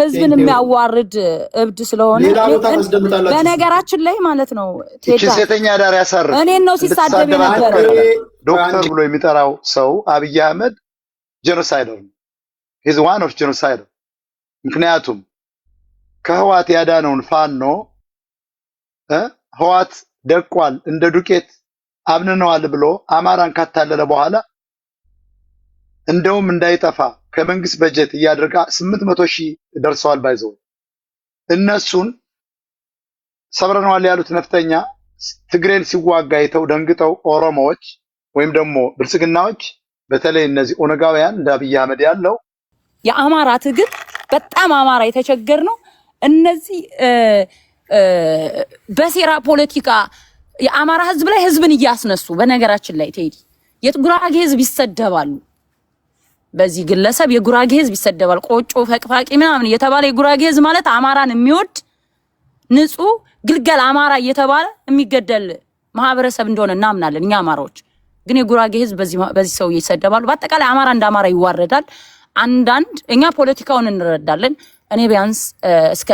ህዝብን የሚያዋርድ እብድ ስለሆነ በነገራችን ላይ ማለት ነው እቺ ሴተኛ ዳር ያሳርፍ እኔን ነው ሲሳደብ የነበረው ዶክተር ብሎ የሚጠራው ሰው አብይ አህመድ ጄኖሳይደር ነው ሂዝ ዋን ኦፍ ጄኖሳይደር ምክንያቱም ከህዋት ያዳነውን ፋኖ ህዋት ደቋል እንደ ዱቄት አብነነዋል ብሎ አማራን ካታለለ በኋላ እንደውም እንዳይጠፋ ከመንግስት በጀት ያደረጋ 800,000 ደርሰዋል ባይዘው እነሱን ሰብረናል ያሉት ነፍጠኛ ትግሬን ሲዋጋ አይተው ደንግጠው ኦሮሞዎች ወይም ደግሞ ብልጽግናዎች በተለይ እነዚህ ኦነጋውያን እንደ አብይ አህመድ ያለው የአማራ ትግል በጣም አማራ የተቸገር ነው እነዚህ በሴራ ፖለቲካ የአማራ ህዝብ ላይ ህዝብን እያስነሱ በነገራችን ላይ ቴዲ የጉራጌ ህዝብ ይሰደባሉ በዚህ ግለሰብ የጉራጌ ህዝብ ይሰደባል ቆጮ ፈቅፋቂ ምናምን የተባለ የጉራጌ ህዝብ ማለት አማራን የሚወድ ንጹህ ግልገል አማራ እየተባለ የሚገደል ማህበረሰብ እንደሆነ እናምናለን እኛ አማራዎች ግን የጉራጌ ህዝብ በዚህ ሰው ይሰደባሉ በአጠቃላይ አማራ እንደ አማራ ይዋረዳል አንዳንድ እኛ ፖለቲካውን እንረዳለን እኔ ቢያንስ እስከ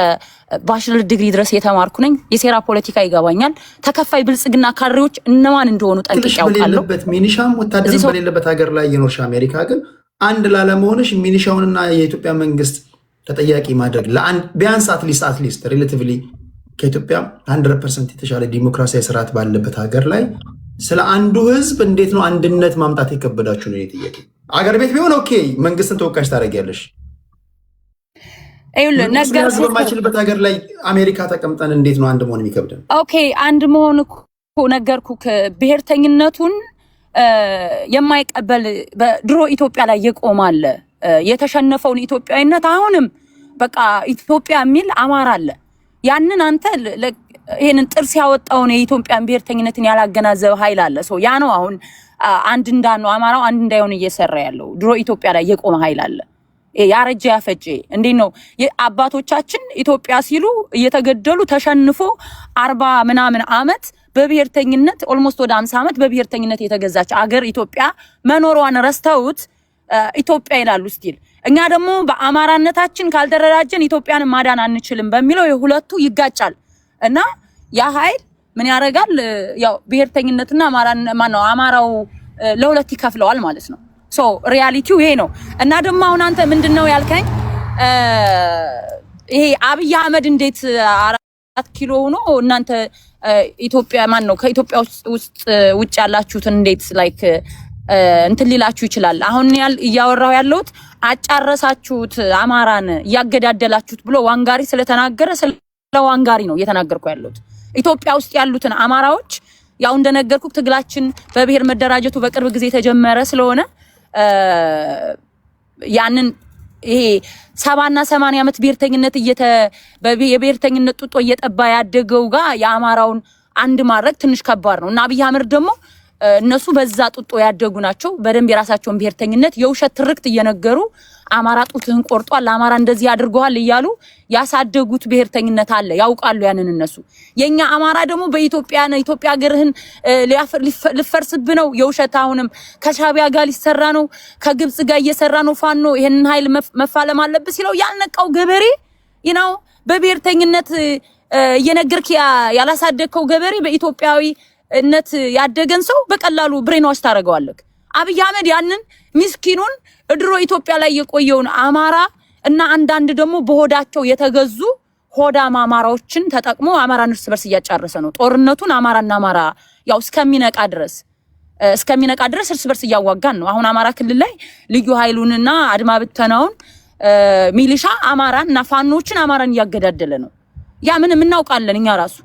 ባችለር ዲግሪ ድረስ የተማርኩ ነኝ የሴራ ፖለቲካ ይገባኛል ተከፋይ ብልጽግና ካድሬዎች እነማን እንደሆኑ ጠንቅቄ ያውቃለሁ ሚኒሻም ወታደር በሌለበት ሀገር ላይ የኖርሽ አሜሪካ ግን አንድ ላለመሆንሽ ሚኒሻውንና የኢትዮጵያ መንግስት ተጠያቂ ማድረግ ለአንድ ቢያንስ አትሊስት ሪሌቲቭሊ ከኢትዮጵያ 100% የተሻለ ዲሞክራሲያዊ ስርዓት ባለበት ሀገር ላይ ስለ አንዱ ህዝብ እንዴት ነው አንድነት ማምጣት የከበዳችሁ ነው ጥያቄ አገር ቤት ቢሆን ኦኬ መንግስትን ተወካሽ ታደርጊያለሽ አይውል ነገር በማይችልበት ሀገር ላይ አሜሪካ ተቀምጠን እንዴት ነው አንድ መሆን የሚከብደን ኦኬ አንድ መሆን እኮ ነገርኩክ ብሔርተኝነቱን የማይቀበል በድሮ ኢትዮጵያ ላይ የቆማለ የተሸነፈውን ኢትዮጵያዊነት አሁንም በቃ ኢትዮጵያ የሚል አማራ አለ ያንን አንተ ይሄንን ጥርስ ያወጣውን የኢትዮጵያን ብሔርተኝነትን ያላገናዘበ ኃይል አለ ሶ ያ ነው አሁን አንድ እንዳነው አማራው አንድ እንዳይሆን እየሰራ ያለው ድሮ ኢትዮጵያ ላይ የቆመ ኃይል አለ ያረጀ ያፈጀ እንዴት ነው አባቶቻችን ኢትዮጵያ ሲሉ እየተገደሉ ተሸንፎ 40 ምናምን አመት በብሔርተኝነት ኦልሞስት ወደ 50 አመት በብሔርተኝነት የተገዛች አገር ኢትዮጵያ መኖሯን ረስተውት ኢትዮጵያ ይላሉ ስቲል እኛ ደግሞ በአማራነታችን ካልተረዳጀን ኢትዮጵያን ማዳን አንችልም በሚለው የሁለቱ ይጋጫል እና ያ ኃይል ምን ያረጋል ያው ብሔርተኝነትና አማራው ለሁለት ይከፍለዋል ማለት ነው ሶ ሪያሊቲው ይሄ ነው እና ደግሞ አሁን አንተ ምንድነው ያልከኝ ይሄ አብይ አህመድ እንዴት 4 ኪሎ ሆኖ እናንተ ኢትዮጵያ ነው ከኢትዮጵያ ውጭ ያላችሁት እንዴት ላይክ እንትን ሊላችሁ ይችላል አሁን ያወራው ያለውት አጫረሳችሁት አማራን ያገዳደላችሁት ብሎ ዋንጋሪ ስለተናገረ ስለ ዋንጋሪ ነው እየተናገርኩ ያለውት ኢትዮጵያ ውስጥ ያሉትን አማራዎች ያው እንደነገርኩት ትግላችን በብሔር መደራጀቱ በቅርብ ጊዜ ተጀመረ ስለሆነ ያንን ይሄ 70 እና 80 አመት ብሔርተኝነት የብሔርተኝነት ጡጦ እየጠባ ያደገው ጋር የአማራውን አንድ ማድረግ ትንሽ ከባድ ነው እና አብይ አህመድ ደግሞ እነሱ በዛ ጡጦ ያደጉ ናቸው በደንብ የራሳቸውን ብሔርተኝነት የውሸት ትርክት እየነገሩ አማራ ጡትህን ቆርጧል አማራ እንደዚህ አድርገዋል እያሉ ያሳደጉት ብሔርተኝነት አለ ያውቃሉ ያንን እነሱ የኛ አማራ ደግሞ በኢትዮጵያ ሀገርህን ሊፈርስብ ነው የውሸት አሁንም ከሻቢያ ጋር ሊሰራ ነው ከግብጽ ጋር እየሰራ ነው ፋኖ ይሄንን ኃይል መፋለም አለበት ሲለው ያልነቃው ገበሬ ይናው በብሔርተኝነት እየነገርክ ያላሳደግከው ገበሬ በኢትዮጵያዊነት ያደገን ሰው በቀላሉ ብሬንዋሽ ታረጋዋለህ አብይ አህመድ ያንን ምስኪኑን እድሮ ኢትዮጵያ ላይ የቆየውን አማራ እና አንዳንድ ደግሞ በሆዳቸው የተገዙ ሆዳም አማራዎችን ተጠቅሞ አማራን እርስ በርስ እያጫረሰ ነው ጦርነቱን አማራና አማራ ያው እስከሚነቃ ድረስ እርስ በርስ እያዋጋን ነው አሁን አማራ ክልል ላይ ልዩ ኃይሉንና አድማ ብተናውን ሚሊሻ አማራና ፋኖችን አማራን እያገዳደለ ነው ያ ምንም እናውቃለን እኛ ራሱ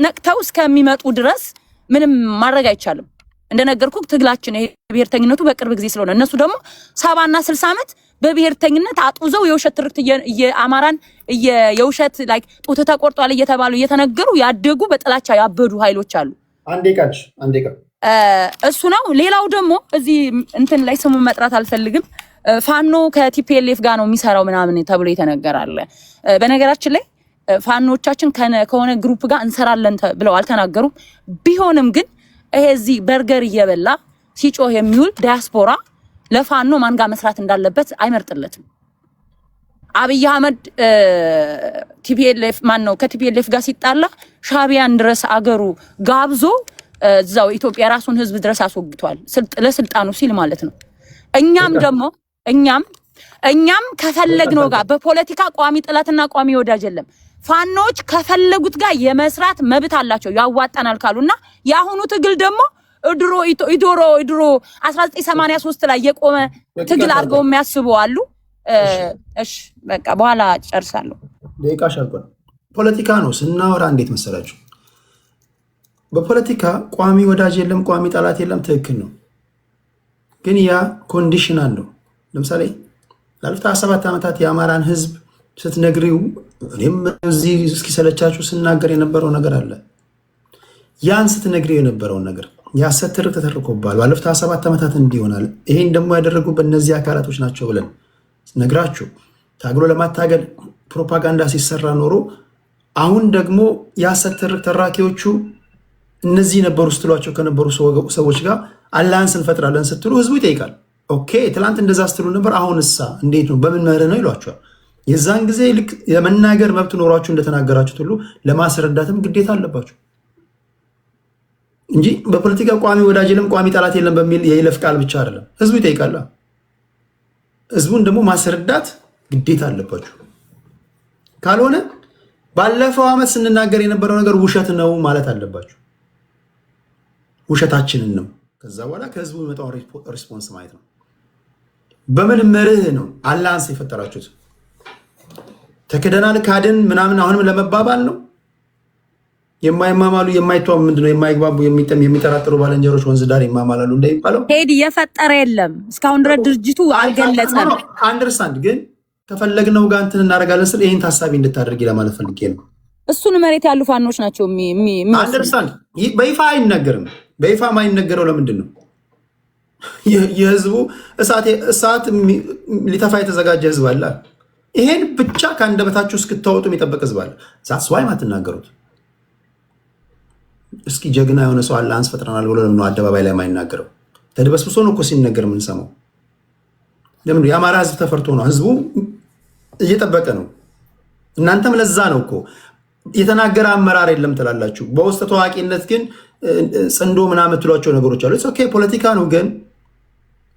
ነቅተው እስከሚመጡ ድረስ ምንም ማድረግ አይቻልም እንደነገርኩት ትግላችን ይሄ ብሔርተኝነቱ በቅርብ ጊዜ ስለሆነ እነሱ ደግሞ 70 እና 60 አመት በብሔርተኝነት አጡዘው የውሸት ትርክት የአማራን የውሸት ላይክ ጡት ተቆርጧል እየተባሉ እየተነገሩ ያደጉ በጥላቻ ያበዱ ኃይሎች አሉ አንዴ ቃ እሱ ነው ሌላው ደግሞ እዚህ እንትን ላይ ስሙ መጥራት አልፈልግም ፋኖ ከቲፒኤልኤፍ ጋር ነው የሚሰራው ምናምን ተብሎ የተነገራለ በነገራችን ላይ ፋኖቻችን ከሆነ ግሩፕ ጋር እንሰራለን ብለው አልተናገሩም ቢሆንም ግን ይሄ እዚህ በርገር እየበላ ሲጮህ የሚውል ዲያስፖራ ለፋኖ ማን ጋር መስራት እንዳለበት አይመርጥለትም አብይ አህመድ ቲፒኤልኤፍ ማን ነው ከቲፒኤልኤፍ ጋር ሲጣላ ሻቢያን ድረስ አገሩ ጋብዞ እዛው ኢትዮጵያ ራሱን ህዝብ ድረስ አስወግቷል ለስልጣኑ ሲል ማለት ነው። እኛም ከፈለግነው ጋር በፖለቲካ ቋሚ ጥላትና ቋሚ ወዳጅ የለም። ፋኖች ከፈለጉት ጋር የመስራት መብት አላቸው ያዋጣናል ካሉና ያሁኑ ትግል ደግሞ ድሮ 1983 ላይ የቆመ ትግል አድርገው የሚያስቡ አሉ። እሺ በቃ በኋላ ጨርሳለሁ። ደቂቃሽ አልቋል። ፖለቲካ ነው ስናወራ እንዴት መሰላችሁ? በፖለቲካ ቋሚ ወዳጅ የለም ቋሚ ጠላት የለም፣ ትክክል ነው። ግን ያ ኮንዲሽናል ነው። ለምሳሌ ላለፉት 27 ዓመታት የአማራን ህዝብ ስትነግሪው እኔም እዚህ እስኪሰለቻችሁ ስናገር የነበረው ነገር አለ። ያን ስትነግሪው የነበረውን ነገር የሐሰት ትርክ ተተርኮባል ባለፉት 27 ዓመታት እንዲሆናል። ይሄን ደግሞ ያደረጉበት እነዚህ አካላቶች ናቸው ብለን ነግራችሁ ታግሎ ለማታገል ፕሮፓጋንዳ ሲሰራ ኖሮ አሁን ደግሞ የሐሰት ትርክ ተራኪዎቹ እነዚህ ነበሩ ስትሏቸው ከነበሩ ሰዎች ጋር አላያንስ እንፈጥራለን ስትሉ ህዝቡ ይጠይቃል። ኦኬ ትላንት እንደዛ ስትሉ ነበር፣ አሁን እሳ እንዴት ነው በምን መርህ ነው ይሏቸዋል። የዛን ጊዜ ልክ የመናገር መብት ኖሯችሁ እንደተናገራችሁት ሁሉ ለማስረዳትም ግዴታ አለባችሁ እንጂ በፖለቲካ ቋሚ ወዳጅ የለም ቋሚ ጠላት የለም በሚል የይለፍ ቃል ብቻ አይደለም። ህዝቡ ይጠይቃል። ህዝቡን ደግሞ ማስረዳት ግዴታ አለባችሁ። ካልሆነ ባለፈው ዓመት ስንናገር የነበረው ነገር ውሸት ነው ማለት አለባችሁ። ውሸታችንን ነው። ከዛ በኋላ ከህዝቡ የሚመጣውን ሪስፖንስ ማየት ነው። በምን መርህ ነው አላያንስ የፈጠራችሁት? ተክደናል ካድን ምናምን አሁንም ለመባባል ነው? የማይማማሉ የማይተዋው ምንድነው? የማይግባቡ የሚጠራጠሩ ባለንጀሮች ወንዝ ዳር ይማማላሉ እንደሚባለው ቴዲ የፈጠረ የለም እስካሁን ድረስ ድርጅቱ አልገለጸም። አንደርስታንድ ግን ከፈለግነው ጋር እንትን እናደርጋለን ስል ይሄን ታሳቢ እንድታደርጊ ለማለት ፈልጌ ነው። እሱን መሬት ያሉ ፋኖች ናቸው አንደርስታንድ። በይፋ አይነገርም። በይፋ ማይነገረው ለምንድን ነው? የህዝቡ እሳት ሊተፋ የተዘጋጀ ህዝብ አለ። ይሄን ብቻ ከአንደበታችሁ እስክታወጡ የሚጠበቅ ህዝብ አለ። ዛትስ ዋይ ማትናገሩት። እስኪ ጀግና የሆነ ሰው አለ አንስ ፈጥረናል ብሎ ለምን አደባባይ ላይ ማይናገረው? ተደበስብሶ ነው እኮ ሲነገር የምንሰማው። ለምን? የአማራ ህዝብ ተፈርቶ ነው። ህዝቡ እየጠበቀ ነው። እናንተም ለዛ ነው እኮ የተናገረ አመራር የለም ትላላችሁ። በውስጥ ታዋቂነት ግን ጽንዶ ምናምን ትሏቸው ነገሮች አሉ። ኦኬ ፖለቲካ ነው። ግን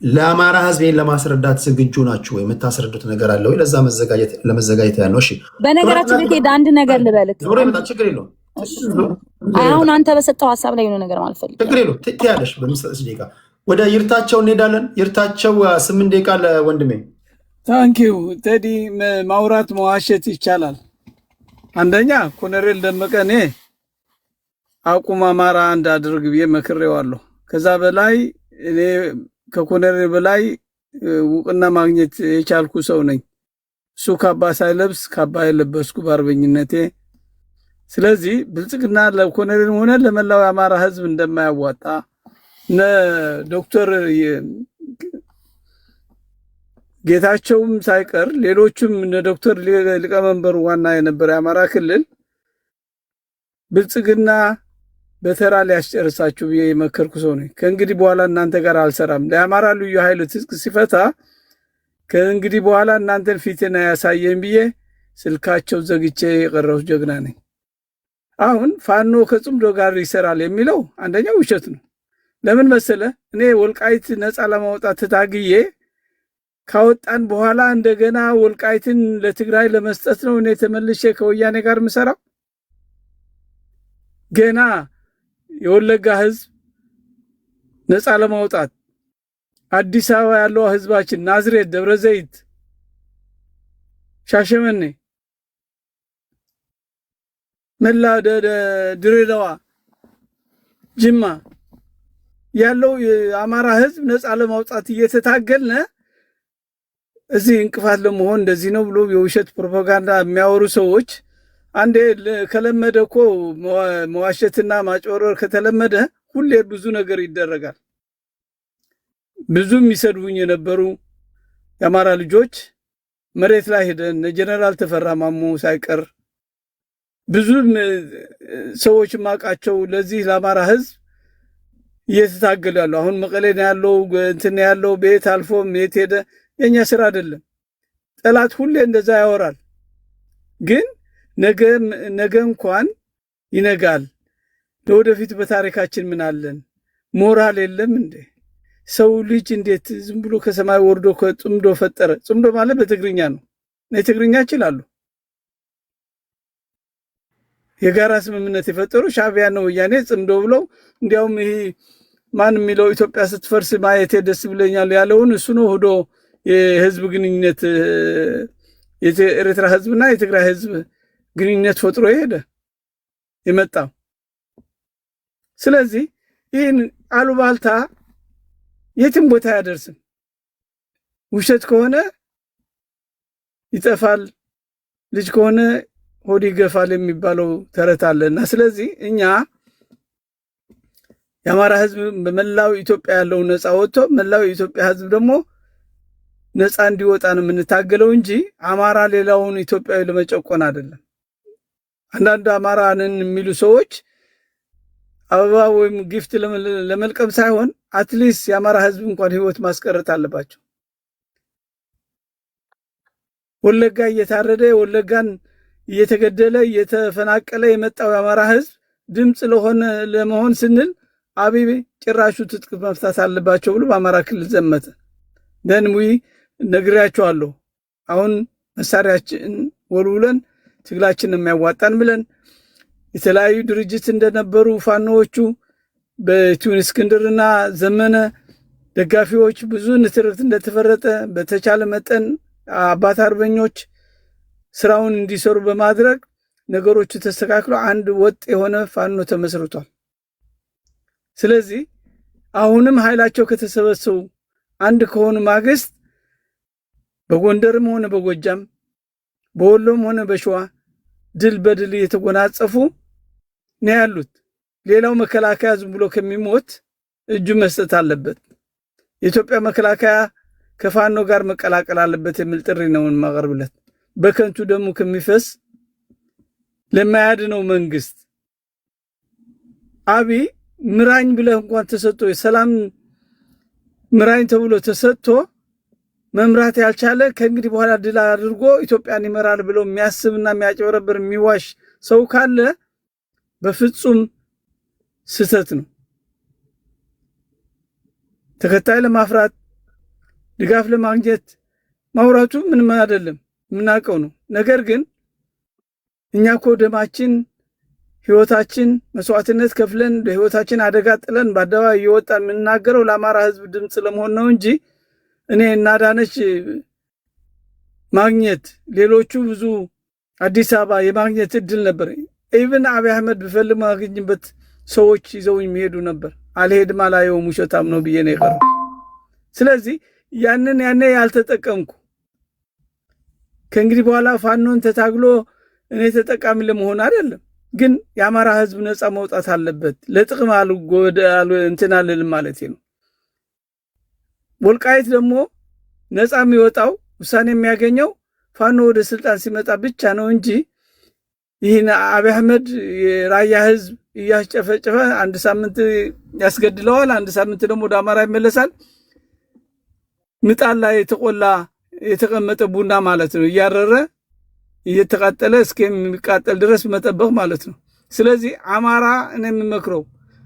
ለአማራ ህዝብ ለማስረዳት ዝግጁ ናችሁ ወይ? የምታስረዱት ነገር አለ ወይ? ለዛ ለመዘጋጀት ያለው። እሺ በነገራችን ላይ ሄደ አንድ ነገር ልበልክ። ዞሮ ይመጣል። ችግር የለውም። አሁን አንተ በሰጠው ሀሳብ ላይ የሆነ ነገር ማለት ፈልግ። ችግር የለውም። ትያለሽ። በምስጠስ ደቂቃ ወደ ይርታቸው እንሄዳለን። ይርታቸው 8 ደቂቃ ለወንድሜ። ታንኪው ቴዲ። ማውራት መዋሸት ይቻላል። አንደኛ ኮሎኔል ደመቀ እኔ አቁም አማራ አንድ አድርግ ብዬ መክሬዋለሁ። ከዛ በላይ እኔ ከኮሎኔል በላይ ውቅና ማግኘት የቻልኩ ሰው ነኝ። እሱ ካባ ሳይለብስ ካባ የለበስኩ በአርበኝነቴ። ስለዚህ ብልጽግና ለኮሎኔል ሆነ ለመላው የአማራ ህዝብ እንደማያዋጣ ዶክተር ጌታቸውም ሳይቀር ሌሎችም ዶክተር ሊቀመንበሩ ዋና የነበረ የአማራ ክልል ብልጽግና በተራ ሊያስጨርሳችሁ ብዬ የመከርኩ ሰው ነኝ። ከእንግዲህ በኋላ እናንተ ጋር አልሰራም። ለአማራ ልዩ ኃይል ትጥቅ ሲፈታ ከእንግዲህ በኋላ እናንተን ፊትና ያሳየኝ ብዬ ስልካቸው ዘግቼ የቀረው ጀግና ነኝ። አሁን ፋኖ ከጽምዶ ጋር ይሰራል የሚለው አንደኛ ውሸት ነው። ለምን መሰለ? እኔ ወልቃይት ነፃ ለማውጣት ታግዬ ካወጣን በኋላ እንደገና ወልቃይትን ለትግራይ ለመስጠት ነው እኔ ተመልሼ ከወያኔ ጋር ምሰራው? ገና የወለጋ ህዝብ ነፃ ለማውጣት አዲስ አበባ ያለው ህዝባችን ናዝሬት፣ ደብረ ዘይት፣ ሻሸመኔ፣ መላ ድሬዳዋ፣ ጅማ ያለው የአማራ ህዝብ ነፃ ለማውጣት እየተታገልነ እዚህ እንቅፋት ለመሆን እንደዚህ ነው ብሎ የውሸት ፕሮፓጋንዳ የሚያወሩ ሰዎች አንዴ ከለመደ እኮ መዋሸትና ማጭበርበር ከተለመደ ሁሌ ብዙ ነገር ይደረጋል። ብዙ የሚሰድቡኝ የነበሩ የአማራ ልጆች መሬት ላይ ሄደን ጀነራል ተፈራ ማሞ ሳይቀር ብዙ ሰዎች ማቃቸው ለዚህ ለአማራ ህዝብ እየተታገሉ ያለው አሁን መቀሌ ነው ያለው እንትን ያለው ቤት አልፎም የት ሄደ የኛ ስራ አይደለም። ጠላት ሁሌ እንደዛ ያወራል። ግን ነገ እንኳን ይነጋል። ለወደፊት በታሪካችን ምን አለን? ሞራል የለም እንዴ? ሰው ልጅ እንዴት ዝም ብሎ ከሰማይ ወርዶ ጽምዶ ፈጠረ? ጽምዶ ማለት በትግርኛ ነው። የትግርኛ ይችላሉ። የጋራ ስምምነት የፈጠሩ ሻዕቢያ ነው ወያኔ ጽምዶ ብለው እንዲያውም ይሄ ማን የሚለው ኢትዮጵያ ስትፈርስ ማየት ደስ ብለኛል ያለውን እሱ ነው ሆዶ የህዝብ ግንኙነት የኤርትራ ህዝብና የትግራይ ህዝብ ግንኙነት ፈጥሮ የመጣው። ስለዚህ ይህን አሉባልታ የትም ቦታ አያደርስም። ውሸት ከሆነ ይጠፋል፣ ልጅ ከሆነ ሆድ ይገፋል የሚባለው ተረት አለና ስለዚህ እኛ የአማራ ህዝብ በመላው ኢትዮጵያ ያለው ነፃ ወጥቶ መላው የኢትዮጵያ ህዝብ ደግሞ ነፃ እንዲወጣ ነው የምንታገለው እንጂ አማራ ሌላውን ኢትዮጵያዊ ለመጨቆን አይደለም። አንዳንድ አማራንን የሚሉ ሰዎች አበባ ወይም ጊፍት ለመልቀም ሳይሆን አትሊስት የአማራ ህዝብ እንኳን ህይወት ማስቀረት አለባቸው። ወለጋ እየታረደ ወለጋን እየተገደለ እየተፈናቀለ የመጣው የአማራ ህዝብ ድምጽ ለመሆን ስንል አቢብ ጭራሹ ትጥቅ መፍታት አለባቸው ብሎ በአማራ ክልል ዘመተ። ደንዊ ነግሬያቸዋለሁ። አሁን መሳሪያችን ወልውለን ትግላችን የሚያዋጣን ብለን የተለያዩ ድርጅት እንደነበሩ ፋኖዎቹ በቱኒስ እስክንድርና ዘመነ ደጋፊዎች ብዙ ንትርክት እንደተፈረጠ በተቻለ መጠን አባት አርበኞች ስራውን እንዲሰሩ በማድረግ ነገሮቹ ተስተካክሎ አንድ ወጥ የሆነ ፋኖ ተመስርቷል። ስለዚህ አሁንም ኃይላቸው ከተሰበሰቡ አንድ ከሆኑ ማግስት በጎንደርም ሆነ በጎጃም በወሎም ሆነ በሸዋ ድል በድል እየተጎናጸፉ ነው ያሉት። ሌላው መከላከያ ዝም ብሎ ከሚሞት እጁ መስጠት አለበት። የኢትዮጵያ መከላከያ ከፋኖ ጋር መቀላቀል አለበት የሚል ጥሪ ነው ማቀርብለት። በከንቱ ደሙ ከሚፈስ ለማያድነው መንግስት አብይ ምራኝ ብለህ እንኳን ተሰጥቶ የሰላም ምራኝ ተብሎ ተሰጥቶ መምራት ያልቻለ ከእንግዲህ በኋላ ድል አድርጎ ኢትዮጵያን ይመራል ብሎ የሚያስብና የሚያጨበረብር የሚዋሽ ሰው ካለ በፍጹም ስህተት ነው። ተከታይ ለማፍራት ድጋፍ ለማግኘት ማውራቱ ምንም አይደለም፣ የምናውቀው ነው። ነገር ግን እኛ እኮ ደማችን ህይወታችን መስዋዕትነት ከፍለን ለህይወታችን አደጋ ጥለን በአደባባይ እየወጣን የምናገረው ለአማራ ህዝብ ድምጽ ለመሆን ነው እንጂ እኔ እናዳነች ማግኘት ሌሎቹ ብዙ አዲስ አበባ የማግኘት እድል ነበር። ኢቭን አብይ አህመድ ቢፈልግ ማግኘበት ሰዎች ይዘውኝ የሚሄዱ ነበር። አልሄድም አላየውም ውሸታም ነው ብዬ ነው የቀረው። ስለዚህ ያኔ ያልተጠቀምኩ ከእንግዲህ በኋላ ፋኖን ተታግሎ እኔ ተጠቃሚ ለመሆን አይደለም። ግን የአማራ ህዝብ ነፃ መውጣት አለበት። ለጥቅም እንትን አልልም ማለት ነው። ወልቃይት ደግሞ ነፃ የሚወጣው ውሳኔ የሚያገኘው ፋኖ ወደ ስልጣን ሲመጣ ብቻ ነው እንጂ ይህን አብይ አህመድ የራያ ህዝብ እያስጨፈጨፈ አንድ ሳምንት ያስገድለዋል፣ አንድ ሳምንት ደግሞ ወደ አማራ ይመለሳል። ምጣድ ላይ የተቀመጠ ቡና ማለት ነው፣ እያረረ እየተቃጠለ እስከሚቃጠል ድረስ መጠበቅ ማለት ነው። ስለዚህ አማራ እኔ የምመክረው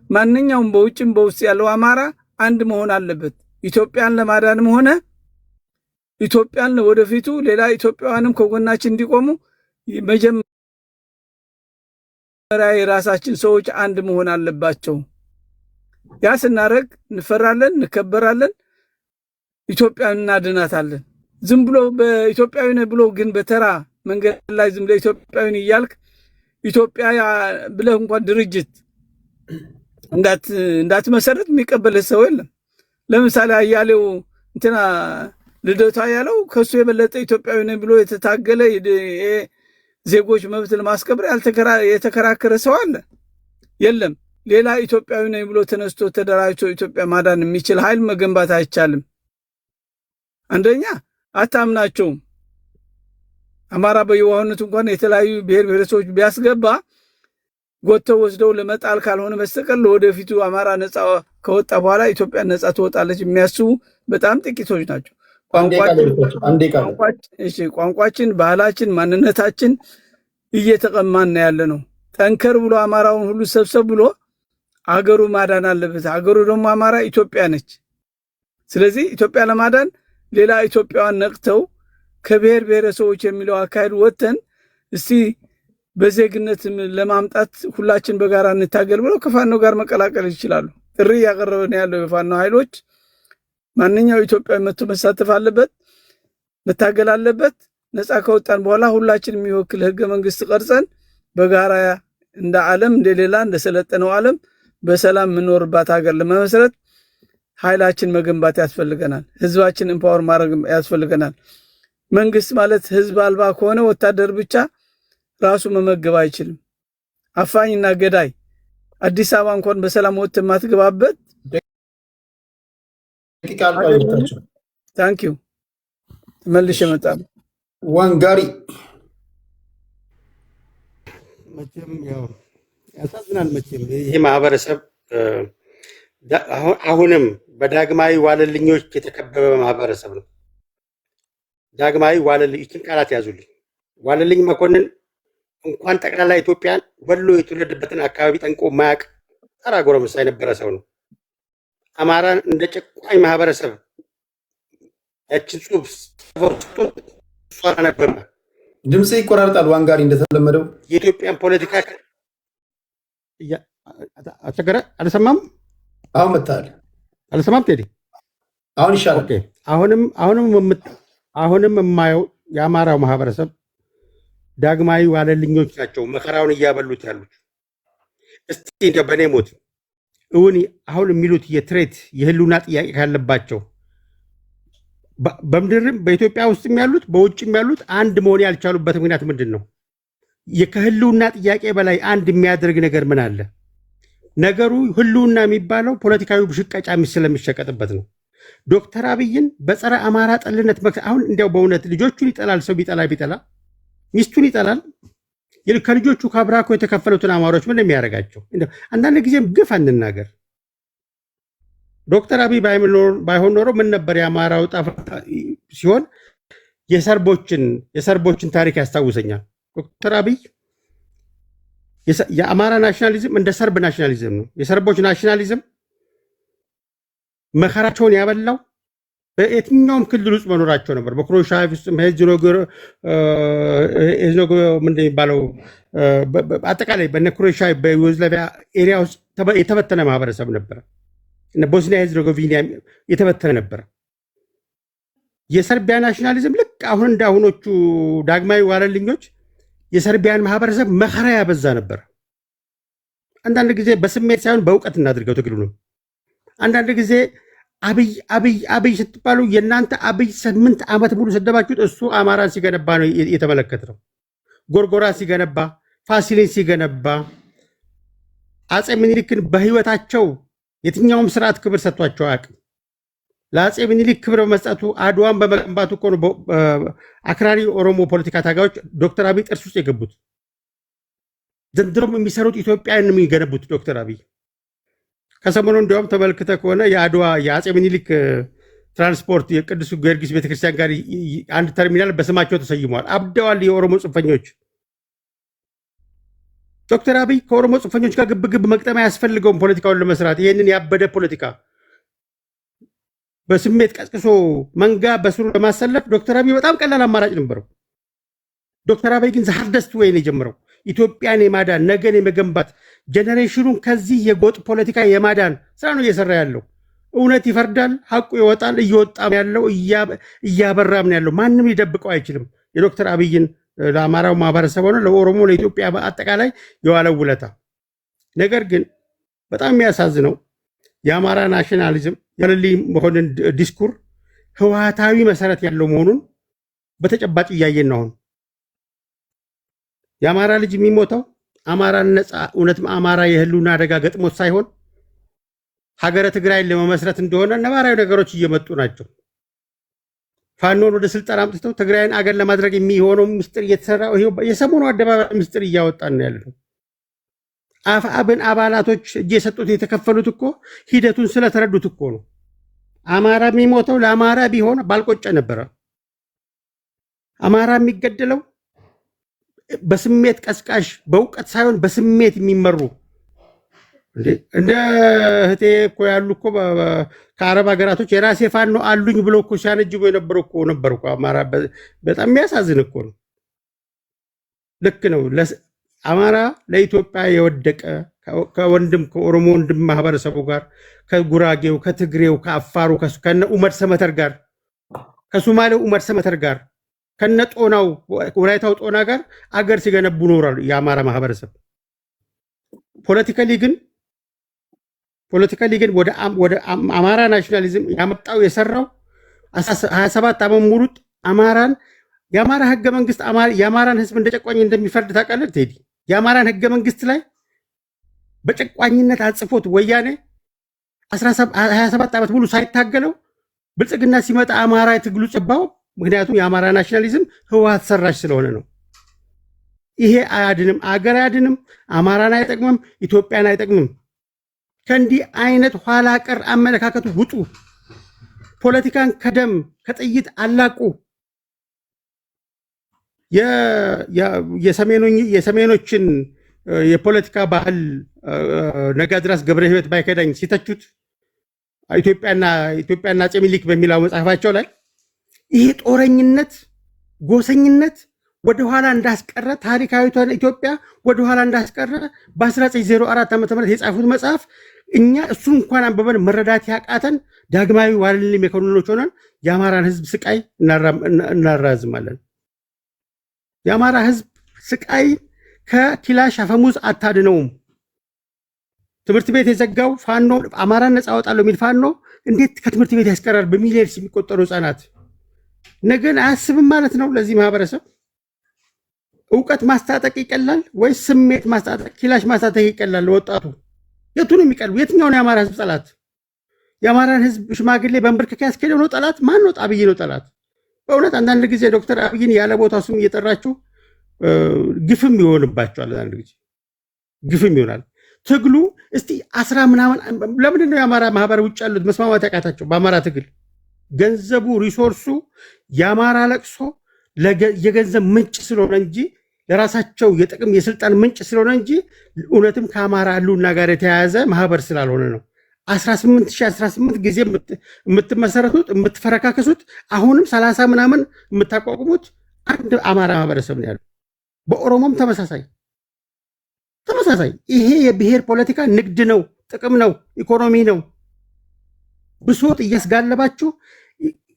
ማንኛውም በውጭም በውስጥ ያለው አማራ አንድ መሆን አለበት። ኢትዮጵያን ለማዳንም ሆነ ኢትዮጵያን ወደፊቱ ሌላ ኢትዮጵያውያንም ከጎናችን እንዲቆሙ መጀመሪያ የራሳችን ሰዎች አንድ መሆን አለባቸው። ያ ስናደርግ እንፈራለን፣ እንከበራለን፣ ኢትዮጵያን እናድናታለን። ዝም ብሎ በኢትዮጵያዊ ነህ ብሎ ግን በተራ መንገድ ላይ ዝም ብሎ ኢትዮጵያዊን እያልክ ኢትዮጵያ ብለህ እንኳን ድርጅት እንዳትመሰረት የሚቀበልህ ሰው የለም። ለምሳሌ አያሌው እንትና ልደቱ ያለው ከሱ የበለጠ ኢትዮጵያዊ ነኝ ብሎ የተታገለ ዜጎች መብት ለማስከበር የተከራከረ ሰው አለ? የለም። ሌላ ኢትዮጵያዊ ነኝ ብሎ ተነስቶ ተደራጅቶ ኢትዮጵያ ማዳን የሚችል ኃይል መገንባት አይቻልም። አንደኛ አታምናቸውም። አማራ በየዋህነቱ እንኳን የተለያዩ ብሔር ብሔረሰቦች ቢያስገባ ጎተው ወስደው ለመጣል ካልሆነ በስተቀር ለወደፊቱ አማራ ነፃ ከወጣ በኋላ ኢትዮጵያ ነፃ ትወጣለች የሚያስቡ በጣም ጥቂቶች ናቸው። ቋንቋችን፣ ባህላችን፣ ማንነታችን እየተቀማን ያለ ነው። ጠንከር ብሎ አማራውን ሁሉ ሰብሰብ ብሎ አገሩ ማዳን አለበት። አገሩ ደግሞ አማራ ኢትዮጵያ ነች። ስለዚህ ኢትዮጵያ ለማዳን ሌላ ኢትዮጵያውያን ነቅተው ከብሔር ብሔረሰቦች የሚለው አካሄድ ወጥተን እስቲ በዜግነት ለማምጣት ሁላችን በጋራ እንታገል ብለው ከፋኖ ጋር መቀላቀል ይችላሉ። ጥሪ እያቀረበ ነው ያለው የፋኖ ኃይሎች። ማንኛው ኢትዮጵያዊ መጥቶ መሳተፍ አለበት፣ መታገል አለበት። ነፃ ከወጣን በኋላ ሁላችን የሚወክል ህገ መንግስት ቀርጸን በጋራ እንደ ዓለም እንደሌላ እንደሰለጠነው ዓለም በሰላም የምንኖርባት ሀገር ለመመስረት ኃይላችን መገንባት ያስፈልገናል። ህዝባችን ኤምፓወር ማድረግ ያስፈልገናል። መንግስት ማለት ህዝብ አልባ ከሆነ ወታደር ብቻ ራሱ መመገብ አይችልም። አፋኝና ገዳይ አዲስ አበባ እንኳን በሰላም ወጥተህ ማትገባበት ታንኪዩ መልሼ እመጣለሁ። ዋንጋሪ መቼም ያው ያሳዝናል። መቼም ይሄ ማህበረሰብ አሁንም በዳግማዊ ዋለልኞች የተከበበ ማህበረሰብ ነው። ዳግማዊ ዋለልኝ፣ ይህችን ቃላት ያዙልኝ። ዋለልኝ መኮንን እንኳን ጠቅላላ ኢትዮጵያን ወሎ የተወለደበትን አካባቢ ጠንቆ ማያቅ ተራ ጎረምሳ የነበረ ሰው ነው። አማራን እንደ ጨቋኝ ማህበረሰብ ያችን ጽሁፍ እሷ ነበረ። ድምፅ ይቆራርጣል። ዋንጋሪ እንደተለመደው የኢትዮጵያን ፖለቲካ አስቸገረ። አልሰማም። አሁን መታል። አልሰማም። ቴዲ አሁን ይሻላል። አሁንም የማየው የአማራው ማህበረሰብ ዳግማዊ ዋለልኞች ናቸው መከራውን እያበሉት ያሉት። እስቲ እንደው በኔ ሞት እውን አሁን የሚሉት የትሬት የህልውና ጥያቄ ካለባቸው በምድርም በኢትዮጵያ ውስጥም ያሉት በውጭም ያሉት አንድ መሆን ያልቻሉበት ምክንያት ምንድን ነው? ከህልውና ጥያቄ በላይ አንድ የሚያደርግ ነገር ምን አለ? ነገሩ ህልውና የሚባለው ፖለቲካዊ ብሽቀጫ ስለሚሸቀጥበት ነው። ዶክተር አብይን በጸረ አማራ ጠልነት አሁን እንዲያው በእውነት ልጆቹን ይጠላል። ሰው ቢጠላ ሚስቱን ይጠላል። ከልጆቹ ከአብራኮ የተከፈሉትን አማሮች ምን የሚያደርጋቸው? አንዳንድ ጊዜም ግፍ አንናገር። ዶክተር አብይ ባይሆን ኖሮ ምን ነበር የአማራው ዕጣ ፈንታ ሲሆን የሰርቦችን ታሪክ ያስታውሰኛል። ዶክተር አብይ የአማራ ናሽናሊዝም እንደ ሰርብ ናሽናሊዝም ነው። የሰርቦች ናሽናሊዝም መከራቸውን ያበላው በየትኛውም ክልል ውስጥ መኖራቸው ነበር። በክሮሻይቭ ውስጥ ምንድን የሚባለው አጠቃላይ በነ ክሮሻይቭ በዩጎዝላቪያ ኤሪያ ውስጥ የተበተነ ማህበረሰብ ነበረ። ቦስኒያ ሄርዘጎቪና የተበተነ ነበረ። የሰርቢያ ናሽናሊዝም ልክ አሁን እንዳሁኖቹ ዳግማዊ ዋለልኞች የሰርቢያን ማህበረሰብ መከራ ያበዛ ነበር። አንዳንድ ጊዜ በስሜት ሳይሆን በእውቀት እናድርገው ትግሉንም። አንዳንድ ጊዜ አብይ ስትባሉ የእናንተ አብይ 8 ዓመት ሙሉ ሰደባችሁት። እሱ አማራን ሲገነባ ነው የተመለከትነው። ጎርጎራ ሲገነባ፣ ፋሲልን ሲገነባ፣ አፄ ምኒልክን በህይወታቸው የትኛውም ስርዓት ክብር ሰጥቷቸው አያውቅም። ለአፄ ምኒልክ ክብር በመስጠቱ አድዋን በመገንባቱ እኮ ነው አክራሪ ኦሮሞ ፖለቲካ ታጋዮች ዶክተር አብይ ጥርስ ውስጥ የገቡት። ዘንድሮም የሚሰሩት ኢትዮጵያን የሚገነቡት ዶክተር አብይ። ከሰሞኑ እንዲያውም ተመልክተ ከሆነ የአድዋ የአፄ ምኒልክ ትራንስፖርት የቅዱስ ጊዮርጊስ ቤተክርስቲያን ጋር አንድ ተርሚናል በስማቸው ተሰይሟል። አብደዋል የኦሮሞ ጽንፈኞች። ዶክተር አብይ ከኦሮሞ ጽንፈኞች ጋር ግብግብ መቅጠም አያስፈልገውም ፖለቲካውን ለመስራት። ይህንን ያበደ ፖለቲካ በስሜት ቀስቅሶ መንጋ በስሩ ለማሰለፍ ዶክተር አብይ በጣም ቀላል አማራጭ ነበረው። ዶክተር አብይ ግን ዛርደስት ወይ ነው የጀመረው። ኢትዮጵያን የማዳን ነገን የመገንባት ጀኔሬሽኑን ከዚህ የጎጥ ፖለቲካ የማዳን ስራ ነው እየሰራ ያለው። እውነት ይፈርዳል፣ ሀቁ ይወጣል። እየወጣም ያለው እያበራም ያለው ማንም ሊደብቀው አይችልም። የዶክተር አብይን ለአማራው ማህበረሰብ ሆነ ለኦሮሞ ለኢትዮጵያ አጠቃላይ የዋለው ውለታ። ነገር ግን በጣም የሚያሳዝነው የአማራ ናሽናሊዝም የዋለልኝ መኮንን ዲስኩር ህወሓታዊ መሰረት ያለው መሆኑን በተጨባጭ እያየን ነው። አሁን የአማራ ልጅ የሚሞተው አማራን ነፃ እውነትም አማራ የህልውና አደጋ ገጥሞት ሳይሆን ሀገረ ትግራይን ለመመስረት እንደሆነ ነባራዊ ነገሮች እየመጡ ናቸው። ፋኖን ወደ ስልጣን አምጥተው ትግራይን አገር ለማድረግ የሚሆነው ምስጢር እየተሰራ የሰሞኑ አደባባይ ምስጢር እያወጣን ነው ያለው። አብን አባላቶች እጅ የሰጡት የተከፈሉት እኮ ሂደቱን ስለተረዱት እኮ ነው። አማራ የሚሞተው ለአማራ ቢሆን ባልቆጨ ነበረ። አማራ የሚገደለው በስሜት ቀስቃሽ በእውቀት ሳይሆን በስሜት የሚመሩ እንደ እህቴ እኮ ያሉ እኮ ከአረብ ሀገራቶች የራሴ ፋኖ አሉኝ ብሎ እኮ ሲያነጅቡ የነበሩ እኮ ነበር እኮ። አማራ በጣም የሚያሳዝን እኮ ነው። ልክ ነው። አማራ ለኢትዮጵያ የወደቀ ከወንድም ከኦሮሞ ወንድም ማህበረሰቡ ጋር ከጉራጌው፣ ከትግሬው፣ ከአፋሩ ከነ ኡመድ ሰመተር ጋር ከሶማሌው ኡመድ ሰመተር ጋር ከነ ጦናው ወላይታው ጦና ጋር አገር ሲገነቡ ኖራሉ የአማራ ማህበረሰብ። ፖለቲካሊ ግን ወደ አማራ ናሽናሊዝም ያመጣው የሰራው 27 ዓመት ሙሉ የአማራ ህገ መንግስት የአማራን ህዝብ እንደ ጨቋኝ እንደሚፈርድ ታውቃለህ ቴዲ? የአማራን ህገ መንግስት ላይ በጨቋኝነት አጽፎት ወያኔ 27 ዓመት ሙሉ ሳይታገለው ብልጽግና ሲመጣ አማራ ትግሉ ጽባው። ምክንያቱም የአማራ ናሽናሊዝም ህወሓት ሰራሽ ስለሆነ ነው። ይሄ አያድንም፣ አገር አያድንም፣ አማራን አይጠቅምም፣ ኢትዮጵያን አይጠቅምም። ከእንዲህ አይነት ኋላ ቀር አመለካከቱ ውጡ። ፖለቲካን ከደም ከጥይት አላቁ። የሰሜኖችን የፖለቲካ ባህል ነጋድራስ ገብረ ህይወት ባይከዳኝ ሲተቹት ኢትዮጵያና አፄ ምኒልክ በሚለው መጽሐፋቸው ላይ ይሄ ጦረኝነት፣ ጎሰኝነት ወደኋላ እንዳስቀረ ታሪካዊቷን ኢትዮጵያ ወደኋላ እንዳስቀረ በ1904 ዓ.ም የጻፉት መጽሐፍ እኛ እሱ እንኳን አንበበን መረዳት ያቃተን ዳግማዊ ዋልልኝ መኮንኖች ሆነን የአማራን ህዝብ ስቃይ እናራዝማለን። የአማራ ህዝብ ስቃይ ከኪላሽ አፈሙዝ አታድነውም። ትምህርት ቤት የዘጋው ፋኖ አማራን ነፃ አወጣለሁ የሚል ፋኖ እንዴት ከትምህርት ቤት ያስቀራል? በሚሊዮንስ የሚቆጠሩ ህፃናት ነገን አያስብም ማለት ነው። ለዚህ ማህበረሰብ እውቀት ማስታጠቅ ይቀላል ወይስ ስሜት ማስታጠቅ፣ ኪላሽ ማስታጠቅ ይቀላል? ለወጣቱ የቱ ነው የሚቀልቡ? የትኛው ነው የአማራ ህዝብ ጠላት? የአማራን ህዝብ ሽማግሌ በንብርክክ ያስኬደው ነው ጠላት? ማን ነው? አብይ ነው ጠላት። በእውነት አንዳንድ ጊዜ ዶክተር አብይን ያለ ቦታው ስም እየጠራችሁ ግፍም ይሆንባቸዋል። አንዳንድ ጊዜ ግፍም ይሆናል። ትግሉ እስቲ 10 ምናምን ለምንድን ነው የአማራ ማህበር ውጭ ያሉት መስማማት ያቃታቸው? በአማራ ትግል ገንዘቡ ሪሶርሱ የአማራ ለቅሶ የገንዘብ ምንጭ ስለሆነ እንጂ ለራሳቸው የጥቅም የስልጣን ምንጭ ስለሆነ እንጂ እውነትም ከአማራ ህልውና ጋር የተያያዘ ማህበር ስላልሆነ ነው። 18 ጊዜ የምትመሰረቱት የምትፈረካከሱት አሁንም 30 ምናምን የምታቋቁሙት አንድ አማራ ማህበረሰብ ነው ያለው። በኦሮሞም ተመሳሳይ። ይሄ የብሔር ፖለቲካ ንግድ ነው፣ ጥቅም ነው፣ ኢኮኖሚ ነው። ብሶት እያስጋለባችሁ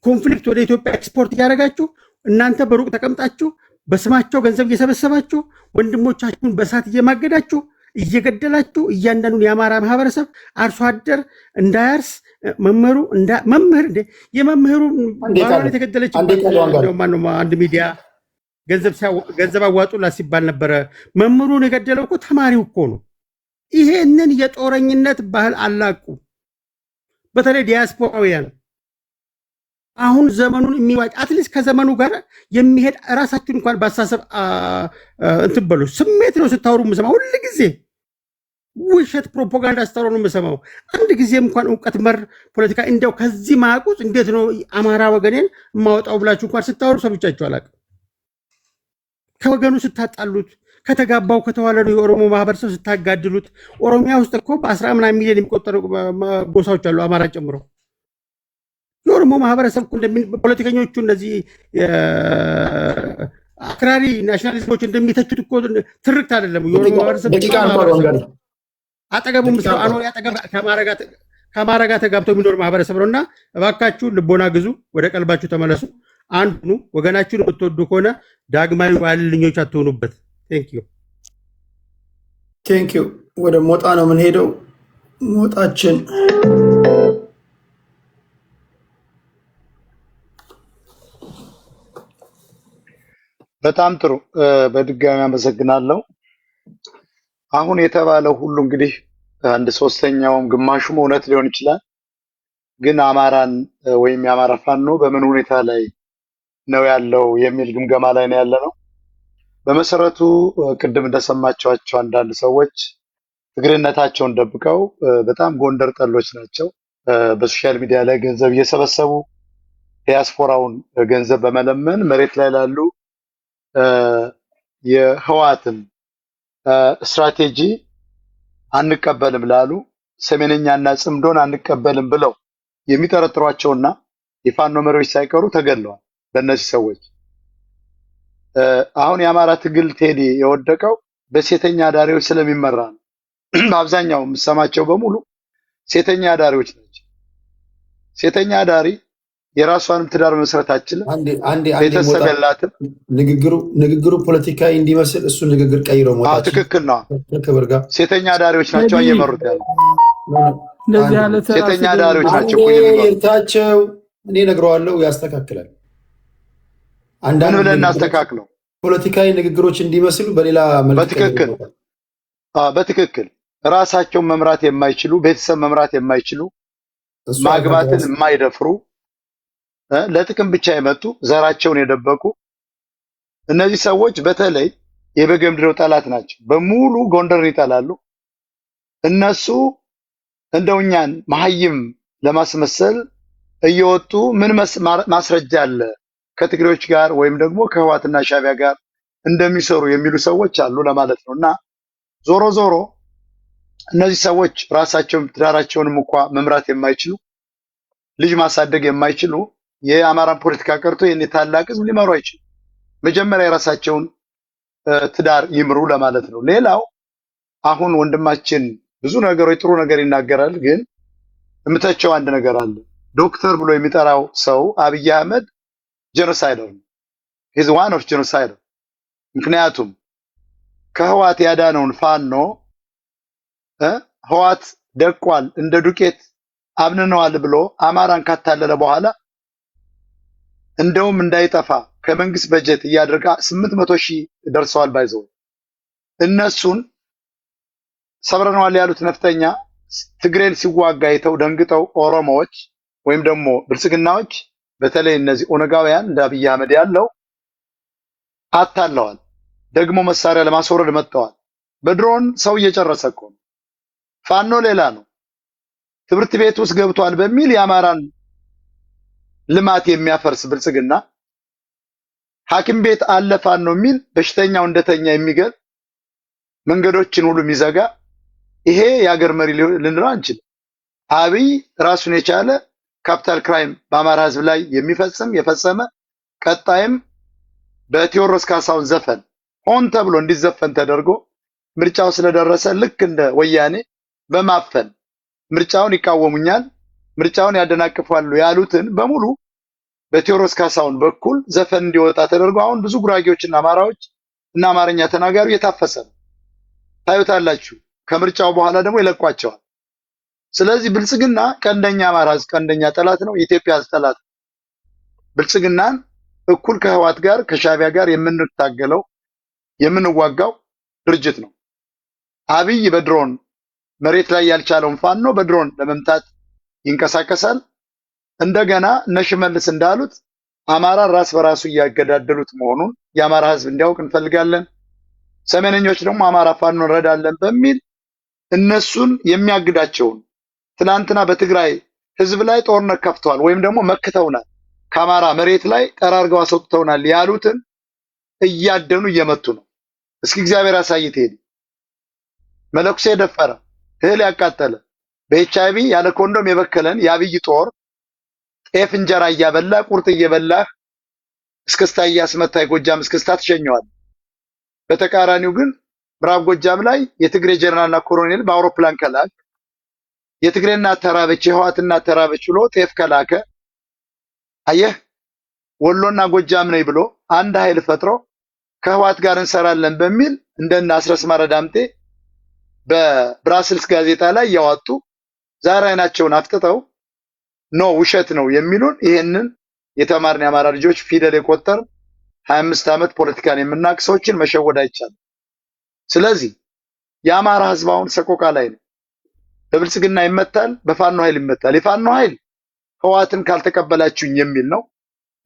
ኮንፍሊክት ወደ ኢትዮጵያ ኤክስፖርት እያደረጋችሁ እናንተ በሩቅ ተቀምጣችሁ በስማቸው ገንዘብ እየሰበሰባችሁ ወንድሞቻችሁን በእሳት እየማገዳችሁ እየገደላችሁ እያንዳንዱን የአማራ ማህበረሰብ አርሶ አደር እንዳያርስ መምህር የመምህሩ ባሏን የተገደለች አንድ ሚዲያ ገንዘብ አዋጡላት ሲባል ነበረ። መምህሩን የገደለው እኮ ተማሪው እኮ ነው። ይሄንን የጦረኝነት ባህል አላቁ። በተለይ ዲያስፖራውያን አሁን ዘመኑን የሚዋጭ አትሊስት ከዘመኑ ጋር የሚሄድ ራሳችሁን እንኳን ባሳሰብ እንትን በሉ። ስሜት ነው ስታወሩ የምሰማው፣ ሁል ጊዜ ውሸት ፕሮፓጋንዳ ስታወሩ ነው የምሰማው። አንድ ጊዜም እንኳን እውቀት መር ፖለቲካ እንዲያው ከዚህ ማቁት እንዴት ነው አማራ ወገኔን የማወጣው ብላችሁ እንኳን ስታወሩ ሰምቻችሁ አላውቅም። ከወገኑ ስታጣሉት፣ ከተጋባው ከተዋለዱ የኦሮሞ ማህበረሰብ ስታጋድሉት። ኦሮሚያ ውስጥ እኮ በ10 ምናምን ሚሊዮን የሚቆጠሩ ጎሳዎች አሉ አማራ ጨምሮ። የኦሮሞ ማህበረሰብ ፖለቲከኞቹ እነዚህ አክራሪ ናሽናሊስቶች እንደሚተቹት እኮ ትርክት አይደለም። የኦሮሞ ማህበረሰብ አጠገቡ ምስራው አኖሪ አጠገብ ከአማራ ጋር ተጋብተው የሚኖር ማህበረሰብ ነው። እና እባካችሁ ልቦና ግዙ፣ ወደ ቀልባችሁ ተመለሱ። አንዱ ወገናችሁን የምትወዱ ከሆነ ዳግማዊ ዋልልኞች አትሆኑበት። ቴንኪዩ። ወደ ሞጣ ነው የምንሄደው። ሞጣችን በጣም ጥሩ። በድጋሚ አመሰግናለሁ። አሁን የተባለው ሁሉ እንግዲህ 1/3ኛውም ግማሹም እውነት ሊሆን ይችላል። ግን አማራን ወይም የአማራ ፋኖ በምን ሁኔታ ላይ ነው ያለው የሚል ግምገማ ላይ ነው ያለ ነው። በመሰረቱ ቅድም እንደሰማችኋቸው አንዳንድ ሰዎች ትግርነታቸውን ደብቀው በጣም ጎንደር ጠሎች ናቸው። በሶሻል ሚዲያ ላይ ገንዘብ እየሰበሰቡ ዲያስፖራውን ገንዘብ በመለመን መሬት ላይ ላሉ የህወሓትን ስትራቴጂ አንቀበልም ላሉ ሰሜነኛና ጽምዶን አንቀበልም ብለው የሚጠረጥሯቸውና የፋኖ መሪዎች ሳይቀሩ ተገድለዋል። በእነዚህ ሰዎች አሁን የአማራ ትግል ቴዲ የወደቀው በሴተኛ አዳሪዎች ስለሚመራ ነው። በአብዛኛው የምሰማቸው በሙሉ ሴተኛ አዳሪዎች ናቸው። ሴተኛ አዳሪ የራሷንም ትዳር መስረት አትችልም፣ ቤተሰብ የላትም። ንግግሩ ፖለቲካዊ እንዲመስል እሱ ንግግር ቀይሮ ሞታችን ትክክል ነው። ሴተኛ አዳሪዎች ናቸው እየመሩት ያለው። ሴተኛ አዳሪዎች ናቸው ይርታቸው። እኔ እነግረዋለሁ፣ ያስተካክላል። ምን ብለን እናስተካክለው? ፖለቲካዊ ንግግሮች እንዲመስሉ በሌላ መልክ በትክክል ራሳቸውን መምራት የማይችሉ ቤተሰብ መምራት የማይችሉ ማግባትን የማይደፍሩ ለጥቅም ብቻ የመጡ ዘራቸውን የደበቁ እነዚህ ሰዎች በተለይ የበጌምድሬው ጠላት ናቸው። በሙሉ ጎንደርን ይጠላሉ። እነሱ እንደው እኛን መሀይም ለማስመሰል እየወጡ ምን ማስረጃ አለ ከትግሬዎች ጋር ወይም ደግሞ ከህወሓትና ሻዕቢያ ጋር እንደሚሰሩ የሚሉ ሰዎች አሉ ለማለት ነው። እና ዞሮ ዞሮ እነዚህ ሰዎች ራሳቸውን ትዳራቸውንም እንኳ መምራት የማይችሉ ልጅ ማሳደግ የማይችሉ የአማራን ፖለቲካ ቀርቶ የኔ ታላቅ ህዝብ ሊመሩ አይችሉም። መጀመሪያ የራሳቸውን ትዳር ይምሩ ለማለት ነው። ሌላው አሁን ወንድማችን ብዙ ነገሮች ጥሩ ነገር ይናገራል፣ ግን የምተቸው አንድ ነገር አለ። ዶክተር ብሎ የሚጠራው ሰው አብይ አህመድ ጄኖሳይደር ነው። ሂዝ ዋን ኦፍ ጄኖሳይደር። ምክንያቱም ከህወሓት ያዳነውን ፋኖ ህወሓት ደቋል እንደ ዱቄት አብንነዋል ብሎ አማራን ካታለለ በኋላ እንደውም እንዳይጠፋ ከመንግስት በጀት እያደረገ 800,000 ደርሰዋል ባይዘው እነሱን ሰብረነዋል ያሉት ነፍጠኛ ትግሬን ሲዋጋ አይተው ደንግጠው ኦሮሞዎች ወይም ደግሞ ብልጽግናዎች በተለይ እነዚህ ኦነጋውያን እንደ አብይ አህመድ ያለው አታለዋል። ደግሞ መሳሪያ ለማስወረድ መጥተዋል። በድሮን ሰው እየጨረሰ እኮ ነው። ፋኖ ሌላ ነው። ትምህርት ቤት ውስጥ ገብቷል በሚል የአማራን ልማት የሚያፈርስ ብልጽግና ሐኪም ቤት አለ ፋኖ የሚል በሽተኛው እንደተኛ የሚገል መንገዶችን ሁሉ የሚዘጋ ይሄ የሀገር መሪ ልንለው አንችልም። አብይ ራሱን የቻለ ካፒታል ክራይም በአማራ ህዝብ ላይ የፈጸመ ቀጣይም በቴዎድሮስ ካሳሁን ዘፈን ሆን ተብሎ እንዲዘፈን ተደርጎ ምርጫው ስለደረሰ ልክ እንደ ወያኔ በማፈን ምርጫውን ይቃወሙኛል፣ ምርጫውን ያደናቅፋሉ ያሉትን በሙሉ በቴዎድሮስ ካሳሁን በኩል ዘፈን እንዲወጣ ተደርጎ አሁን ብዙ ጉራጌዎችና አማራዎች እና አማርኛ ተናጋሪ የታፈሰ ነው። ታዩታላችሁ። ከምርጫው በኋላ ደግሞ ይለቋቸዋል። ስለዚህ ብልጽግና ቀንደኛ አማራ ህዝብ ቀንደኛ ጠላት ነው። የኢትዮጵያ ህዝብ ጠላት ነው። ብልጽግናን እኩል ከህወሓት ጋር ከሻዕቢያ ጋር የምንታገለው የምንዋጋው ድርጅት ነው። አብይ በድሮን መሬት ላይ ያልቻለውን ፋኖ በድሮን ለመምታት ይንቀሳቀሳል። እንደገና እነ ሽመልስ እንዳሉት አማራ ራስ በራሱ እያገዳደሉት መሆኑን የአማራ ህዝብ እንዲያውቅ እንፈልጋለን። ሰሜነኞች ደግሞ አማራ ፋኖ እንረዳለን በሚል እነሱን የሚያግዳቸውን ትናንትና በትግራይ ህዝብ ላይ ጦርነት ከፍተዋል ወይም ደግሞ መክተውናል፣ ከአማራ መሬት ላይ ጠራርገው አስወጥተውናል ያሉትን እያደኑ እየመቱ ነው። እስኪ እግዚአብሔር ያሳይት። ሄድ መለኩሴ የደፈረ እህል ያቃጠለ በኤችአይቪ ያለ ኮንዶም የበከለን የአብይ ጦር ጤፍ እንጀራ እያበላ ቁርጥ እየበላህ እስክስታ እያስመታ የጎጃም እስክስታ ትሸኘዋል። በተቃራኒው ግን ምዕራብ ጎጃም ላይ የትግሬ ጀነራልና ኮሎኔል በአውሮፕላን ከላክ የትግሬና ተራበች የህወሓትና ተራበች ብሎ ጤፍ ከላከ አየህ ወሎና ጎጃም ነኝ ብሎ አንድ ኃይል ፈጥሮ ከህወሓት ጋር እንሰራለን በሚል እንደና አስረስ ማረ ዳምጤ በብራስልስ ጋዜጣ ላይ ያወጡ ዛሬ አይናቸውን አፍጥጠው ኖ ውሸት ነው የሚሉን ይሄንን የተማርን የአማራ ልጆች ፊደል የቆጠር 25 ዓመት ፖለቲካን የምናውቅ ሰዎችን መሸወድ አይቻልም። ስለዚህ የአማራ ህዝብ አሁን ሰቆቃ ላይ ነው። በብልጽግና ይመታል፣ በፋኖ ኃይል ይመታል። የፋኖ ኃይል ህወሓትን ካልተቀበላችሁኝ የሚል ነው።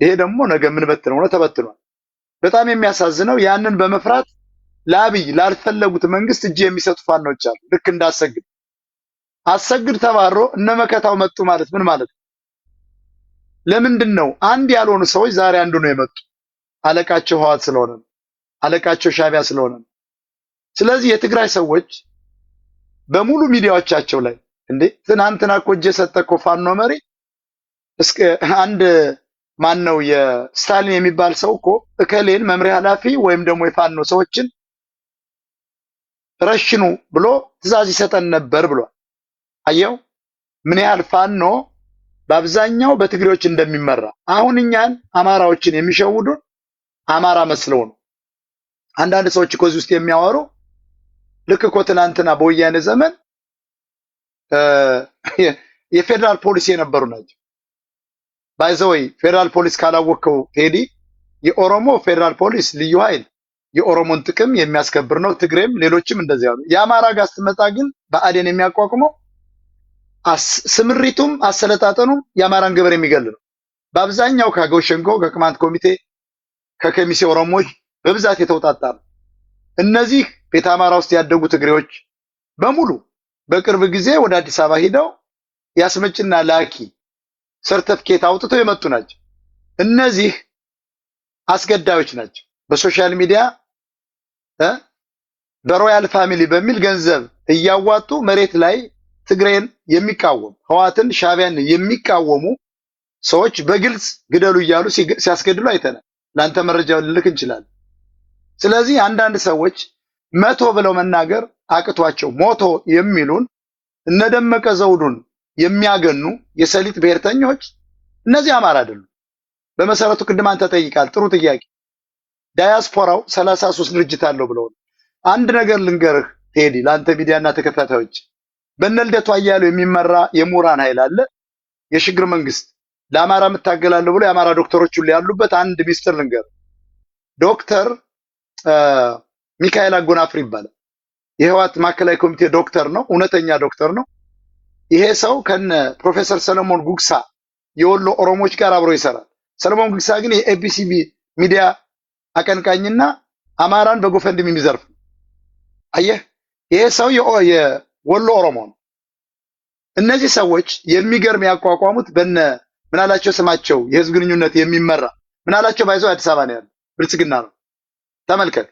ይሄ ደግሞ ነገ ምን በትነው ነው ተበትኗል። በጣም የሚያሳዝነው ያንን በመፍራት ለአብይ ላልፈለጉት መንግስት እጅ የሚሰጡ ፋኖች አሉ። ልክ እንዳሰግድ አሰግድ ተባሮ እነመከታው መጡ ማለት ምን ማለት ነው? ለምንድን ነው አንድ ያልሆኑ ሰዎች ዛሬ አንዱ ነው የመጡ? አለቃቸው ህወሓት ስለሆነ ነው። አለቃቸው ሻዕቢያ ስለሆነ ነው። ስለዚህ የትግራይ ሰዎች በሙሉ ሚዲያዎቻቸው ላይ እንዴ ትናንትና እኮ እጅ የሰጠ እኮ ፋኖ መሪ እስከ አንድ ማን ነው የስታሊን የሚባል ሰው እኮ እከሌን መምሪያ ኃላፊ ወይም ደግሞ የፋኖ ሰዎችን ረሽኑ ብሎ ትዕዛዝ ይሰጠን ነበር ብሏል። አየው ምን ያህል ፋኖ በአብዛኛው በትግሬዎች እንደሚመራ። አሁን እኛን አማራዎችን የሚሸውዱን አማራ መስለው ነው። አንዳንድ ሰዎች እኮ እዚህ ውስጥ የሚያወሩ ልክ እኮ ትናንትና በወያኔ ዘመን የፌዴራል ፖሊስ የነበሩ ናቸው። ባይዘወይ ፌዴራል ፖሊስ ካላወቀው ቴዲ የኦሮሞ ፌዴራል ፖሊስ ልዩ ኃይል የኦሮሞን ጥቅም የሚያስከብር ነው። ትግሬም ሌሎችም እንደዚያ ነው። የአማራ ጋር ስትመጣ ግን ብአዴን የሚያቋቁመው ስምሪቱም አሰለጣጠኑም የአማራን ገበሬ የሚገል ነው። በአብዛኛው ከአገው ሸንጎ ከቅማንት ኮሚቴ ከከሚሴ ኦሮሞዎች በብዛት የተውጣጣ ነው። እነዚህ ቤተ አማራ ውስጥ ያደጉ ትግሬዎች በሙሉ በቅርብ ጊዜ ወደ አዲስ አበባ ሂደው ያስመጭና ላኪ ሰርተፍኬት አውጥተው የመጡ ናቸው። እነዚህ አስገዳዮች ናቸው። በሶሻል ሚዲያ በሮያል ፋሚሊ በሚል ገንዘብ እያዋጡ መሬት ላይ ትግሬን የሚቃወም ህወሓትን ሻዕቢያን የሚቃወሙ ሰዎች በግልጽ ግደሉ እያሉ ሲያስገድሉ አይተናል። ለአንተ መረጃው ልልክ እንችላለን። ስለዚህ አንዳንድ ሰዎች መቶ ብለው መናገር አቅቷቸው ሞቶ የሚሉን እነደመቀ ዘውዱን የሚያገኑ የሰሊጥ ብሔርተኞች እነዚህ አማራ አይደሉም። በመሰረቱ ቅድም አንተ ጠይቃል፣ ጥሩ ጥያቄ። ዳያስፖራው 33 ድርጅት አለው ብለው አንድ ነገር ልንገርህ ቴዲ፣ ለአንተ ሚዲያና ተከታታዮች በነልደቱ አያሌው የሚመራ የምሁራን ኃይል አለ። የሽግግር መንግስት ለአማራ የምታገላለሁ ብሎ የአማራ ዶክተሮች ሁሉ ያሉበት አንድ ሚስጥር ልንገርህ። ዶክተር ሚካኤል አጎናፍር ይባላል። የህወሓት ማዕከላዊ ኮሚቴ ዶክተር ነው፣ እውነተኛ ዶክተር ነው። ይሄ ሰው ከነ ፕሮፌሰር ሰለሞን ጉግሳ የወሎ ኦሮሞዎች ጋር አብሮ ይሰራል። ሰለሞን ጉግሳ ግን የኤቢሲ ሚዲያ አቀንቃኝና አማራን በጎፈንድም የሚዘርፍ ነው። አየህ፣ ይሄ ሰው የወሎ ኦሮሞ ነው። እነዚህ ሰዎች የሚገርም ያቋቋሙት በነ ምናላቸው ስማቸው የህዝብ ግንኙነት የሚመራ ምናላቸው ባይዘው አዲስ አበባ ነው ያለው፣ ብልጽግና ነው። ተመልከት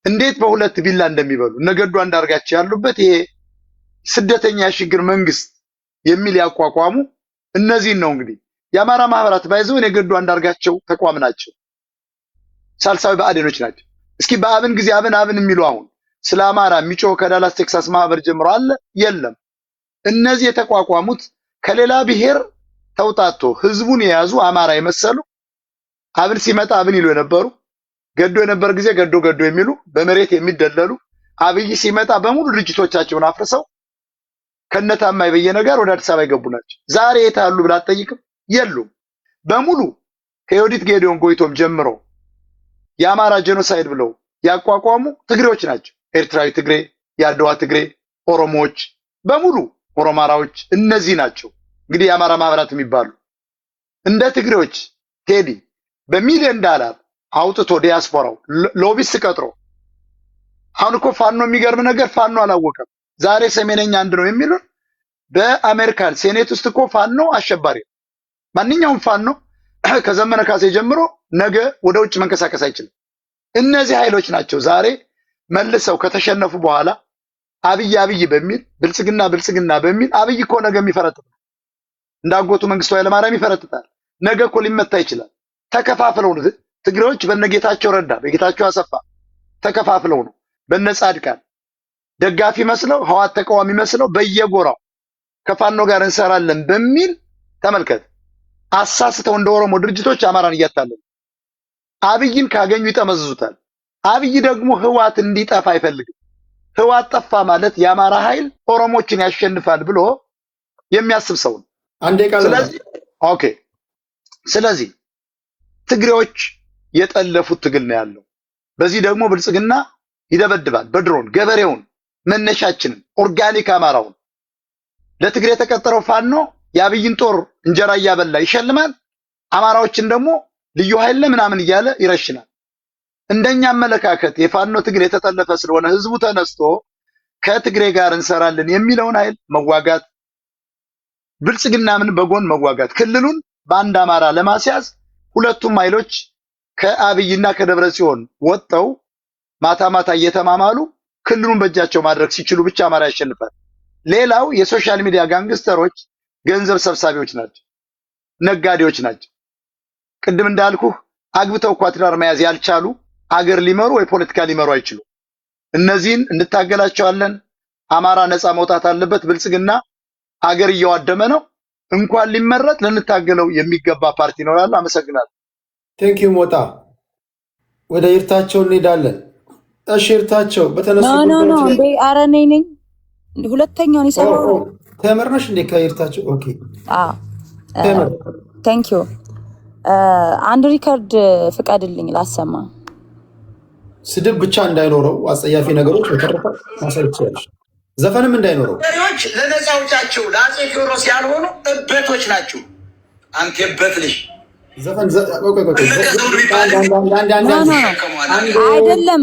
እንዴት በሁለት ቢላ እንደሚበሉ ነገዱ አንዳርጋቸው ያሉበት ይሄ ስደተኛ የሽግግር መንግስት የሚል ያቋቋሙ እነዚህን ነው። እንግዲህ የአማራ ማህበራት ባይዘው ነገዱ አንዳርጋቸው ተቋም ናቸው፣ ሳልሳዊ ብአዴኖች ናቸው። እስኪ በአብን ጊዜ አብን የሚሉ አሁን ስለ አማራ የሚጮህ ከዳላስ ቴክሳስ ማህበር ጀምሮ አለ የለም። እነዚህ የተቋቋሙት ከሌላ ብሔር ተውጣቶ ህዝቡን የያዙ አማራ የመሰሉ አብን ሲመጣ አብን ይሉ የነበሩ ገዶ የነበር ጊዜ ገዶ የሚሉ በመሬት የሚደለሉ አብይ ሲመጣ በሙሉ ድርጅቶቻቸውን አፍርሰው ከነታማኝ በየነ ጋር ወደ አዲስ አበባ የገቡ ናቸው። ዛሬ የት አሉ ብላ አትጠይቅም? የሉም። በሙሉ ከዮዲት ጌዲዮን ጎይቶም ጀምሮ የአማራ ጄኖሳይድ ብለው ያቋቋሙ ትግሬዎች ናቸው። ኤርትራዊ ትግሬ፣ የአድዋ ትግሬ፣ ኦሮሞዎች በሙሉ ኦሮማራዎች እነዚህ ናቸው። እንግዲህ የአማራ ማህበራት የሚባሉ እንደ ትግሬዎች ቴዲ በሚሊዮን ዳላር አውጥቶ ዲያስፖራው ሎቢስት ቀጥሮ አሁን እኮ ፋኖ የሚገርም ነገር ፋኖ አላወቀም። ዛሬ ሰሜነኛ አንድ ነው የሚሉን በአሜሪካን ሴኔት ውስጥ እኮ ፋኖ አሸባሪ ነው። ማንኛውም ፋኖ ከዘመነ ካሴ ጀምሮ ነገ ወደ ውጭ መንቀሳቀስ አይችልም። እነዚህ ኃይሎች ናቸው ዛሬ መልሰው ከተሸነፉ በኋላ አብይ በሚል ብልጽግና በሚል አብይ እኮ ነገ የሚፈረጥጣል። እንዳጎቱ መንግስቱ ኃይለማርያም ይፈረጥጣል። ነገ እኮ ሊመታ ይችላል። ተከፋፍለው ነው ትግሬዎች በነጌታቸው ረዳ በጌታቸው አሰፋ ተከፋፍለው ነው በነጻድቃን ደጋፊ መስለው ህወሓት ተቃዋሚ መስለው በየጎራው ከፋኖ ጋር እንሰራለን በሚል ተመልከት አሳስተው እንደ ኦሮሞ ድርጅቶች አማራን እያታለሉ አብይን ካገኙ ይጠመዝዙታል። አብይ ደግሞ ህወሓት እንዲጠፋ አይፈልግም። ህወሓት ጠፋ ማለት የአማራ ኃይል ኦሮሞችን ያሸንፋል ብሎ የሚያስብ ሰው ነው። ስለዚህ ትግሬዎች የጠለፉት ትግል ነው ያለው። በዚህ ደግሞ ብልጽግና ይደበድባል በድሮን ገበሬውን መነሻችንን ኦርጋኒክ አማራውን ለትግሬ የተቀጠረው ፋኖ የአብይን ጦር እንጀራ እያበላ ይሸልማል። አማራዎችን ደግሞ ልዩ ኃይል ምናምን እያለ ይረሽናል። እንደኛ አመለካከት የፋኖ ትግል የተጠለፈ ስለሆነ ህዝቡ ተነስቶ ከትግሬ ጋር እንሰራለን የሚለውን ኃይል መዋጋት፣ ብልጽግና ምን በጎን መዋጋት፣ ክልሉን በአንድ አማራ ለማስያዝ ሁለቱም ኃይሎች ከአብይና ከደብረ ጽዮን ወጥተው ማታ ማታ እየተማማሉ ክልሉን በእጃቸው ማድረግ ሲችሉ ብቻ አማራ ያሸንፋል። ሌላው የሶሻል ሚዲያ ጋንግስተሮች ገንዘብ ሰብሳቢዎች ናቸው፣ ነጋዴዎች ናቸው። ቅድም እንዳልኩህ አግብተው እኮ ትዳር መያዝ ያልቻሉ አገር ሊመሩ ወይ ፖለቲካ ሊመሩ አይችሉም። እነዚህን እንታገላቸዋለን። አማራ ነፃ መውጣት አለበት። ብልጽግና አገር እየዋደመ ነው። እንኳን ሊመረጥ ልንታገለው የሚገባ ፓርቲ ነው እላለሁ። አመሰግናለሁ። ቴንክ ዩ ሞጣ። ወደ ይርታቸው እንሄዳለን። እሺ ይርታቸው በተነሱ እንዴ ኧረ እኔ ነኝ ሁለተኛውን ይሰራው ተመር ነሽ እንዴ ከይርታቸው? ኦኬ ተመር ቴንክ ዩ። አንድ ሪከርድ ፍቀድልኝ ላሰማ። ስድብ ብቻ እንዳይኖረው አጸያፊ ነገሮች በተረፈ ማሰር ይችላል። ዘፈንም እንዳይኖረው። መሪዎች ለነፃ አውጪያቸው ለአፄ ቴዎድሮስ ያልሆኑ እበቶች ናቸው። አንተ እበት ልጅ ዘፈን አይደለም።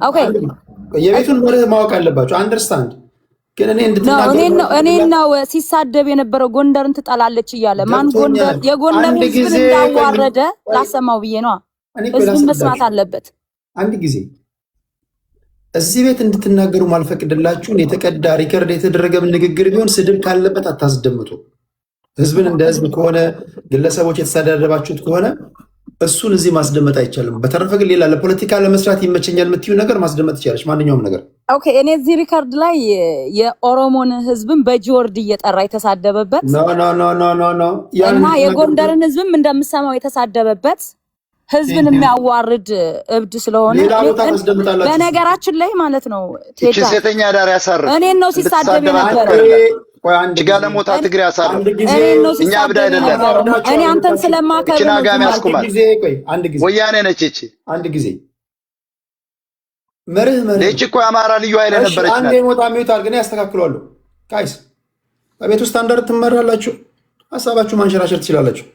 ኦኬ የቤቱን መርህ ማወቅ አለባቸው። አንደርስታንድ ግን እኔ ነው ሲሳደብ የነበረው ጎንደርን ትጠላለች እያለ ማን ጎንደር የጎንደር ህዝብን እንዳዋረደ ላሰማው ብዬ ነው። ህዝብን መስማት አለበት። አንድ ጊዜ እዚህ ቤት እንድትናገሩ ማልፈቅድላችሁን የተቀዳ ሪከርድ የተደረገ ንግግር ቢሆን ስድብ ካለበት አታስደምጡ። ህዝብን እንደ ህዝብ ከሆነ ግለሰቦች የተሳዳደባችሁት ከሆነ እሱን እዚህ ማስደመጥ አይቻልም። በተረፈ ግን ሌላ ለፖለቲካ ለመስራት ይመቸኛል የምትዩ ነገር ማስደመጥ ትችላለች፣ ማንኛውም ነገር። ኦኬ እኔ እዚህ ሪከርድ ላይ የኦሮሞን ህዝብን በጂወርድ እየጠራ የተሳደበበት እና የጎንደርን ህዝብም እንደምሰማው የተሳደበበት ህዝብን የሚያዋርድ እብድ ስለሆነ በነገራችን ላይ ማለት ነው እቺ ሴተኛ ዳር ያሳርፍ እኔን ነው ሲሳደብ የነበረው። ጋለሞታ ትግሬ ያሳርፍ እኛ እብድ አይደለም። እኔ አንተን ስለማከብር አንድ ጊዜ ወያኔ ነች እቺ። አንድ ጊዜ መርህ እቺ እኮ የአማራ ልዩ ኃይል ነበረች። አንዴ ሞታ ሚውታል ግን ያስተካክሏሉ። ጋይስ በቤቱ ስታንዳርድ ትመራላችሁ፣ ሀሳባችሁ ማንሸራሸር ትችላላችሁ።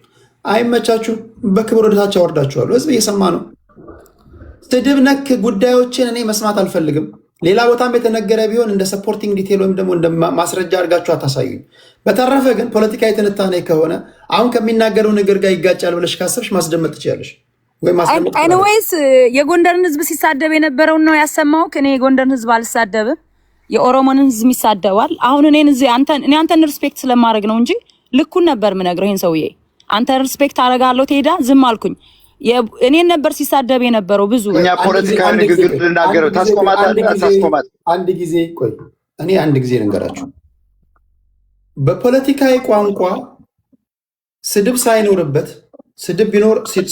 አይመቻችሁ በክብር ወደታች አወርዳችኋለሁ። ህዝብ እየሰማ ነው። ስድብ ነክ ጉዳዮችን እኔ መስማት አልፈልግም። ሌላ ቦታም የተነገረ ቢሆን እንደ ሰፖርቲንግ ዲቴል ወይም ደግሞ እንደ ማስረጃ አድርጋችሁ አታሳዩኝ። በተረፈ ግን ፖለቲካዊ ትንታኔ ከሆነ አሁን ከሚናገረው ነገር ጋር ይጋጫል ብለሽ ካሰብሽ ማስደመጥ ትችላለሽ። ኤኒዌይስ የጎንደርን ህዝብ ሲሳደብ የነበረውን ነው ያሰማው። እኔ የጎንደርን ህዝብ አልሳደብም፣ የኦሮሞንን ህዝብ ይሳደባል። አሁን አንተን ሪስፔክት ስለማድረግ ነው እንጂ ልኩን ነበር የምነግረው ይሄን ሰውዬ። አንተ ሪስፔክት አደርጋለሁ ትሄዳ ዝም አልኩኝ። እኔን ነበር ሲሳደብ የነበረው ብዙ። እኛ ፖለቲካዊ ንግግር ልናገረው ታስቆማት። አንድ ጊዜ ቆይ፣ እኔ አንድ ጊዜ ልንገራችሁ። በፖለቲካዊ ቋንቋ ስድብ ሳይኖርበት ስድብ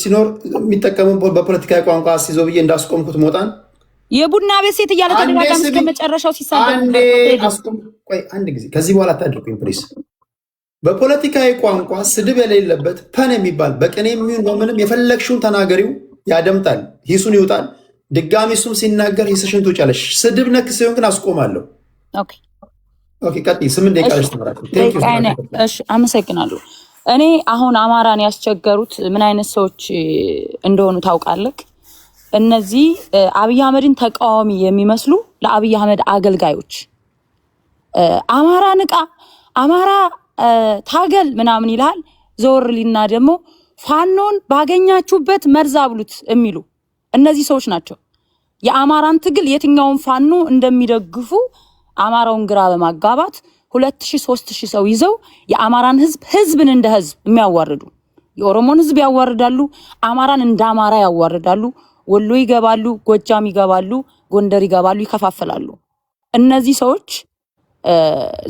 ሲኖር የሚጠቀሙበት በፖለቲካዊ ቋንቋ አስይዞ ብዬ እንዳስቆምኩት ሞጣን የቡና ቤት ሴት እያለ ተደጋጋሚ እስከ መጨረሻው ሲሳደብ አንድ ጊዜ ከዚህ በኋላ አታድርቁኝ ፕሊስ። በፖለቲካዊ ቋንቋ ስድብ የሌለበት ፐን የሚባል በቅኔ የሚሆን በምንም የፈለግሽውን ተናገሪው ያደምጣል፣ ሂሱን ይውጣል። ድጋሚ እሱም ሲናገር ሂስሽን ትውጫለሽ። ስድብ ነክ ሲሆን ግን አስቆማለሁ። ኦኬ ቀጥይ። 8 ደቂቃ ልጅ ተመራጭ። እሺ አመሰግናለሁ። እኔ አሁን አማራን ያስቸገሩት ምን አይነት ሰዎች እንደሆኑ ታውቃለህ? እነዚህ አብይ አህመድን ተቃዋሚ የሚመስሉ ለአብይ አህመድ አገልጋዮች አማራ ንቃ፣ አማራ ታገል ምናምን ይላል። ዞር ሊና ደግሞ ፋኖን ባገኛችሁበት መርዝ አብሉት የሚሉ እነዚህ ሰዎች ናቸው። የአማራን ትግል የትኛውን ፋኖ እንደሚደግፉ አማራውን ግራ በማጋባት 2000 3000 ሰው ይዘው የአማራን ህዝብን እንደ ህዝብ የሚያዋርዱ፣ የኦሮሞን ህዝብ ያዋርዳሉ፣ አማራን እንደ አማራ ያዋርዳሉ። ወሎ ይገባሉ፣ ጎጃም ይገባሉ፣ ጎንደር ይገባሉ፣ ይከፋፈላሉ። እነዚህ ሰዎች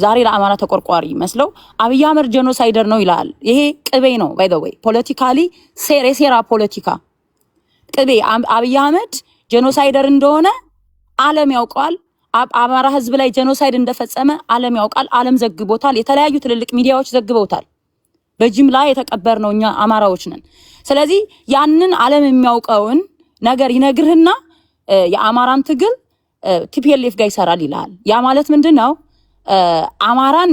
ዛሬ ለአማራ ተቆርቋሪ መስለው አብይ አህመድ ጄኖሳይደር ነው ይላል። ይሄ ቅቤ ነው። ባይ ዘ ዌይ ፖለቲካሊ የሴራ ፖለቲካ ቅቤ። አብይ አህመድ ጄኖሳይደር እንደሆነ ዓለም ያውቀዋል። አማራ ህዝብ ላይ ጄኖሳይድ እንደፈጸመ ዓለም ያውቃል። ዓለም ዘግቦታል። የተለያዩ ትልልቅ ሚዲያዎች ዘግበውታል። በጅምላ የተቀበርነው እኛ አማራዎች ነን። ስለዚህ ያንን ዓለም የሚያውቀውን ነገር ይነግርህና የአማራን ትግል ቲፒኤልኤፍ ጋር ይሰራል ይላል። ያ ማለት ምንድነው? አማራን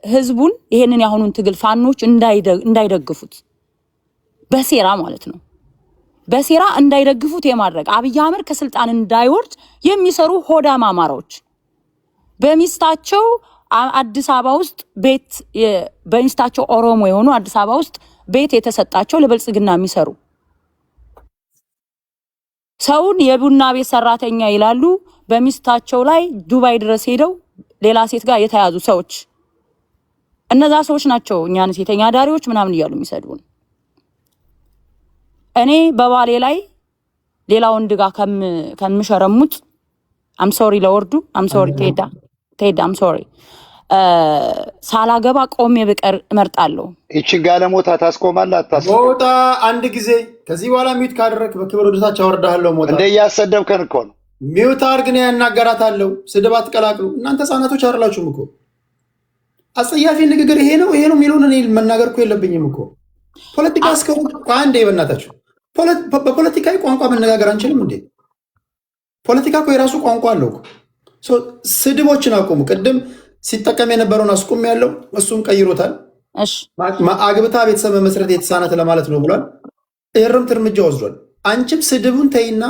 ህዝቡን ይሄንን ያሁኑን ትግል ፋኖች እንዳይደግፉት በሴራ ማለት ነው። በሴራ እንዳይደግፉት የማድረግ አብይ አህመድ ከስልጣን እንዳይወርድ የሚሰሩ ሆዳም አማራዎች በሚስታቸው አዲስ አበባ ውስጥ ቤት በሚስታቸው ኦሮሞ የሆኑ አዲስ አበባ ውስጥ ቤት የተሰጣቸው ለብልጽግና የሚሰሩ ሰውን የቡና ቤት ሰራተኛ ይላሉ። በሚስታቸው ላይ ዱባይ ድረስ ሄደው ሌላ ሴት ጋር የተያዙ ሰዎች እነዛ ሰዎች ናቸው እኛን ሴተኛ ዳሪዎች ምናምን እያሉ የሚሰዱን። እኔ በባሌ ላይ ሌላ ወንድ ጋር ከምሸረሙት አም ሶሪ ለወርዱ አም ሶሪ ቴዳ አም ሶሪ ሳላገባ ቆሜ ብቀር እመርጣለሁ። እቺ ጋለሞታ ታስቆማለህ አታስቆም? ሞታ አንድ ጊዜ ከዚህ በኋላ ሚውት ካደረክ በክብር ወደታች አወርዳለሁ። ሞታ እንደ እያሰደብከን እኮ ነው። ሚውት አድርግ ነው ያናገራታለሁ። ስድብ አትቀላቅሉ እናንተ ህጻናቶች አይደላችሁም እኮ። አጸያፊ ንግግር ይሄ ነው የሚሉን እኔ መናገር እኮ የለብኝም እኮ። ፖለቲካ እስከሆነ አንዴ በእናታችሁ በፖለቲካዊ ቋንቋ መነጋገር አንችልም እንዴ? ፖለቲካ እኮ የራሱ ቋንቋ አለው እኮ። ስድቦችን አቁሙ። ቅድም ሲጠቀም የነበረውን አስቁም ያለው እሱም ቀይሮታል። አግብታ ቤተሰብ መመስረት የተሳናት ለማለት ነው ብሏል። የእርምት እርምጃ ወስዷል። አንቺም ስድቡን ተይና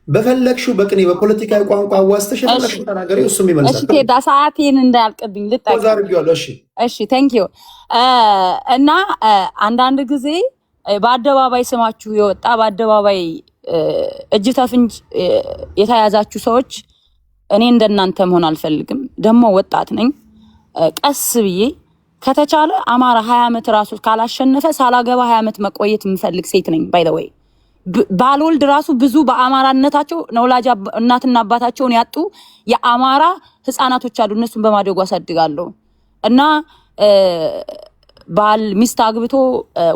በፈለግሽው በቅኔ በፖለቲካዊ ቋንቋ አዋስተሽ ተናገሪ። እሱም ይመልሳል። እሺ ሰዓቴን እንዳያልቅብኝ ልጠቅም። እሺ ቴንክ ዩ። እና አንዳንድ ጊዜ በአደባባይ ስማችሁ የወጣ በአደባባይ እጅ ተፍንጅ የተያዛችሁ ሰዎች እኔ እንደናንተ መሆን አልፈልግም። ደግሞ ወጣት ነኝ። ቀስ ብዬ ከተቻለ አማራ 20 ዓመት ራሱ ካላሸነፈ ሳላገባ 20 ዓመት መቆየት የምፈልግ ሴት ነኝ። ባይ ዘ ወይ ባልወልድ ራሱ ብዙ በአማራነታቸው ነውላጅ እናትና አባታቸውን ያጡ የአማራ ህፃናቶች አሉ። እነሱን በማደጎ አሳድጋለሁ እና ባል ሚስት አግብቶ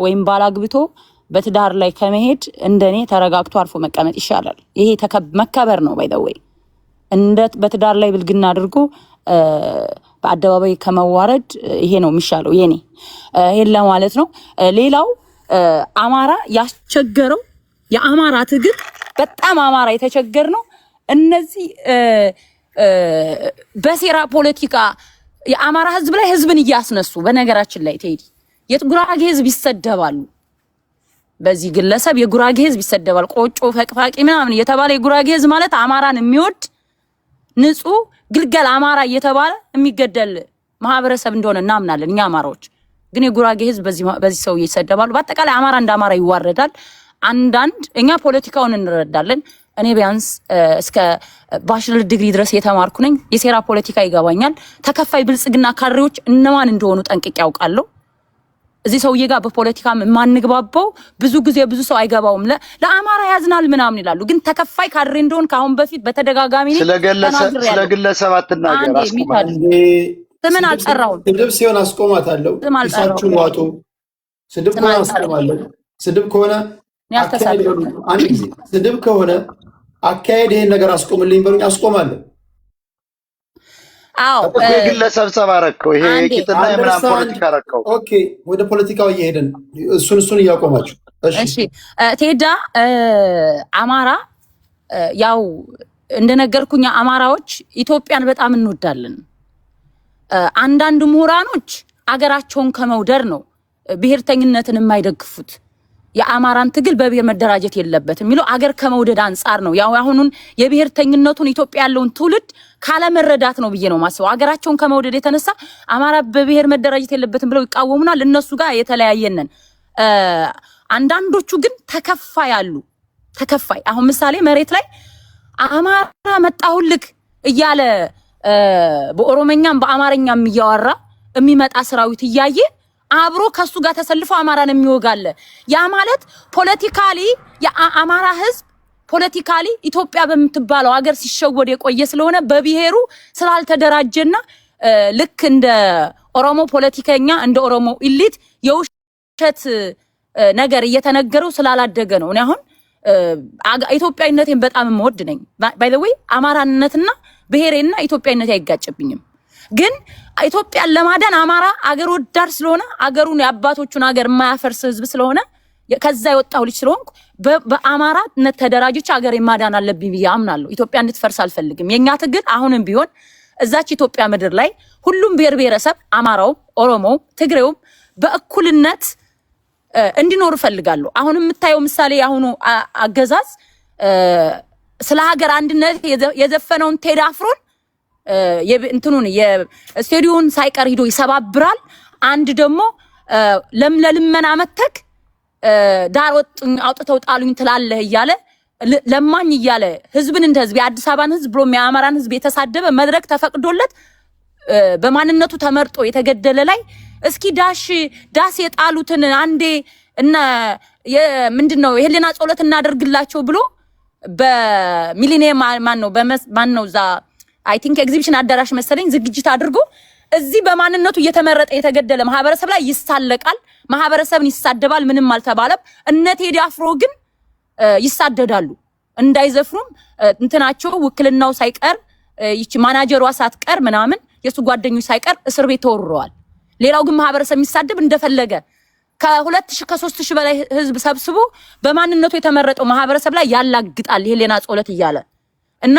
ወይም ባል አግብቶ በትዳር ላይ ከመሄድ እንደኔ ተረጋግቶ አርፎ መቀመጥ ይሻላል። ይሄ መከበር ነው። ባይ ዘ ወይ እንደ በትዳር ላይ ብልግና አድርጎ በአደባባይ ከመዋረድ ይሄ ነው የሚሻለው። የኔ ይሄን ለማለት ነው። ሌላው አማራ ያስቸገረው የአማራ ትግል በጣም አማራ የተቸገር ነው። እነዚህ በሴራ ፖለቲካ የአማራ ህዝብ ላይ ህዝብን እያስነሱ በነገራችን ላይ ቴዲ የጉራጌ ህዝብ ይሰደባሉ። በዚህ ግለሰብ የጉራጌ ህዝብ ይሰደባል። ቆጮ ፈቅፋቂ ምናምን እየተባለ የጉራጌ ህዝብ ማለት አማራን የሚወድ ንጹህ ግልገል አማራ እየተባለ የሚገደል ማህበረሰብ እንደሆነ እናምናለን እኛ አማራዎች። ግን የጉራጌ ህዝብ በዚህ ሰው ይሰደባሉ። በአጠቃላይ አማራ እንደ አማራ ይዋረዳል። አንዳንድ እኛ ፖለቲካውን እንረዳለን። እኔ ቢያንስ እስከ ባችለር ዲግሪ ድረስ የተማርኩ ነኝ። የሴራ ፖለቲካ ይገባኛል። ተከፋይ ብልጽግና ካድሬዎች እነማን እንደሆኑ ጠንቅቄ ያውቃለሁ። እዚህ ሰውዬ ጋር በፖለቲካም የማንግባባው ብዙ ጊዜ ብዙ ሰው አይገባውም። ለአማራ ያዝናል ምናምን ይላሉ። ግን ተከፋይ ካድሬ እንደሆን ከአሁን በፊት በተደጋጋሚ ስለግለሰብ አትናገር። ስምን አልጠራውም። ስድብ ሲሆን አስቆማታለሁ። ሳችሁን ዋጡ። ስድብ ከሆነ አስቆማለሁ። ስድብ ከሆነ ስድብ ከሆነ አካሄድ ይሄን ነገር አስቆምልኝ በሉኝ፣ አስቆማለሁ። አዎ ግለሰብ ሰባረከው። ይሄ ቂጥና የምናም ፖለቲካ ረከው። ኦኬ ወደ ፖለቲካው እየሄድን እሱን እያቆማችሁ። እሺ ቴዳ አማራ ያው እንደነገርኩኛ አማራዎች ኢትዮጵያን በጣም እንወዳለን። አንዳንድ ምሁራኖች አገራቸውን ከመውደር ነው ብሔርተኝነትን የማይደግፉት። የአማራን ትግል በብሔር መደራጀት የለበትም የሚለው አገር ከመውደድ አንጻር ነው። ያው አሁኑን የብሔርተኝነቱን ኢትዮጵያ ያለውን ትውልድ ካለመረዳት ነው ብዬ ነው ማስበው። አገራቸውን ከመውደድ የተነሳ አማራ በብሔር መደራጀት የለበትም ብለው ይቃወሙናል። እነሱ ጋር የተለያየነን። አንዳንዶቹ ግን ተከፋይ አሉ። ተከፋይ አሁን ምሳሌ መሬት ላይ አማራ መጣሁልክ እያለ በኦሮመኛም በአማርኛም እያወራ የሚመጣ ሰራዊት እያየ አብሮ ከሱ ጋር ተሰልፎ አማራን የሚወጋለ ያ ማለት ፖለቲካሊ የአማራ ህዝብ ፖለቲካሊ ኢትዮጵያ በምትባለው ሀገር ሲሸወድ የቆየ ስለሆነ በብሔሩ ስላልተደራጀና ልክ እንደ ኦሮሞ ፖለቲከኛ እንደ ኦሮሞ ኢሊት የውሸት ነገር እየተነገረው ስላላደገ ነው። እኔ አሁን ኢትዮጵያዊነቴን በጣም የምወድ ነኝ። ባይ ዘ ዌይ አማራነትና ብሔሬና ኢትዮጵያዊነቴ አይጋጭብኝም። ግን ኢትዮጵያን ለማዳን አማራ አገር ወዳድ ስለሆነ አገሩን የአባቶቹን አገር የማያፈርስ ህዝብ ስለሆነ ከዛ የወጣው ልጅ ስለሆንኩ በአማራነት ተደራጅቼ አገሬን ማዳን አለብኝ ብዬ አምናለሁ። ኢትዮጵያ እንድትፈርስ አልፈልግም። የኛ ትግል አሁንም ቢሆን እዛች ኢትዮጵያ ምድር ላይ ሁሉም ብሔር ብሔረሰብ አማራውም፣ ኦሮሞውም፣ ትግሬውም በእኩልነት እንዲኖር ፈልጋለሁ። አሁን የምታየው ምሳሌ አሁኑ አገዛዝ ስለ ሀገር አንድነት የዘፈነውን ቴዲ አፍሮን እንትኑን የስቴዲዮን ሳይቀር ሂዶ ይሰባብራል። አንድ ደግሞ ለልመና መተክ ዳር አውጥተው ጣሉኝ ትላለህ እያለ ለማኝ እያለ ህዝብን እንደ ህዝብ የአዲስ አበባን ህዝብ ብሎ የአማራን ህዝብ የተሳደበ መድረክ ተፈቅዶለት በማንነቱ ተመርጦ የተገደለ ላይ እስኪ ዳስ የጣሉትን አንዴ እና ምንድነው የህሊና ጸሎት እናደርግላቸው ብሎ በሚሊኒየም ማን ነው ዛ አይ ቲንክ ኤግዚቢሽን አዳራሽ መሰለኝ ዝግጅት አድርጎ እዚህ በማንነቱ እየተመረጠ የተገደለ ማህበረሰብ ላይ ይሳለቃል፣ ማህበረሰብን ይሳደባል። ምንም አልተባለም። እነ ቴዲ አፍሮ ግን ይሳደዳሉ እንዳይዘፍሩም እንትናቸው ውክልናው ሳይቀር ይቺ ማናጀሯ ሳትቀር ምናምን የሱ ጓደኞች ሳይቀር እስር ቤት ተወርረዋል። ሌላው ግን ማህበረሰብ የሚሳደብ እንደፈለገ ከ2000 ከ3000 በላይ ህዝብ ሰብስቦ በማንነቱ የተመረጠው ማህበረሰብ ላይ ያላግጣል የህሊና ጸሎት እያለ እና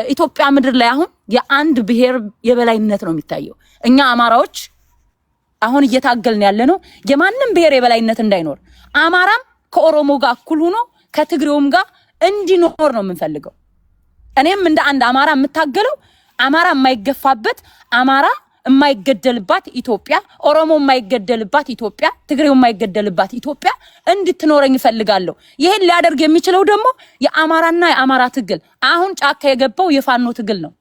ኢትዮጵያ ምድር ላይ አሁን የአንድ ብሔር የበላይነት ነው የሚታየው። እኛ አማራዎች አሁን እየታገልን ያለ ነው የማንም ብሔር የበላይነት እንዳይኖር፣ አማራም ከኦሮሞ ጋር እኩል ሆኖ ከትግሬውም ጋር እንዲኖር ነው የምንፈልገው። እኔም እንደ አንድ አማራ የምታገለው አማራ የማይገፋበት፣ አማራ የማይገደልባት ኢትዮጵያ፣ ኦሮሞ የማይገደልባት ኢትዮጵያ፣ ትግሬው የማይገደልባት ኢትዮጵያ እንድትኖረኝ እፈልጋለሁ። ይሄን ሊያደርግ የሚችለው ደግሞ የአማራና የአማራ ትግል አሁን ጫካ የገባው የፋኖ ትግል ነው።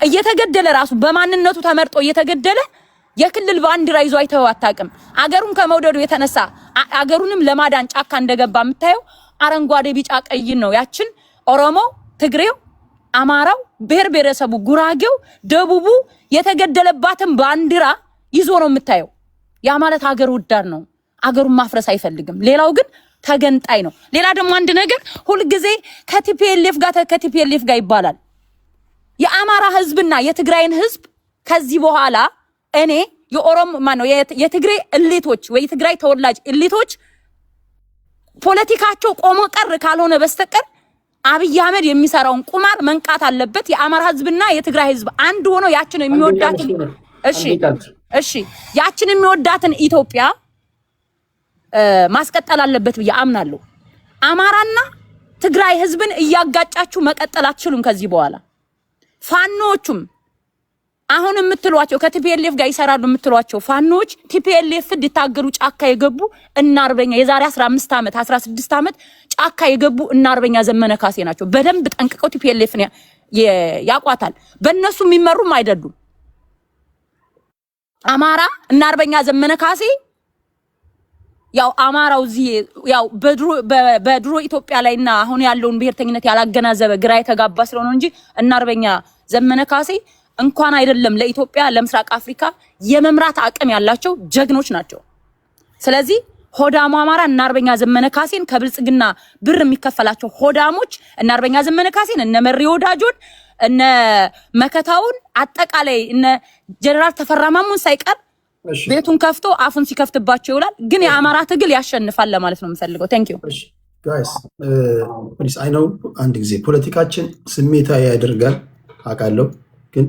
እየተገደለ ራሱ በማንነቱ ተመርጦ እየተገደለ የክልል ባንዲራ ይዞ አይተው አታውቅም። አገሩን ከመውደዱ የተነሳ አገሩንም ለማዳን ጫካ እንደገባ የምታየው አረንጓዴ ቢጫ ቀይን ነው። ያችን ኦሮሞ፣ ትግሬው፣ አማራው፣ ብሔር ብሔረሰቡ፣ ጉራጌው፣ ደቡቡ የተገደለባትን ባንዲራ ይዞ ነው የምታየው። ያ ማለት ሀገር ወዳድ ነው። አገሩን ማፍረስ አይፈልግም። ሌላው ግን ተገንጣይ ነው። ሌላ ደግሞ አንድ ነገር ሁልጊዜ ከቲፒኤልኤፍ ጋር ይባላል። የአማራ ህዝብና የትግራይን ህዝብ ከዚህ በኋላ እኔ የኦሮሞ ማነው የትግሬ እሊቶች ወይ የትግራይ ተወላጅ እሊቶች ፖለቲካቸው ቆሞ ቀር ካልሆነ በስተቀር አብይ አህመድ የሚሰራውን ቁማር መንቃት አለበት። የአማራ ህዝብና የትግራይ ህዝብ አንድ ሆኖ ያችን የሚወዳትን ያችን የሚወዳትን ኢትዮጵያ ማስቀጠል አለበት ብዬ አምናለሁ። አማራና ትግራይ ህዝብን እያጋጫችሁ መቀጠል አትችሉም ከዚህ በኋላ። ፋኖቹም አሁን የምትሏቸው ከቲፒኤልኤፍ ጋር ይሰራሉ የምትሏቸው ፋኖች ቲፒኤልኤፍ እንዲታገሉ ጫካ የገቡ እና አርበኛ የዛሬ 15 ዓመት 16 ዓመት ጫካ የገቡ እና አርበኛ ዘመነ ካሴ ናቸው። በደንብ ጠንቅቀው ቲፒኤልኤፍ ያቋታል። በእነሱ የሚመሩም አይደሉም። አማራ እና አርበኛ ዘመነ ካሴ ያው አማራው እዚህ ያው በድሮ ኢትዮጵያ ላይና አሁን ያለውን ብሔርተኝነት ያላገናዘበ ግራ የተጋባ ስለሆነ እንጂ እና አርበኛ ዘመነ ካሴ እንኳን አይደለም ለኢትዮጵያ ለምስራቅ አፍሪካ የመምራት አቅም ያላቸው ጀግኖች ናቸው። ስለዚህ ሆዳሙ አማራ እና አርበኛ ዘመነ ካሴን ከብልጽግና ብር የሚከፈላቸው ሆዳሞች እና አርበኛ ዘመነ ካሴን እነ መሪ ወዳጆን እነ መከታውን አጠቃላይ እነ ጀነራል ተፈራ ማሙን ሳይቀር ቤቱን ከፍቶ አፉን ሲከፍትባቸው ይውላል። ግን የአማራ ትግል ያሸንፋል ለማለት ነው የምፈልገው። ቴንክ ዩ ጋይስ ፕሊዝ። አይ ነው አንድ ጊዜ ፖለቲካችን ስሜታዊ ያደርጋል አውቃለሁ። ግን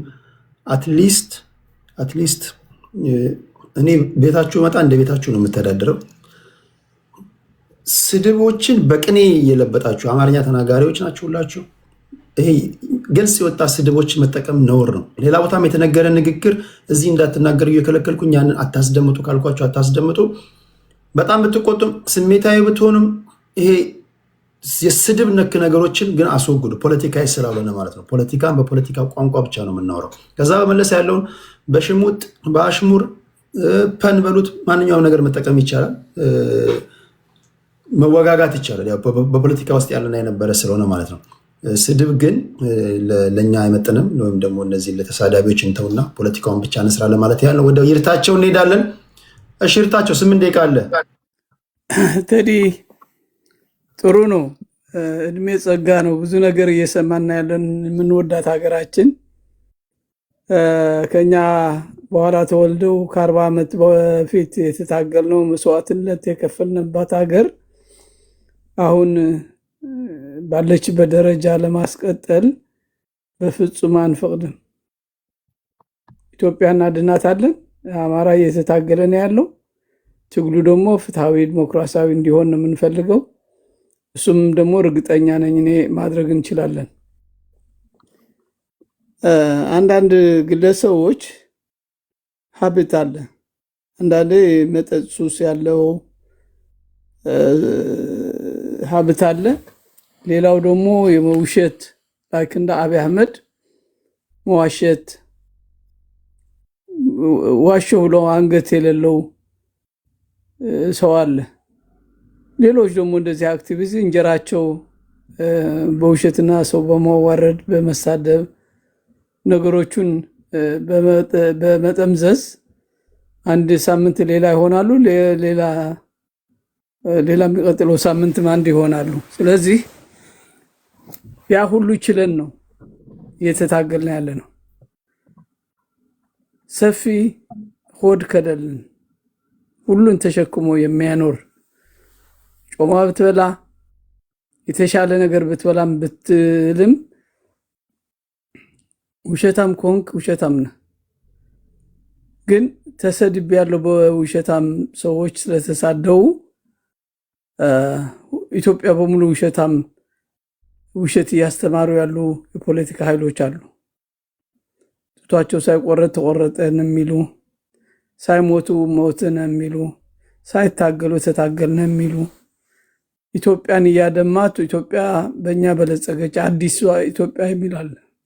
አትሊስት እኔ ቤታችሁ መጣ እንደ ቤታችሁ ነው የምተዳደረው። ስድቦችን በቅኔ የለበጣችሁ አማርኛ ተናጋሪዎች ናችሁ ሁላችሁ። ይሄ ግልጽ የወጣ ስድቦችን መጠቀም ነውር ነው። ሌላ ቦታም የተነገረ ንግግር እዚህ እንዳትናገሩ እየከለከልኩኝ ያንን አታስደምጡ ካልኳችሁ አታስደምጡ። በጣም ብትቆጡም ስሜታዊ ብትሆኑም ይሄ የስድብ ነክ ነገሮችን ግን አስወግዱ። ፖለቲካዊ ስላልሆነ ማለት ነው። ፖለቲካን በፖለቲካ ቋንቋ ብቻ ነው የምናወራው። ከዛ በመለስ ያለውን በሽሙጥ በአሽሙር ፐን በሉት ማንኛውም ነገር መጠቀም ይቻላል፣ መወጋጋት ይቻላል። ያው በፖለቲካ ውስጥ ያለና የነበረ ስለሆነ ማለት ነው። ስድብ ግን ለእኛ አይመጥንም። ወይም ደግሞ እነዚህ ለተሳዳቢዎች እንተውና ፖለቲካውን ብቻ እንስራ ለማለት ያህል ነው። ወደ ይርታቸው እንሄዳለን። እሺ ይርታቸው 8 ደቂቃ አለ። ቴዲ ጥሩ ነው። እድሜ ጸጋ ነው። ብዙ ነገር እየሰማና ያለን የምንወዳት ሀገራችን ከኛ በኋላ ተወልደው ከ40 ዓመት በፊት የተታገልነው መስዋዕትነት የከፈልንባት ሀገር አሁን ባለችበት ደረጃ ለማስቀጠል በፍጹም አንፈቅድም። ኢትዮጵያ እናድናታለን። አማራ እየተታገለ ነው ያለው። ትግሉ ደግሞ ፍትሃዊ ዲሞክራሲያዊ እንዲሆን ነው የምንፈልገው። እሱም ደግሞ እርግጠኛ ነኝ እኔ ማድረግ እንችላለን። አንዳንድ ግለሰቦች ሀብት አለ፣ አንዳንዴ መጠጥ ሱስ ያለው ሀብት አለ። ሌላው ደግሞ የውሸት ላይክ እንደ አብይ አህመድ መዋሸት፣ ዋሾ ብሎ አንገት የሌለው ሰው አለ። ሌሎች ደግሞ እንደዚህ አክቲቪስት እንጀራቸው በውሸትና ሰው በማዋረድ በመሳደብ ነገሮቹን በመጠምዘዝ አንድ ሳምንት ሌላ ይሆናሉ፣ ሌላ የሚቀጥለው ሳምንትም አንድ ይሆናሉ። ስለዚህ ያ ሁሉ ችለን ነው እየተታገልን ያለ ነው። ሰፊ ሆድ ከደልን ሁሉን ተሸክሞ የሚያኖር ጮማ ብትበላ የተሻለ ነገር ብትበላም ብትልም ውሸታም ከሆንክ ውሸታም ነህ። ግን ተሰድብ ያለው በውሸታም ሰዎች ስለተሳደው ኢትዮጵያ በሙሉ ውሸት እያስተማሩ ያሉ የፖለቲካ ኃይሎች አሉ። ጡታቸው ሳይቆረጥ ተቆረጠን የሚሉ፣ ሳይሞቱ ሞትን የሚሉ፣ ሳይታገሉ ተታገልን የሚሉ፣ ኢትዮጵያን እያደማቱ ኢትዮጵያ በእኛ በለጸገች አዲስ ኢትዮጵያ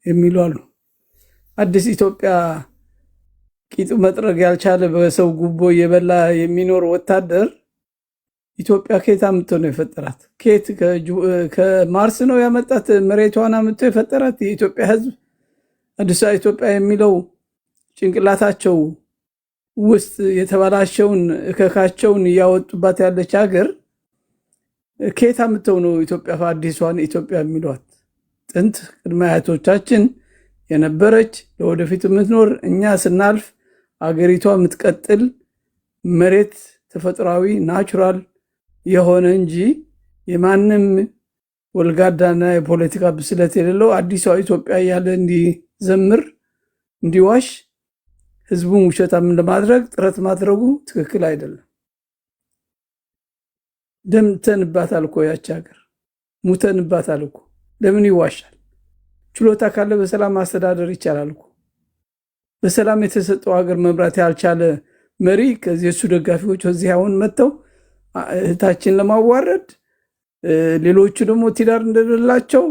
የሚሉ አሉ። አዲስ ኢትዮጵያ ቂጡ መጥረግ ያልቻለ በሰው ጉቦ እየበላ የሚኖር ወታደር ኢትዮጵያ ከየት አምጥቶ ነው የፈጠራት? ከየት ከማርስ ነው ያመጣት? መሬቷን አምጥቶ የፈጠራት? የኢትዮጵያ ሕዝብ አዲሷ ኢትዮጵያ የሚለው ጭንቅላታቸው ውስጥ የተበላሸውን እከካቸውን እያወጡባት ያለች ሀገር ከየት አምጥተው ነው ኢትዮጵያ አዲሷን ኢትዮጵያ የሚሏት? ጥንት ቅድመ አያቶቻችን የነበረች ለወደፊት የምትኖር እኛ ስናልፍ አገሪቷ የምትቀጥል መሬት ተፈጥሯዊ ናቹራል የሆነ እንጂ የማንም ወልጋዳና የፖለቲካ ብስለት የሌለው አዲሷ ኢትዮጵያ እያለ እንዲዘምር እንዲዋሽ ህዝቡን ውሸታም ለማድረግ ጥረት ማድረጉ ትክክል አይደለም። ደምተንባታል እኮ ያች ሀገር፣ ሙተንባታል እኮ። ለምን ይዋሻል? ችሎታ ካለ በሰላም ማስተዳደር ይቻላል እኮ። በሰላም የተሰጠው ሀገር መምራት ያልቻለ መሪ ከዚህ እሱ ደጋፊዎች እዚህ አሁን መጥተው እህታችን ለማዋረድ ሌሎቹ ደግሞ ትዳር እንደሌላቸው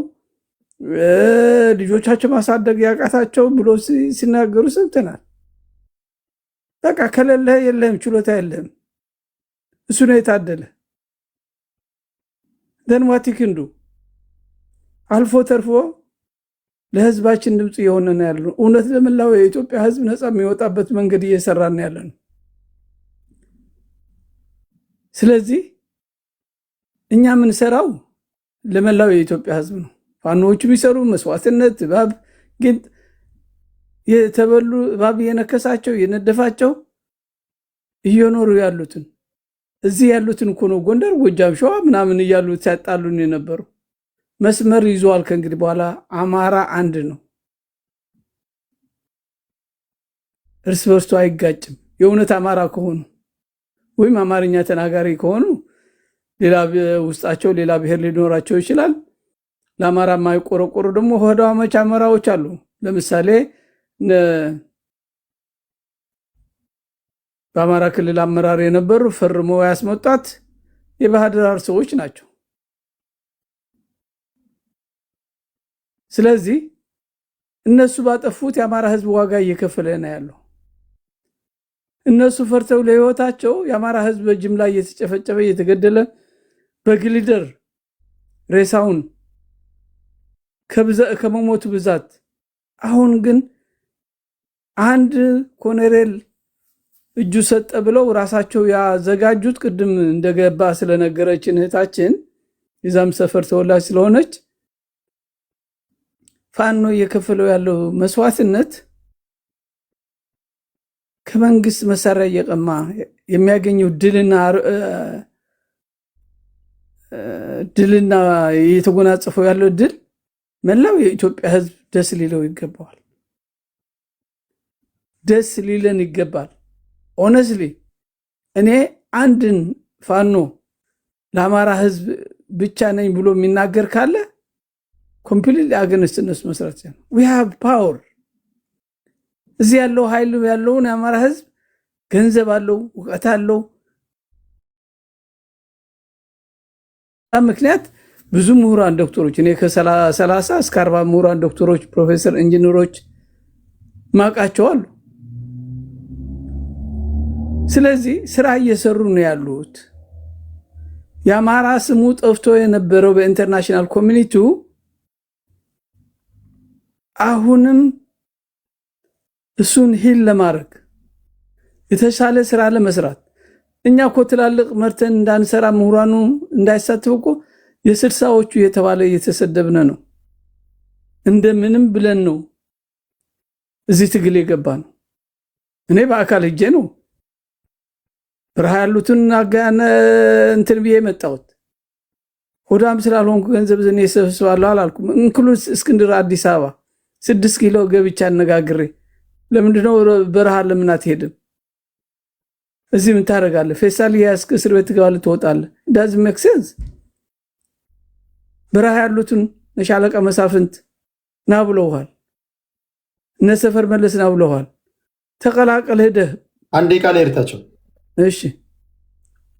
ልጆቻቸው ማሳደግ ያቃታቸው ብሎ ሲናገሩ ሰምተናል። በቃ ከሌለ የለም፣ ችሎታ የለም። እሱ ነው የታደለ። ደንዋቲክንዱ አልፎ ተርፎ ለህዝባችን ድምፅ እየሆነ ነው ያለው። እውነት ለመላው የኢትዮጵያ ህዝብ ነፃ የሚወጣበት መንገድ እየሰራን ያለ ነው። ስለዚህ እኛ የምንሰራው ለመላው የኢትዮጵያ ህዝብ ነው። ፋኖቹ የሚሰሩ መስዋዕትነት እባብ ግን የተበሉ እባብ የነከሳቸው የነደፋቸው እየኖሩ ያሉትን እዚህ ያሉትን እኮ ነው ጎንደር፣ ጎጃም፣ ሸዋ ምናምን እያሉ ሲያጣሉን የነበሩ። መስመር ይዟል። ከእንግዲህ በኋላ አማራ አንድ ነው። እርስ በርሱ አይጋጭም። የእውነት አማራ ከሆኑ ወይም አማርኛ ተናጋሪ ከሆኑ ሌላ ውስጣቸው ሌላ ብሔር ሊኖራቸው ይችላል። ለአማራ የማይቆረቆሩ ደግሞ ሆዳው አመች አማራዎች አሉ። ለምሳሌ በአማራ ክልል አመራር የነበሩ ፈርመው ያስመጣት የባህር ዳር ሰዎች ናቸው። ስለዚህ እነሱ ባጠፉት የአማራ ህዝብ ዋጋ እየከፈለ ነው ያለው። እነሱ ፈርተው ለህይወታቸው የአማራ ህዝብ በጅምላ እየተጨፈጨፈ እየተገደለ በግሊደር ሬሳውን ከመሞቱ ብዛት አሁን ግን አንድ ኮሎኔል እጁ ሰጠ ብለው ራሳቸው ያዘጋጁት ቅድም እንደገባ ስለነገረችን እህታችን የዛም ሰፈር ተወላጅ ስለሆነች ፋኖ እየከፈለው ያለው መስዋዕትነት ከመንግስት መሳሪያ እየቀማ የሚያገኘው ድልና እየተጎናጸፈው ያለው ድል መላው የኢትዮጵያ ህዝብ ደስ ሊለው ይገባዋል። ደስ ሊለን ይገባል። ኦነስትሊ እኔ አንድን ፋኖ ለአማራ ህዝብ ብቻ ነኝ ብሎ የሚናገር ካለ ኮምፕሊትሊ አገንስት እነሱ መስራት ነው። we have power እዚህ ያለው ኃይል ያለውን የአማራ ህዝብ ገንዘብ አለው፣ እውቀት አለው። ምክንያት ብዙ ምሁራን ዶክተሮች እኔ ከ30 እስከ 40 ምሁራን ዶክተሮች፣ ፕሮፌሰር፣ ኢንጂነሮች ማቃቸው አሉ። ስለዚህ ስራ እየሰሩ ነው ያሉት። የአማራ ስሙ ጠፍቶ የነበረው በኢንተርናሽናል ኮሚኒቲው አሁንም እሱን ሂል ለማድረግ የተሻለ ስራ ለመስራት እኛ እኮ ትላልቅ መርተን እንዳንሰራ ምሁራኑ እንዳይሳተፉ እኮ የ60ዎቹ የተባለ እየተሰደብነ ነው። እንደምንም ብለን ነው እዚህ ትግል የገባ ነው። እኔ በአካል ሄጄ ነው በረሃ ያሉትን አጋነ እንትን ብዬ መጣሁት። ሆዳም ስላልሆንኩ ገንዘብ ዘኔ ሰብስባለሁ አላልኩም። እንክሉስ እስክንድር አዲስ አበባ 6 ኪሎ ገብቻ አነጋግሬ ለምንድነው በረሃ ለምን አትሄድም? እዚህ ምን ታደርጋለህ? ፌስታል ያስክ እስር ቤት ትገባለህ፣ ትወጣለህ። ዳዝ ሜክ ሴንስ። በረሃ ያሉትን ለሻለቃ መሳፍንት ና ብለውሃል፣ እነ ሰፈር መለስ ና ብለውሃል። ተቀላቀል ሄደህ አንዴ ቃል ይርታቸው። እሺ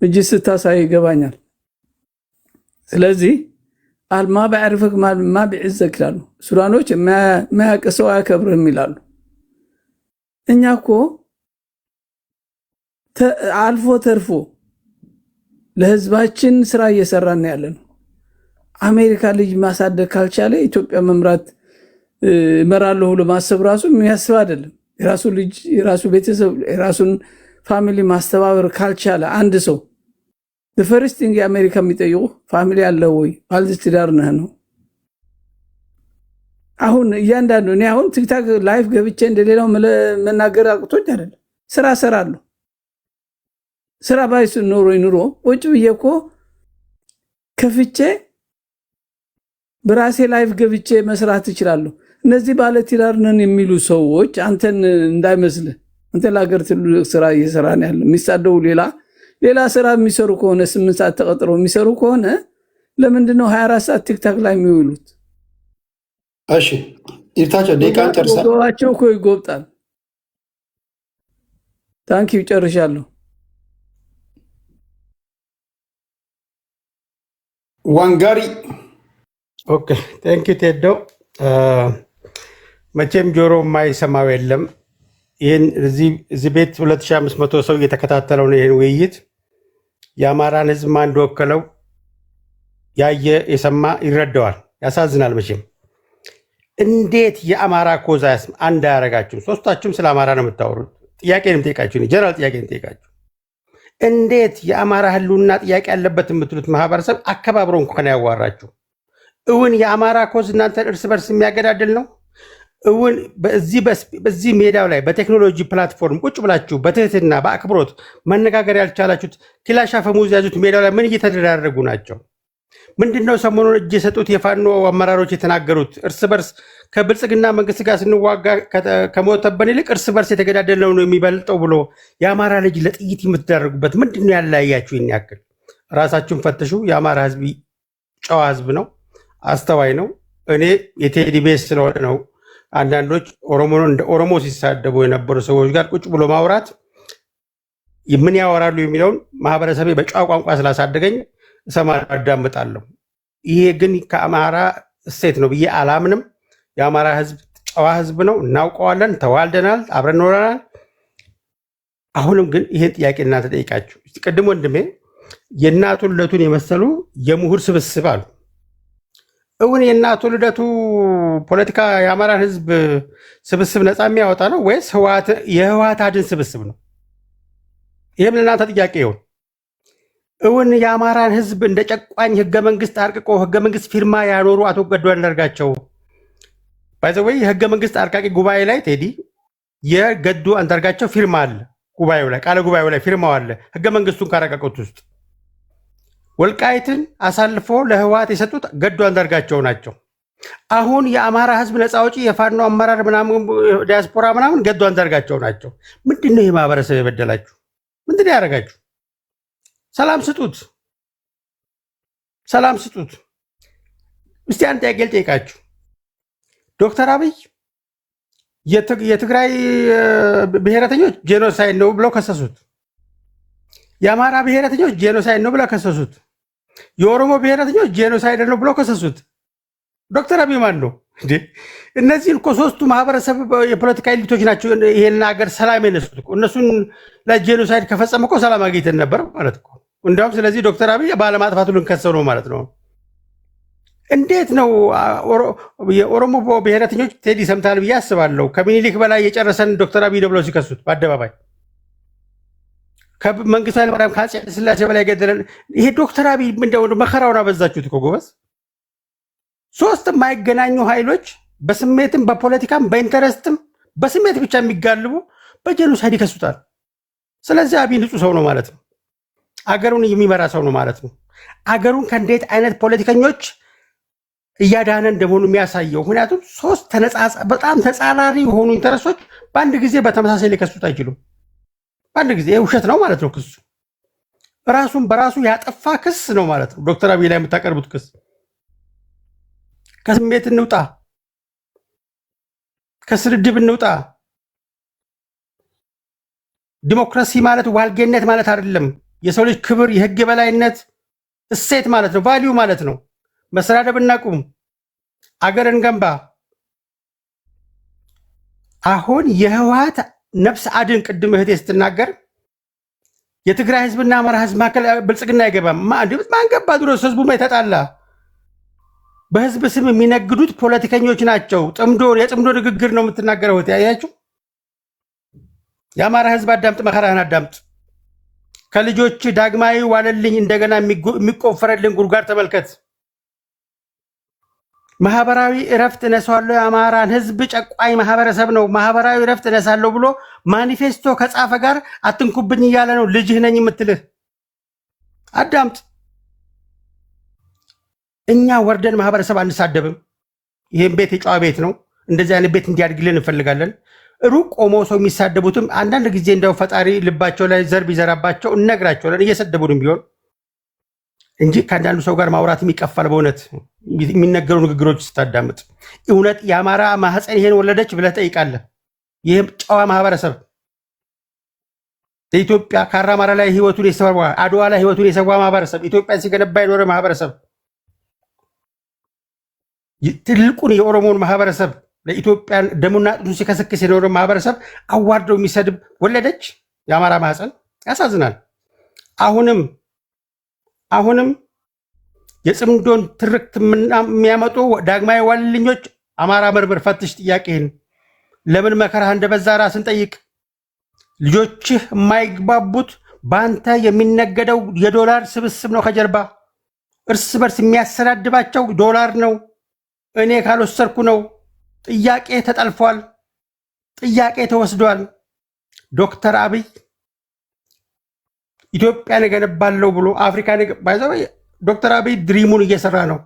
እጅ ስታሳይ ይገባኛል። ስለዚህ አልማ ባዕርፍክ ማ ቢዕዘክ ይላሉ ሱዳኖች። ማያውቅ ሰው አያከብርህም ይላሉ። እኛ እኮ አልፎ ተርፎ ለህዝባችን ስራ እየሰራን ያለን። አሜሪካ ልጅ ማሳደግ ካልቻለ ኢትዮጵያ መምራት እመራለሁ ብሎ ማሰብ ራሱ የሚያስብ አይደለም። የራሱ ልጅ፣ የራሱ ቤተሰብ፣ የራሱን ፋሚሊ ማስተባበር ካልቻለ አንድ ሰው ፈርስት ቲንግ የአሜሪካ የሚጠይቁ ፋሚሊ አለ ወይ ባለትዳር ነህ ነው። አሁን እያንዳንዱ እኔ አሁን ቲክታክ ላይፍ ገብቼ እንደሌላው መናገር አቅቶኝ አይደለም። ስራ ሰራለሁ። ስራ ባይስ ኑሮ ወጭ ብዬ እኮ ከፍቼ በራሴ ላይፍ ገብቼ መስራት እችላለሁ። እነዚህ ባለትዳር ነን የሚሉ ሰዎች አንተን እንዳይመስልህ፣ አንተ ለሀገር ትልቅ ስራ እየሰራን ያለ የሚሳደው ሌላ ስራ የሚሰሩ ከሆነ 8 ሰዓት ተቀጥረው የሚሰሩ ከሆነ ለምንድነው 24 ሰዓት ቲክታክ ላይ የሚውሉት? እሺ ይርታቸው ደቂቃን ጨርሳ ወጣቸው እኮ ይጎብጣል። ታንኪዩ ጨርሻለሁ። ዋንጋሪ ኦኬ ቴንክ ዩ ቴዶ። መቼም ጆሮ የማይሰማው የለም። ይህን እዚህ ቤት 2500 ሰው እየተከታተለው ነው ይህን ውይይት። የአማራን ህዝብ ማን እንደወከለው ያየ የሰማ ይረዳዋል። ያሳዝናል። መቼም እንዴት የአማራ ኮዛ አንድ አያረጋችሁም? ሶስታችሁም ስለ አማራ ነው የምታወሩት። ጥያቄ ነው የምጠይቃችሁ፣ ጀነራል ጥያቄ ነው የምጠይቃችሁ። እንዴት የአማራ ህልውና ጥያቄ ያለበት የምትሉት ማህበረሰብ አከባብሮ እንኳን ያዋራችሁ? እውን የአማራ ኮዝ እናንተን እርስ በርስ የሚያገዳድል ነው? እውን በዚህ ሜዳው ላይ በቴክኖሎጂ ፕላትፎርም ቁጭ ብላችሁ በትህትና በአክብሮት መነጋገር ያልቻላችሁት ክላሽ አፈሙዝ ያዙት ሜዳው ላይ ምን እየተደራረጉ ናቸው? ምንድነው ሰሞኑን እጅ የሰጡት የፋኖ አመራሮች የተናገሩት? እርስ በርስ ከብልጽግና መንግስት ጋር ስንዋጋ ከሞተበን ይልቅ እርስ በርስ የተገዳደልነው ነው የሚበልጠው ብሎ የአማራ ልጅ ለጥይት የምትዳረጉበት ምንድነው ያለያያችሁ? ይህን ያክል ራሳችሁን ፈትሹ። የአማራ ህዝብ ጨዋ ህዝብ ነው፣ አስተዋይ ነው። እኔ የቴዲ ቤስ ስለሆነ ነው አንዳንዶች እንደ ኦሮሞ ሲሳደቡ የነበሩ ሰዎች ጋር ቁጭ ብሎ ማውራት ምን ያወራሉ የሚለውን ማህበረሰቤ በጨዋ ቋንቋ ስላሳደገኝ እሰማለሁ፣ አዳምጣለሁ። ይሄ ግን ከአማራ እሴት ነው ብዬ አላምንም። የአማራ ህዝብ ጨዋ ህዝብ ነው፣ እናውቀዋለን፣ ተዋልደናል፣ አብረን ኖረናል። አሁንም ግን ይሄን ጥያቄ እናንተ ጠይቃችሁ፣ ቅድም ወንድሜ የእናቱ ልደቱን የመሰሉ የምሁር ስብስብ አሉ። እውን የእናቱ ልደቱ ፖለቲካ የአማራን ህዝብ ስብስብ ነፃ የሚያወጣ ነው ወይስ የህወሓት አድን ስብስብ ነው? ይህም ለእናንተ ጥያቄ ይሆን። እውን የአማራን ህዝብ እንደ ጨቋኝ ህገ መንግስት አርቅቆ ህገ መንግስት ፊርማ ያኖሩ አቶ ገዱ አንዳርጋቸው ባይዘወይ የህገ መንግስት አርቃቂ ጉባኤ ላይ ቴዲ የገዱ አንዳርጋቸው ፊርማ አለ። ጉባኤው ላይ ቃለ ጉባኤው ላይ ፊርማው አለ። ህገ መንግስቱን ካረቀቁት ውስጥ ወልቃይትን አሳልፎ ለህወሓት የሰጡት ገዱ አንዳርጋቸው ናቸው። አሁን የአማራ ህዝብ ነፃ አውጪ የፋኖ አመራር ምናምን ዲያስፖራ ምናምን ገዱ አንዳርጋቸው ናቸው። ምንድነው ይህ ማህበረሰብ የበደላችሁ? ምንድነው ያደረጋችሁ? ሰላም ስጡት፣ ሰላም ስጡት። እስቲ አንድ ጥያቄ ልጠይቃችሁ። ዶክተር አብይ የትግራይ ብሔረተኞች ጄኖሳይድ ነው ብለው ከሰሱት። የአማራ ብሔረተኞች ጄኖሳይድ ነው ብለው ከሰሱት። የኦሮሞ ብሔረተኞች ጄኖሳይድ ነው ብለው ከሰሱት። ዶክተር አብይ ማን ነው እንዴ? እነዚህን እኮ ሶስቱ ማህበረሰብ የፖለቲካ ኤሊቶች ናቸው ይሄን ሀገር ሰላም የነሱት እኮ። እነሱን ለጄኖሳይድ ከፈጸመ እኮ ሰላም አግኝተን ነበር ማለት እኮ። እንዲያውም ስለዚህ ዶክተር አብይ ባለማጥፋቱ ልንከሰው ነው ማለት ነው። እንዴት ነው የኦሮሞ ብሔረተኞች ቴዲ ሰምታል ብዬ አስባለሁ። ከምኒልክ በላይ የጨረሰን ዶክተር አብይ ነው ብለው ሲከሱት በአደባባይ ከመንግስቱ ኃይለማርያም ከአፄ ሥላሴ በላይ ገደለን። ይሄ ዶክተር አብይ እንደው መከራውን አበዛችሁት እኮ ጎበዝ። ሶስት የማይገናኙ ኃይሎች በስሜትም በፖለቲካም በኢንተረስትም በስሜት ብቻ የሚጋልቡ በጄኖሳይድ ይከሱታል። ስለዚህ አብይ ንጹህ ሰው ነው ማለት ነው። አገሩን የሚመራ ሰው ነው ማለት ነው። አገሩን ከእንዴት አይነት ፖለቲከኞች እያዳነ እንደሆኑ የሚያሳየው ምክንያቱም ሶስት በጣም ተጻራሪ የሆኑ ኢንተረስቶች በአንድ ጊዜ በተመሳሳይ ሊከሱት አይችሉም። በአንድ ጊዜ ውሸት ነው ማለት ነው። ክሱ ራሱን በራሱ ያጠፋ ክስ ነው ማለት ነው። ዶክተር አብይ ላይ የምታቀርቡት ክስ ከስሜት እንውጣ፣ ከስድድብ እንውጣ። ዲሞክራሲ ማለት ዋልጌነት ማለት አይደለም። የሰው ልጅ ክብር፣ የህግ የበላይነት እሴት ማለት ነው። ቫሊዩ ማለት ነው። መሰዳደብ እናቁም፣ አገር እንገንባ። አሁን የህወሓት ነፍስ አድን ቅድም እህቴ ስትናገር የትግራይ ህዝብና አማራ ህዝብ መካከል ብልጽግና አይገባም። ማን ገባ? ድሮ ህዝቡ የተጣላ በህዝብ ስም የሚነግዱት ፖለቲከኞች ናቸው። የጥምዶ ንግግር ነው የምትናገረው እህቴ። ያያችሁ፣ የአማራ ህዝብ አዳምጥ፣ መከራህን አዳምጥ። ከልጆች ዳግማዊ ዋለልኝ እንደገና የሚቆፈረልን ጉድጓድ ተመልከት። ማህበራዊ እረፍት እነሳለሁ፣ የአማራን ህዝብ ጨቋኝ ማህበረሰብ ነው፣ ማህበራዊ እረፍት እነሳለሁ ብሎ ማኒፌስቶ ከጻፈ ጋር አትንኩብኝ እያለ ነው ልጅህ ነኝ የምትልህ። አዳምጥ። እኛ ወርደን ማህበረሰብ አንሳደብም። ይህም ቤት የጨዋ ቤት ነው። እንደዚህ አይነት ቤት እንዲያድግልን እንፈልጋለን። ሩቅ ቆሞ ሰው የሚሳደቡትም አንዳንድ ጊዜ እንደው ፈጣሪ ልባቸው ላይ ዘር ቢዘራባቸው እነግራቸዋለን፣ እየሰደቡንም ቢሆን እንጂ ከአንዳንዱ ሰው ጋር ማውራት የሚቀፋል። በእውነት የሚነገሩ ንግግሮች ስታዳምጥ እውነት የአማራ ማህፀን ይሄን ወለደች ብለህ ጠይቃለህ። ይህም ጨዋ ማህበረሰብ ኢትዮጵያ ካራማራ ላይ ህይወቱን የሰዋ አድዋ ላይ ህይወቱን የሰዋ ማህበረሰብ ኢትዮጵያን ሲገነባ የኖረ ማህበረሰብ ትልቁን የኦሮሞን ማህበረሰብ ለኢትዮጵያ ደሙና አጥንቱን ሲከሰክስ የኖረ ማህበረሰብ አዋርደው የሚሰድብ ወለደች የአማራ ማህፀን። ያሳዝናል። አሁንም የጽምዶን ትርክት የሚያመጡ ዳግማዊ ዋልልኞች አማራ መርምር፣ ፈትሽ። ጥያቄህን ለምን መከራህ እንደበዛ ራስን ጠይቅ። ልጆችህ የማይግባቡት በአንተ የሚነገደው የዶላር ስብስብ ነው። ከጀርባ እርስ በርስ የሚያሰዳድባቸው ዶላር ነው። እኔ ካልወሰድኩ ነው። ጥያቄ ተጠልፏል። ጥያቄ ተወስዷል። ዶክተር አብይ ኢትዮጵያን እገነባለሁ ብሎ አፍሪካን ዶክተር አብይ ድሪሙን እየሰራ ነው።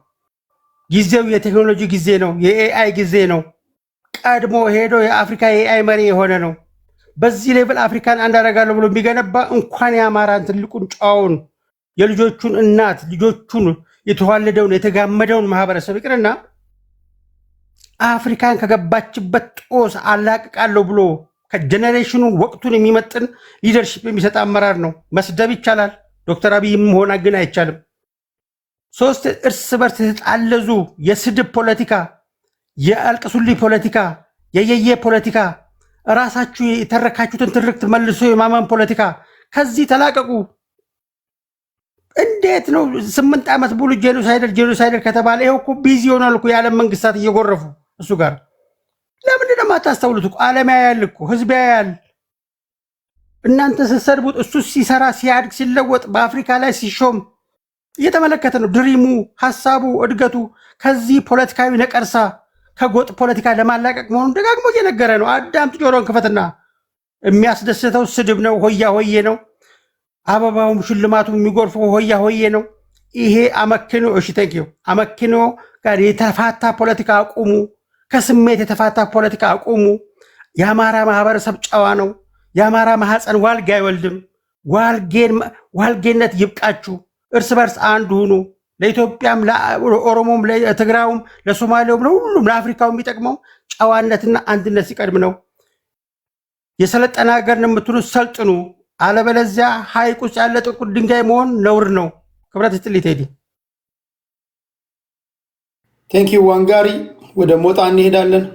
ጊዜው የቴክኖሎጂ ጊዜ ነው። የኤአይ ጊዜ ነው። ቀድሞ ሄዶ የአፍሪካ የኤአይ መሪ የሆነ ነው። በዚህ ሌቭል አፍሪካን አንድ አደርጋለሁ ብሎ የሚገነባ እንኳን የአማራን ትልቁን ጨዋውን የልጆቹን እናት ልጆቹን የተዋለደውን የተጋመደውን ማህበረሰብ ይቅርና አፍሪካን ከገባችበት ጦስ አላቅቃለሁ ብሎ ከጀኔሬሽኑ ወቅቱን የሚመጥን ሊደርሺፕ የሚሰጥ አመራር ነው። መስደብ ይቻላል። ዶክተር አብይ መሆን ግን አይቻልም። ሶስት እርስ በርስ የተጣለዙ የስድብ ፖለቲካ፣ የአልቅሱልኝ ፖለቲካ፣ የየየ ፖለቲካ፣ ራሳችሁ የተረካችሁትን ትርክት መልሶ የማመን ፖለቲካ፣ ከዚህ ተላቀቁ። እንዴት ነው 8 ዓመት ሙሉ ጄኖሳይደር ከተባለ ይኸው እኮ ቢዚ ሆኗል እኮ የዓለም መንግስታት እየጎረፉ እሱ ጋር። ለምንድን ነው የማታስተውሉት? እኮ ዓለም ያያል እኮ ህዝብ ያያል። እናንተ ስትሰድቡት እሱ ሲሰራ ሲያድግ ሲለወጥ በአፍሪካ ላይ ሲሾም እየተመለከተ ነው። ድሪሙ፣ ሀሳቡ፣ እድገቱ ከዚህ ፖለቲካዊ ነቀርሳ ከጎጥ ፖለቲካ ለማላቀቅ መሆኑን ደጋግሞ እየነገረ ነው። አዳምጥ፣ ጆሮን ክፈትና። የሚያስደስተው ስድብ ነው፣ ሆያ ሆዬ ነው። አበባውም ሽልማቱም የሚጎርፈው ሆያ ሆዬ ነው። ይሄ አመክኖ አመክኖ ጋር የተፋታ ፖለቲካ አቁሙ። ከስሜት የተፋታ ፖለቲካ አቁሙ። የአማራ ማህበረሰብ ጨዋ ነው። የአማራ ማህፀን ዋልግ አይወልድም። ዋልጌነት ይብቃችሁ። እርስ በርስ አንድ ሁኑ። ለኢትዮጵያም፣ ለኦሮሞም፣ ለትግራዩም፣ ለሶማሌውም፣ ለሁሉም ለአፍሪካው የሚጠቅመው ጨዋነትና አንድነት ሲቀድም ነው። የሰለጠነ ሀገር ነው የምትሉት ሰልጥኑ። አለበለዚያ ሐይቅ ውስጥ ያለ ጥቁር ድንጋይ መሆን ነውር ነው። ክብረት ይስጥልኝ ቴዲ። ቴንኪው ዋንጋሪ። ወደ ሞጣ እንሄዳለን።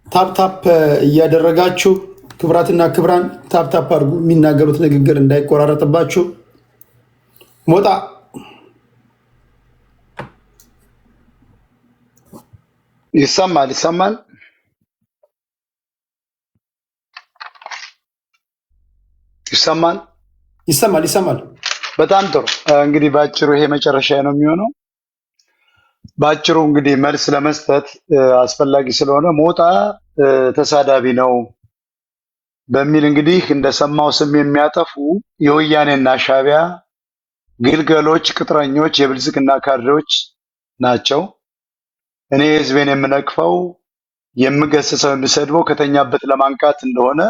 ታፕታፕ እያደረጋችሁ ክብራትና ክብራን ታፕታፕ አድርጉ፣ የሚናገሩት ንግግር እንዳይቆራረጥባችሁ። ሞጣ ይሰማል ይሰማል ይሰማል ይሰማል ይሰማል። በጣም ጥሩ። እንግዲህ ባጭሩ ይሄ መጨረሻ ነው የሚሆነው። ባጭሩ እንግዲህ መልስ ለመስጠት አስፈላጊ ስለሆነ ሞጣ ተሳዳቢ ነው በሚል እንግዲህ እንደሰማው ስም የሚያጠፉ የወያኔና ሻዕቢያ ግልገሎች፣ ቅጥረኞች፣ የብልጽግና ካድሬዎች ናቸው። እኔ ህዝቤን የምነቅፈው የምገስጸው የምሰድበው ከተኛበት ለማንቃት እንደሆነ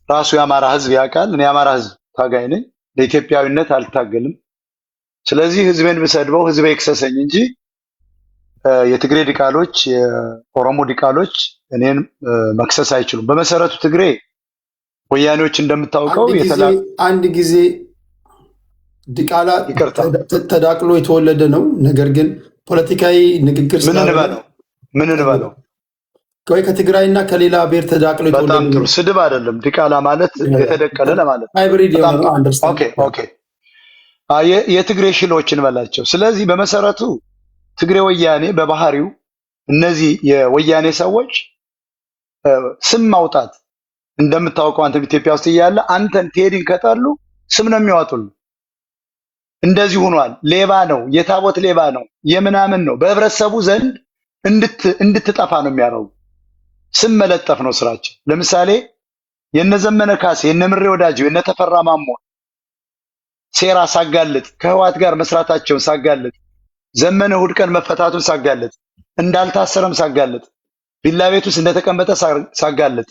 ራሱ የአማራ ህዝብ ያውቃል። እኔ የአማራ ህዝብ ታጋይ ነኝ። ለኢትዮጵያዊነት አልታገልም። ስለዚህ ህዝቤን ብሰድበው ህዝቤ ይክሰሰኝ እንጂ የትግሬ ዲቃሎች፣ የኦሮሞ ዲቃሎች እኔን መክሰስ አይችሉም። በመሰረቱ ትግሬ ወያኔዎች እንደምታውቀው አንድ ጊዜ ዲቃላ ተዳቅሎ የተወለደ ነው። ነገር ግን ፖለቲካዊ ንግግር ምን እንበለው ወይ ከትግራይና ከሌላ ብሔር ተዳቅሎ የተወለደ በጣም ጥሩ ስድብ አይደለም። ዲቃላ ማለት የተደቀለ ለማለት ሃይብሪድ የሆነ ኦኬ የትግሬ ሽሎች እንበላቸው። ስለዚህ በመሰረቱ ትግሬ ወያኔ በባህሪው እነዚህ የወያኔ ሰዎች ስም ማውጣት እንደምታውቀው አንተ ኢትዮጵያ ውስጥ እያለ አንተን ቴዲን ከጠሉ ስም ነው የሚያወጡልህ። እንደዚህ ሆኗል። ሌባ ነው፣ የታቦት ሌባ ነው፣ የምናምን ነው። በህብረተሰቡ ዘንድ እንድትጠፋ ነው የሚያደርጉ። ስም መለጠፍ ነው ስራቸው። ለምሳሌ የነዘመነ ካሴ፣ የነምሬ ወዳጅ፣ የነተፈራ ማሞ ሴራ ሳጋልጥ፣ ከህዋት ጋር መስራታቸውን ሳጋልጥ፣ ዘመነ እሑድ ቀን መፈታቱን ሳጋልጥ፣ እንዳልታሰረም ሳጋልጥ፣ ቪላ ቤት ውስጥ እንደተቀመጠ ሳጋልጥ፣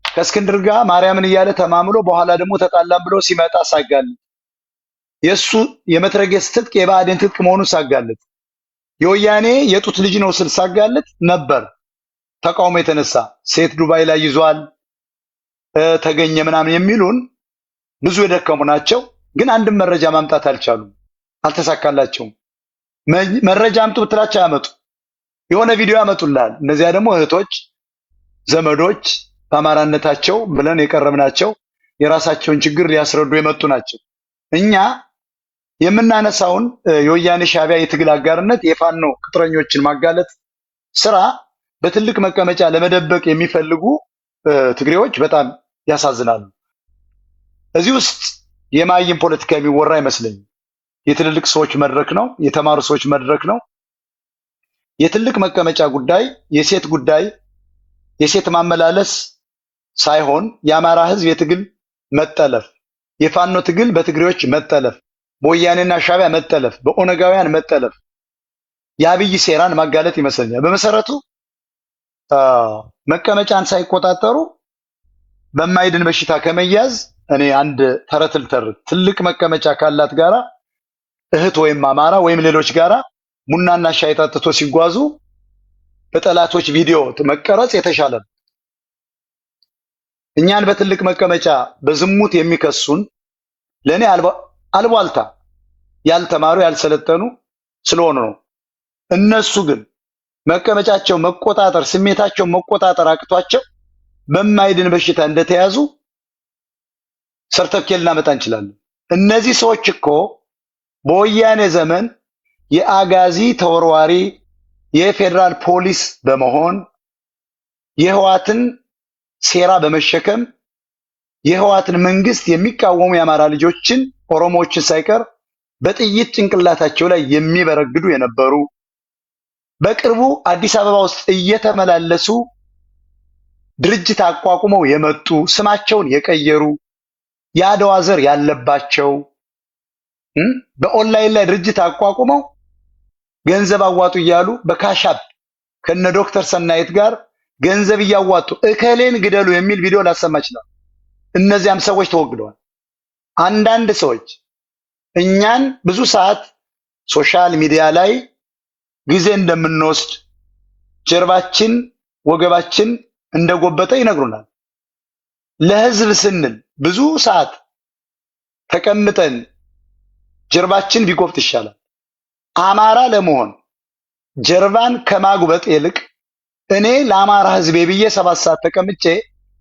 ከእስክንድር ጋር ማርያምን እያለ ተማምሎ በኋላ ደግሞ ተጣላም ብሎ ሲመጣ ሳጋልጥ፣ የሱ የመትረጌስ ትጥቅ የብአዴን ትጥቅ መሆኑን ሳጋልጥ፣ የወያኔ የጡት ልጅ ነው ስል ሳጋልጥ ነበር። ተቃውሞ የተነሳ ሴት ዱባይ ላይ ይዟል ተገኘ ምናምን የሚሉን ብዙ የደከሙ ናቸው። ግን አንድም መረጃ ማምጣት አልቻሉም፣ አልተሳካላቸውም። መረጃ አምጡ ብትላቸው ያመጡ የሆነ ቪዲዮ ያመጡልሃል። እነዚያ ደግሞ እህቶች ዘመዶች በአማራነታቸው ብለን የቀረብናቸው የራሳቸውን ችግር ሊያስረዱ የመጡ ናቸው። እኛ የምናነሳውን የወያኔ ሻዕቢያ የትግል አጋርነት የፋኖ ቅጥረኞችን ማጋለጥ ስራ በትልቅ መቀመጫ ለመደበቅ የሚፈልጉ ትግሬዎች በጣም ያሳዝናሉ። እዚህ ውስጥ የማይም ፖለቲካ የሚወራ አይመስለኝም። የትልልቅ ሰዎች መድረክ ነው፣ የተማሩ ሰዎች መድረክ ነው። የትልቅ መቀመጫ ጉዳይ፣ የሴት ጉዳይ፣ የሴት ማመላለስ ሳይሆን የአማራ ህዝብ የትግል መጠለፍ፣ የፋኖ ትግል በትግሬዎች መጠለፍ፣ በወያኔና ሻዕቢያ መጠለፍ፣ በኦነጋውያን መጠለፍ፣ የአብይ ሴራን ማጋለጥ ይመስለኛል። በመሰረቱ መቀመጫን ሳይቆጣጠሩ በማይድን በሽታ ከመያዝ እኔ አንድ ተረት ልተርት። ትልቅ መቀመጫ ካላት ጋራ እህት ወይም አማራ ወይም ሌሎች ጋራ ቡናና ሻይ ጠጥቶ ሲጓዙ በጠላቶች ቪዲዮ መቀረጽ የተሻለ ነው። እኛን በትልቅ መቀመጫ በዝሙት የሚከሱን ለኔ አልቧልታ ያልተማሩ ያልሰለጠኑ ስለሆኑ ነው። እነሱ ግን መቀመጫቸው መቆጣጠር ስሜታቸው መቆጣጠር አቅቷቸው በማይድን በሽታ እንደተያዙ ሰርተፍኬት ልናመጣ እንችላለን። እነዚህ ሰዎች እኮ በወያኔ ዘመን የአጋዚ ተወርዋሪ የፌዴራል ፖሊስ በመሆን የህዋትን ሴራ በመሸከም የህዋትን መንግስት የሚቃወሙ የአማራ ልጆችን ኦሮሞዎችን ሳይቀር በጥይት ጭንቅላታቸው ላይ የሚበረግዱ የነበሩ በቅርቡ አዲስ አበባ ውስጥ እየተመላለሱ ድርጅት አቋቁመው የመጡ ስማቸውን የቀየሩ የአድዋ ዘር ያለባቸው በኦንላይን ላይ ድርጅት አቋቁመው ገንዘብ አዋጡ እያሉ በካሻፕ ከነ ዶክተር ሰናይት ጋር ገንዘብ እያዋጡ እከሌን ግደሉ የሚል ቪዲዮ ላሰማ ይችላል። እነዚያም ሰዎች ተወግደዋል። አንዳንድ ሰዎች እኛን ብዙ ሰዓት ሶሻል ሚዲያ ላይ ጊዜ እንደምንወስድ ጀርባችን ወገባችን እንደጎበጠ ይነግሩናል። ለህዝብ ስንል ብዙ ሰዓት ተቀምጠን ጀርባችን ቢጎብጥ ይሻላል። አማራ ለመሆን ጀርባን ከማጉበጥ ይልቅ እኔ ለአማራ ህዝቤ ብዬ 7 ሰዓት ተቀምጬ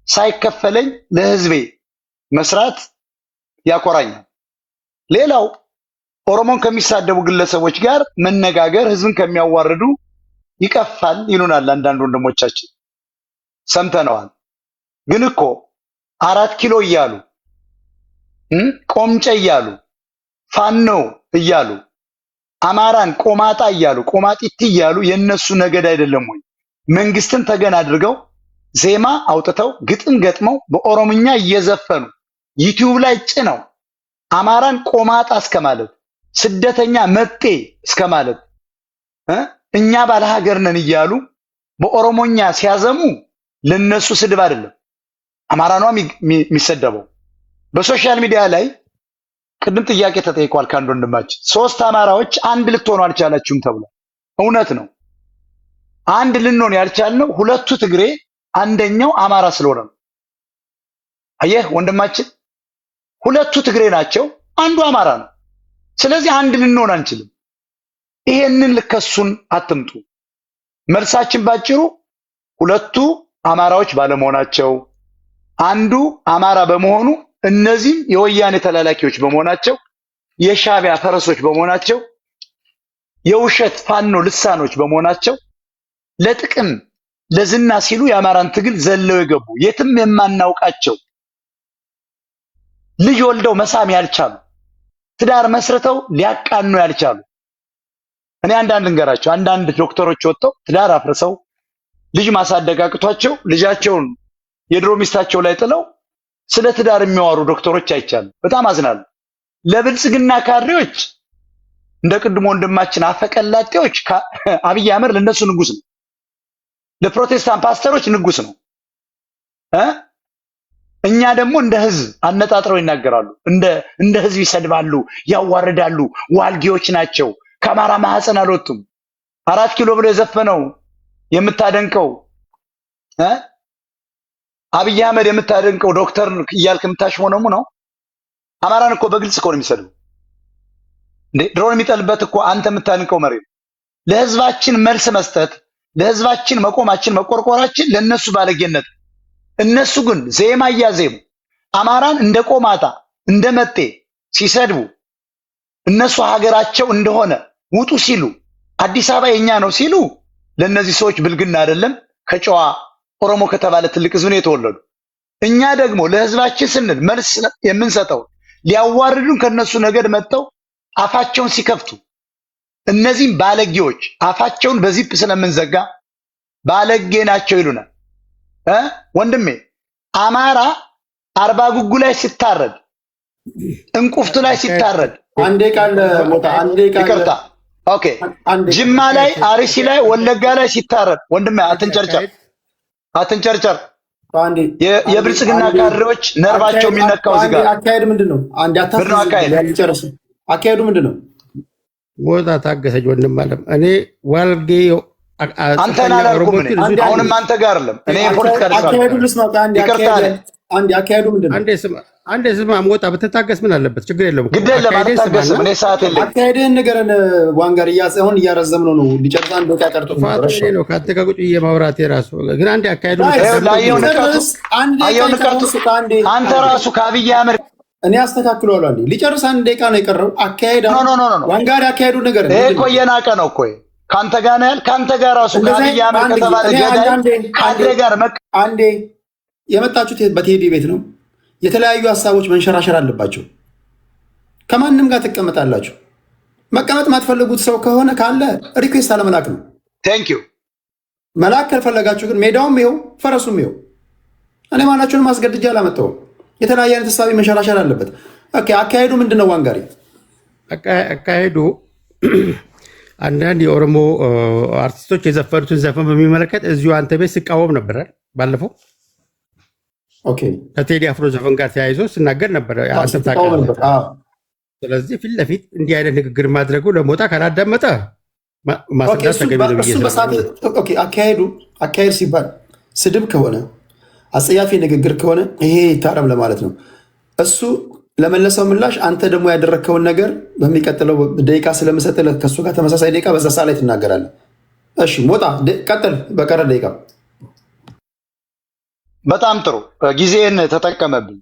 ሳይከፈለኝ ለህዝቤ መስራት ያኮራኛል። ሌላው ኦሮሞን ከሚሳደቡ ግለሰቦች ጋር መነጋገር ህዝብን ከሚያዋርዱ ይቀፋል ይሉናል አንዳንድ ወንድሞቻችን፣ ሰምተነዋል። ግን እኮ 4 ኪሎ እያሉ ቆምጨ እያሉ ፋኖ እያሉ አማራን ቆማጣ እያሉ ቆማጢቲ እያሉ የነሱ ነገድ አይደለም ወይ? መንግስትን ተገን አድርገው ዜማ አውጥተው ግጥም ገጥመው በኦሮምኛ እየዘፈኑ ዩቲዩብ ላይ ጭነው አማራን ቆማጣ እስከማለት ስደተኛ መጤ እስከማለት እኛ ባለ ሀገር ነን እያሉ በኦሮሞኛ ሲያዘሙ ለነሱ ስድብ አይደለም። አማራ ነው የሚሰደበው። በሶሻል ሚዲያ ላይ ቅድም ጥያቄ ተጠይቋል ከአንድ ወንድማችን 3 አማራዎች አንድ ልትሆኑ አልቻላችሁም ተብሏል። እውነት ነው። አንድ ልንሆን ያልቻልነው 2ቱ ትግሬ አንደኛው አማራ ስለሆነ ነው። አየህ ወንድማችን፣ 2ቱ ትግሬ ናቸው፣ አንዱ አማራ ነው። ስለዚህ አንድ ልንሆን አንችልም። ይሄንን ልከሱን አትምጡ። መልሳችን ባጭሩ 2ቱ አማራዎች ባለመሆናቸው፣ አንዱ አማራ በመሆኑ፣ እነዚህም የወያኔ ተላላኪዎች በመሆናቸው፣ የሻዕቢያ ፈረሶች በመሆናቸው፣ የውሸት ፋኖ ልሳኖች በመሆናቸው፣ ለጥቅም ለዝና ሲሉ የአማራን ትግል ዘለው የገቡ የትም የማናውቃቸው ልጅ ወልደው መሳም ያልቻሉ ትዳር መስርተው ሊያቃኑ ያልቻሉ። እኔ አንዳንድ እንገራቸው፣ አንዳንድ ዶክተሮች ወጥተው ትዳር አፍርሰው ልጅ ማሳደግ አቅቷቸው ልጃቸውን የድሮ ሚስታቸው ላይ ጥለው ስለ ትዳር የሚያወሩ ዶክተሮች አይቻሉ። በጣም አዝናለሁ። ለብልጽግና ካድሬዎች እንደ ቅድሞ ወንድማችን አፈቀላጤዎች አብይ አህመድ ለነሱ ንጉስ ነው። ለፕሮቴስታንት ፓስተሮች ንጉስ ነው። እኛ ደግሞ እንደ ህዝብ አነጣጥረው ይናገራሉ። እንደ ህዝብ ይሰድባሉ፣ ያዋርዳሉ። ዋልጌዎች ናቸው። ከአማራ ማህፀን አልወጡም። 4 ኪሎ ብሎ የዘፈነው የምታደንቀው አብይ አህመድ የምታደንቀው ዶክተር እያልክ የምታሽሞነሙ ነው። አማራን እኮ በግልጽ እኮ ነው የሚሰድቡ። እንዴ ድሮን የሚጠልበት እኮ አንተ የምታደንቀው መሪ ነው። ለህዝባችን መልስ መስጠት፣ ለህዝባችን መቆማችን መቆርቆራችን ለነሱ ባለጌነት። እነሱ ግን ዜማ እያዜሙ አማራን እንደ ቆማጣ እንደ መጤ ሲሰድቡ፣ እነሱ ሀገራቸው እንደሆነ ውጡ ሲሉ፣ አዲስ አበባ የኛ ነው ሲሉ፣ ለነዚህ ሰዎች ብልግና አይደለም ከጨዋ ኦሮሞ ከተባለ ትልቅ ህዝብ ነው የተወለዱ። እኛ ደግሞ ለህዝባችን ስንል መልስ የምንሰጠው ሊያዋርዱን ከነሱ ነገድ መጥተው አፋቸውን ሲከፍቱ፣ እነዚህም ባለጌዎች አፋቸውን በዚፕ ስለምንዘጋ ባለጌ ናቸው ይሉናል። ወንድሜ አማራ 40 ጉጉ ላይ ሲታረድ፣ እንቁፍቱ ላይ ሲታረድ፣ አንዴ ቃል ሞታ አንዴ ቃል ይቅርታ፣ ኦኬ፣ ጅማ ላይ አርሲ ላይ ወለጋ ላይ ሲታረድ፣ ወንድሜ አትንጨርጨር። የብልጽግና ካድሬዎች ነርባቸው የሚነካው እዚህ ጋር አካሄድ ምንድነው? አንዴ አታስጨርስ። አካሄዱ ምንድነው? ሞታ ታገሰኝ ወንድም አለም። እኔ ዋልጌ አንተን አላልኩም። አሁንም አንተ ጋር አይደለም። እኔ ፖለቲካ አካሄዱ ልስማ። አንዴ አካሄዱ ምንድነው? አንዴ ስማ። ሞታ ብትታገስ ምን አለበት? ችግር የለውም። ግድ የለም አትታገስም። እኔ ሰዓት የለኝም። አካሄድህን ንገረን። ዋንጋር አሁን እያረዘምነው ነው። ሊጨርስ አንድ ደቂቃ ቀርቶ ነው። ከአንተ ጋር ቁጭ ብዬ ማውራቴ ራሱ ግን አንዴ አካሄዱ አንተ ራሱ ከአብይ አህመድ እኔ አስተካክለዋለሁ። አንዴ ሊጨርስ አንድ ደቂቃ ነው የቀረው። አካሄድ ዋንጋር አካሄዱ ነገር ይሄ እኮ እየናቀ ነው እኮ ካንተ ጋር ነው ያል ካንተ ጋር ራሱ ከአብይ አህመድ ከተባለ ገዳይ ካድሬ ጋር አንዴ የመጣችሁት በቴዲ ቤት ነው። የተለያዩ ሀሳቦች መንሸራሸር አለባቸው። ከማንም ጋር ትቀመጣላችሁ። መቀመጥ ማትፈልጉት ሰው ከሆነ ካለ ሪኩዌስት አለመላክ ነው። ቴንክ ዩ። መላክ ካልፈለጋችሁ ግን ሜዳውም ይኸው ፈረሱም ይኸው። እኔ ማናችሁንም አስገድጄ አላመጣሁም። የተለያየ አይነት ሀሳብ መንሸራሸር አለበት። ኦኬ፣ አካሄዱ ምንድነው? ዋንጋሪ አካሄዱ አንዳንድ የኦሮሞ አርቲስቶች የዘፈኑትን ዘፈን በሚመለከት እዚሁ አንተ ቤት ሲቃወም ነበራል ባለፈው። ኦኬ ከቴዲ አፍሮ ዘፈን ጋር ተያይዞ ስናገር ነበር። አንተም ታውቃለህ። ስለዚህ ፊት ለፊት እንዲህ አይነት ንግግር ማድረጉ ለሞጣ ካላዳመጠ ማስረዳት ተገቢ ነው ብዬ አካሄድ ሲባል ስድብ ከሆነ አጸያፊ ንግግር ከሆነ ይሄ ይታረም ለማለት ነው። እሱ ለመለሰው ምላሽ አንተ ደግሞ ያደረግከውን ነገር በሚቀጥለው ደቂቃ ስለምሰጥህ ከእሱ ጋር ተመሳሳይ ደቂቃ በዛ ሰዓት ላይ ትናገራለህ። እሺ ሞጣ ቀጥል፣ በቀረ ደቂቃ። በጣም ጥሩ ጊዜን ተጠቀመብኝ።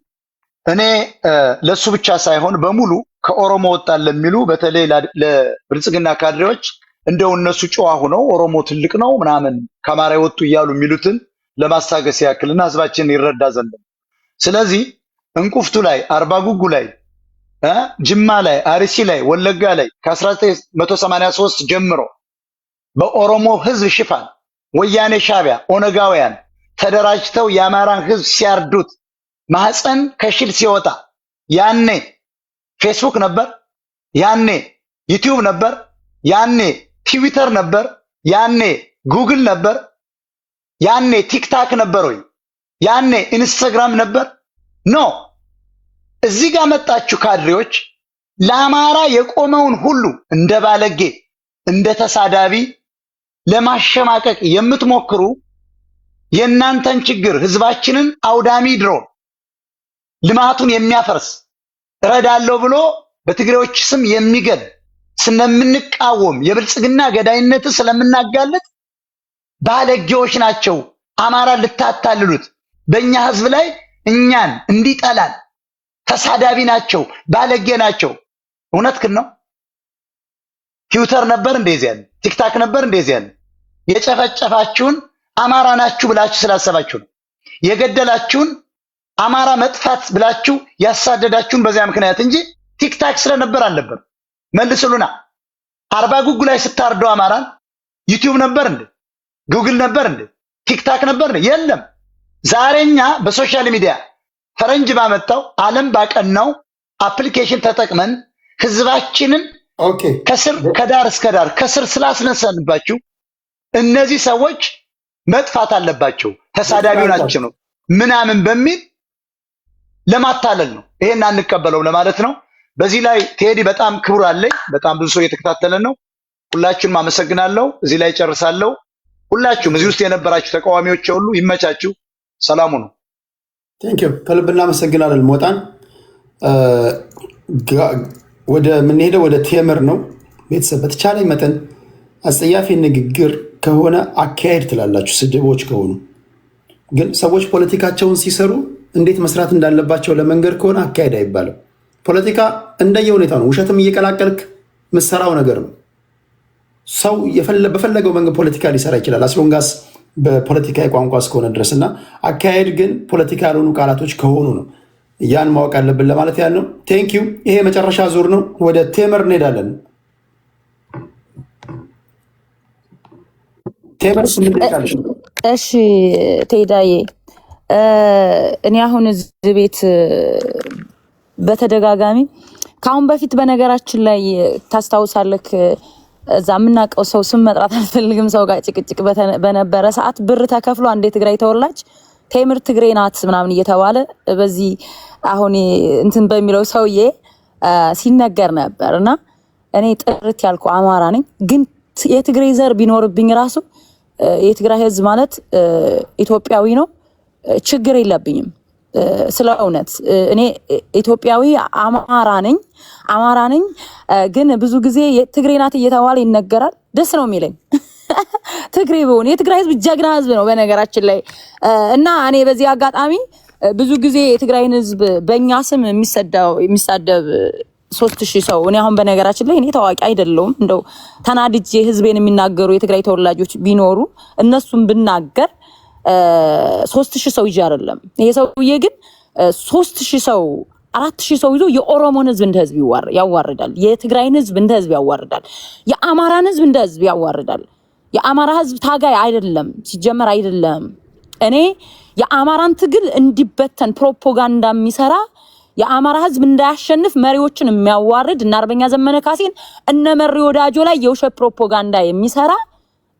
እኔ ለሱ ብቻ ሳይሆን በሙሉ ከኦሮሞ ወጣን ለሚሉ በተለይ ለብልጽግና ካድሬዎች እንደው እነሱ ጨዋ ሆነው ኦሮሞ ትልቅ ነው ምናምን ከአማራ ወጡ እያሉ የሚሉትን ለማስታገስ ያክልና ህዝባችን ይረዳ ዘንድ። ስለዚህ እንቁፍቱ ላይ፣ አርባ ጉጉ ላይ፣ ጅማ ላይ፣ አርሲ ላይ፣ ወለጋ ላይ ከ1983 ጀምሮ በኦሮሞ ህዝብ ሽፋን ወያኔ፣ ሻቢያ፣ ኦነጋውያን ተደራጅተው የአማራን ህዝብ ሲያርዱት ማህፀን ከሽል ሲወጣ ያኔ ፌስቡክ ነበር፣ ያኔ ዩቲዩብ ነበር፣ ያኔ ትዊተር ነበር፣ ያኔ ጉግል ነበር፣ ያኔ ቲክታክ ነበር ወይ? ያኔ ኢንስታግራም ነበር? ኖ። እዚህ ጋር መጣችሁ ካድሬዎች ለአማራ የቆመውን ሁሉ እንደ ባለጌ እንደ ተሳዳቢ ለማሸማቀቅ የምትሞክሩ የእናንተን ችግር ህዝባችንን አውዳሚ ድሮን ልማቱን የሚያፈርስ እረዳለሁ ብሎ በትግሬዎች ስም የሚገል ስለምንቃወም የብልጽግና ገዳይነት ስለምናጋለጥ ባለጌዎች ናቸው። አማራ ልታታልሉት በእኛ ህዝብ ላይ እኛን እንዲጠላል ተሳዳቢ ናቸው፣ ባለጌ ናቸው። እውነትህን ነው። ትዊተር ነበር እንደዚህ ያለ፣ ቲክታክ ነበር እንደዚህ ያለ። የጨፈጨፋችሁን አማራ ናችሁ ብላችሁ ስላሰባችሁ ነው። የገደላችሁን አማራ መጥፋት ብላችሁ ያሳደዳችሁን በዚያ ምክንያት እንጂ ቲክታክ ስለነበር አልነበር። መልስሉና አርባ ጉጉ ላይ ስታርደው አማራን ዩቲዩብ ነበር እንዴ? ጉግል ነበር እንዴ? ቲክታክ ነበር እንዴ? የለም። ዛሬኛ በሶሻል ሚዲያ ፈረንጅ ባመጣው ዓለም ባቀናው አፕሊኬሽን ተጠቅመን ህዝባችንን ከስር ከዳር እስከ ዳር ከስር ስላስነሳንባችሁ እነዚህ ሰዎች መጥፋት አለባቸው፣ ተሳዳቢው ናቸው ነው ምናምን በሚል ለማታለል ነው። ይሄን አንቀበለው ለማለት ነው። በዚህ ላይ ቴዲ በጣም ክብር አለኝ። በጣም ብዙ ሰው እየተከታተለን ነው። ሁላችሁንም አመሰግናለሁ። እዚህ ላይ ጨርሳለሁ። ሁላችሁም እዚህ ውስጥ የነበራችሁ ተቃዋሚዎች ሁሉ ይመቻችሁ። ሰላሙ ነው። ቴንኪው ከልብ እናመሰግናለን። ሞጣን ወደ ምንሄደው ወደ ቴምር ነው። ቤተሰብ በተቻለኝ መጠን አጸያፊ ንግግር ከሆነ አካሄድ ትላላችሁ፣ ስድቦች ከሆኑ ግን ሰዎች ፖለቲካቸውን ሲሰሩ እንዴት መስራት እንዳለባቸው ለመንገድ ከሆነ አካሄድ አይባልም። ፖለቲካ እንደየሁኔታ ነው። ውሸትም እየቀላቀልክ ምሰራው ነገር ነው። ሰው በፈለገው መንገድ ፖለቲካ ሊሰራ ይችላል፣ አስሎንጋስ በፖለቲካ ቋንቋ እስከሆነ ድረስ እና አካሄድ ግን ፖለቲካ ያልሆኑ ቃላቶች ከሆኑ ነው። ያን ማወቅ አለብን ለማለት ያህል ነው። ቴንኪው። ይሄ መጨረሻ ዙር ነው። ወደ ቴምር እንሄዳለን። ቴምር እሺ ቴዳዬ፣ እኔ አሁን እዚህ ቤት በተደጋጋሚ ከአሁን በፊት በነገራችን ላይ ታስታውሳለህ፣ እዛ የምናውቀው ሰው ስም መጥራት አልፈልግም፣ ሰው ጋር ጭቅጭቅ በነበረ ሰዓት ብር ተከፍሎ አንድ የትግራይ ተወላጅ ቴምር ትግሬ ናት ምናምን እየተባለ በዚህ አሁን እንትን በሚለው ሰውዬ ሲነገር ነበር። እና እኔ ጥርት ያልኩ አማራ ነኝ፣ ግን የትግሬ ዘር ቢኖርብኝ ራሱ የትግራይ ህዝብ ማለት ኢትዮጵያዊ ነው፣ ችግር የለብኝም። ስለ እውነት እኔ ኢትዮጵያዊ አማራ ነኝ። ግን ብዙ ጊዜ ትግሬ ናት እየተባለ ይነገራል። ደስ ነው የሚለኝ ትግሬ ብሆን። የትግራይ ህዝብ ጀግና ህዝብ ነው በነገራችን ላይ። እና እኔ በዚህ አጋጣሚ ብዙ ጊዜ የትግራይን ህዝብ በእኛ ስም የሚሳደብ 3000 ሰው እኔ አሁን በነገራችን ላይ እኔ ታዋቂ አይደለሁም። እንደው ተናድጄ ህዝቤን የሚናገሩ የትግራይ ተወላጆች ቢኖሩ እነሱም ብናገር 3000 ሰው ይዤ አይደለም። ይሄ ሰውዬ ግን 3000 ሰው 4000 ሰው ይዞ የኦሮሞን ህዝብ እንደ ህዝብ ያዋርዳል። የትግራይን ህዝብ እንደ ህዝብ ያዋርዳል። የአማራን ህዝብ እንደ ህዝብ ያዋርዳል። የአማራ ህዝብ ታጋይ አይደለም ሲጀመር አይደለም። እኔ የአማራን ትግል እንዲበተን ፕሮፓጋንዳ የሚሰራ የአማራ ህዝብ እንዳያሸንፍ መሪዎችን የሚያዋርድ እና አርበኛ ዘመነ ካሴን እነ መሪ ወዳጆ ላይ የውሸት ፕሮፓጋንዳ የሚሰራ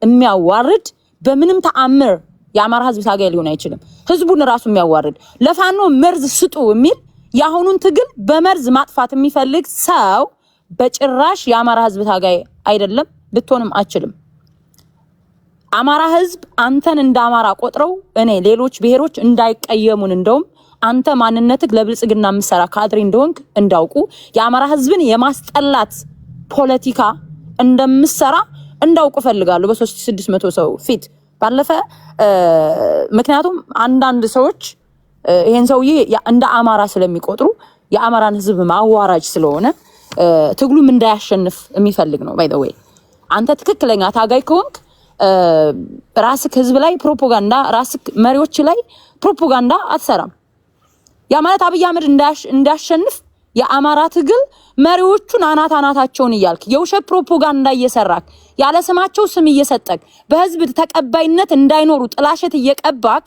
የሚያዋርድ በምንም ተአምር የአማራ ህዝብ ታጋይ ሊሆን አይችልም። ህዝቡን ራሱ የሚያዋርድ ለፋኖ መርዝ ስጡ የሚል የአሁኑን ትግል በመርዝ ማጥፋት የሚፈልግ ሰው በጭራሽ የአማራ ህዝብ ታጋይ አይደለም፣ ልትሆንም አችልም። አማራ ህዝብ አንተን እንደ አማራ ቆጥረው እኔ ሌሎች ብሔሮች እንዳይቀየሙን እንደውም አንተ ማንነትክ ለብልጽግና ምሰራ ካድሬ እንደሆንክ እንዳውቁ የአማራ ህዝብን የማስጠላት ፖለቲካ እንደምሰራ እንዳውቁ ፈልጋለሁ በ3600 ሰው ፊት ባለፈ። ምክንያቱም አንዳንድ ሰዎች ይሄን ሰውዬ እንደ አማራ ስለሚቆጥሩ የአማራን ህዝብ ማዋራጅ ስለሆነ ትግሉም እንዳያሸንፍ የሚፈልግ ነው። ባይ ዘ ዌይ አንተ ትክክለኛ ታጋይ ከሆንክ ራስክ ህዝብ ላይ ፕሮፓጋንዳ፣ ራስክ መሪዎች ላይ ፕሮፓጋንዳ አትሰራም። ያ ማለት አብይ አህመድ እንዳያሸንፍ የአማራ ትግል መሪዎቹን አናታቸውን እያልክ የውሸት ፕሮፓጋንዳ እየሰራክ ያለ ስማቸው ስም እየሰጠክ በህዝብ ተቀባይነት እንዳይኖሩ ጥላሸት እየቀባክ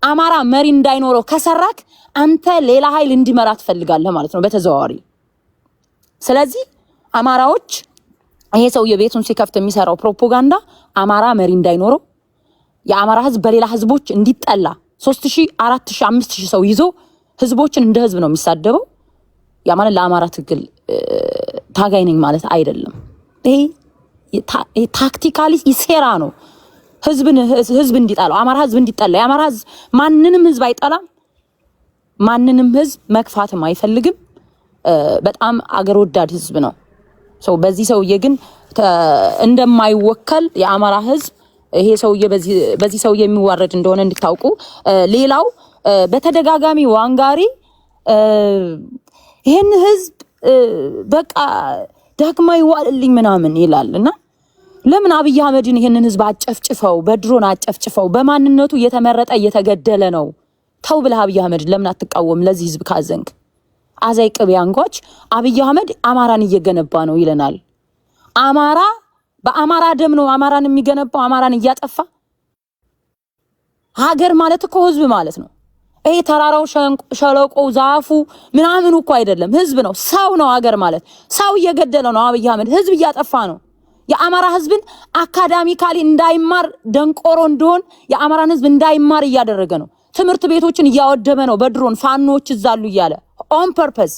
አማራ መሪ እንዳይኖረው ከሰራክ አንተ ሌላ ኃይል እንዲመራ ትፈልጋለህ ማለት ነው በተዘዋዋሪ። ስለዚህ አማራዎች ይሄ ሰው የቤቱን ሲከፍት የሚሰራው ፕሮፓጋንዳ አማራ መሪ እንዳይኖረው የአማራ ህዝብ በሌላ ህዝቦች እንዲጠላ 3000 4000 5000 ሰው ይዞ ህዝቦችን እንደ ህዝብ ነው የሚሳደበው። ያ ማለት ለአማራ ትግል ታጋይ ነኝ ማለት አይደለም። ይሄ ታክቲካሊ ይሴራ ነው። ህዝብ እንዲጣለው አማራ ህዝብ እንዲጠላ። የአማራ ህዝብ ማንንም ህዝብ አይጠላም፣ ማንንም ህዝብ መክፋትም አይፈልግም። በጣም አገር ወዳድ ህዝብ ነው። በዚህ ሰውዬ ግን እንደማይወከል የአማራ ህዝብ ይሄ ሰውዬ በዚህ ሰውዬ የሚዋረድ እንደሆነ እንድታውቁ። ሌላው በተደጋጋሚ ዋንጋሪ ይሄን ህዝብ በቃ ዳግማዊ ዋልልኝ ምናምን ይላልና ለምን አብይ አህመድን ይሄንን ህዝብ አጨፍጭፈው በድሮን አጨፍጭፈው በማንነቱ እየተመረጠ እየተገደለ ነው ተው ብለህ አብይ አህመድ ለምን አትቃወም? ለዚህ ህዝብ ካዘንክ አዛይ ቅቤ አንጓች አብይ አህመድ አማራን እየገነባ ነው ይለናል። አማራ በአማራ ደም ነው አማራን የሚገነባው፣ አማራን እያጠፋ። ሀገር ማለት እኮ ህዝብ ማለት ነው። ይሄ ተራራው ሸለቆው ዛፉ ምናምን እኮ አይደለም፣ ህዝብ ነው፣ ሰው ነው። ሀገር ማለት ሰው እየገደለ ነው አብይ አህመድ፣ ህዝብ እያጠፋ ነው። የአማራ ህዝብን አካዳሚካሊ እንዳይማር ደንቆሮ እንደሆን የአማራን ህዝብ እንዳይማር እያደረገ ነው። ትምህርት ቤቶችን እያወደመ ነው በድሮን ፋኖች እዛሉ እያለ ኦን ፐርፐዝ።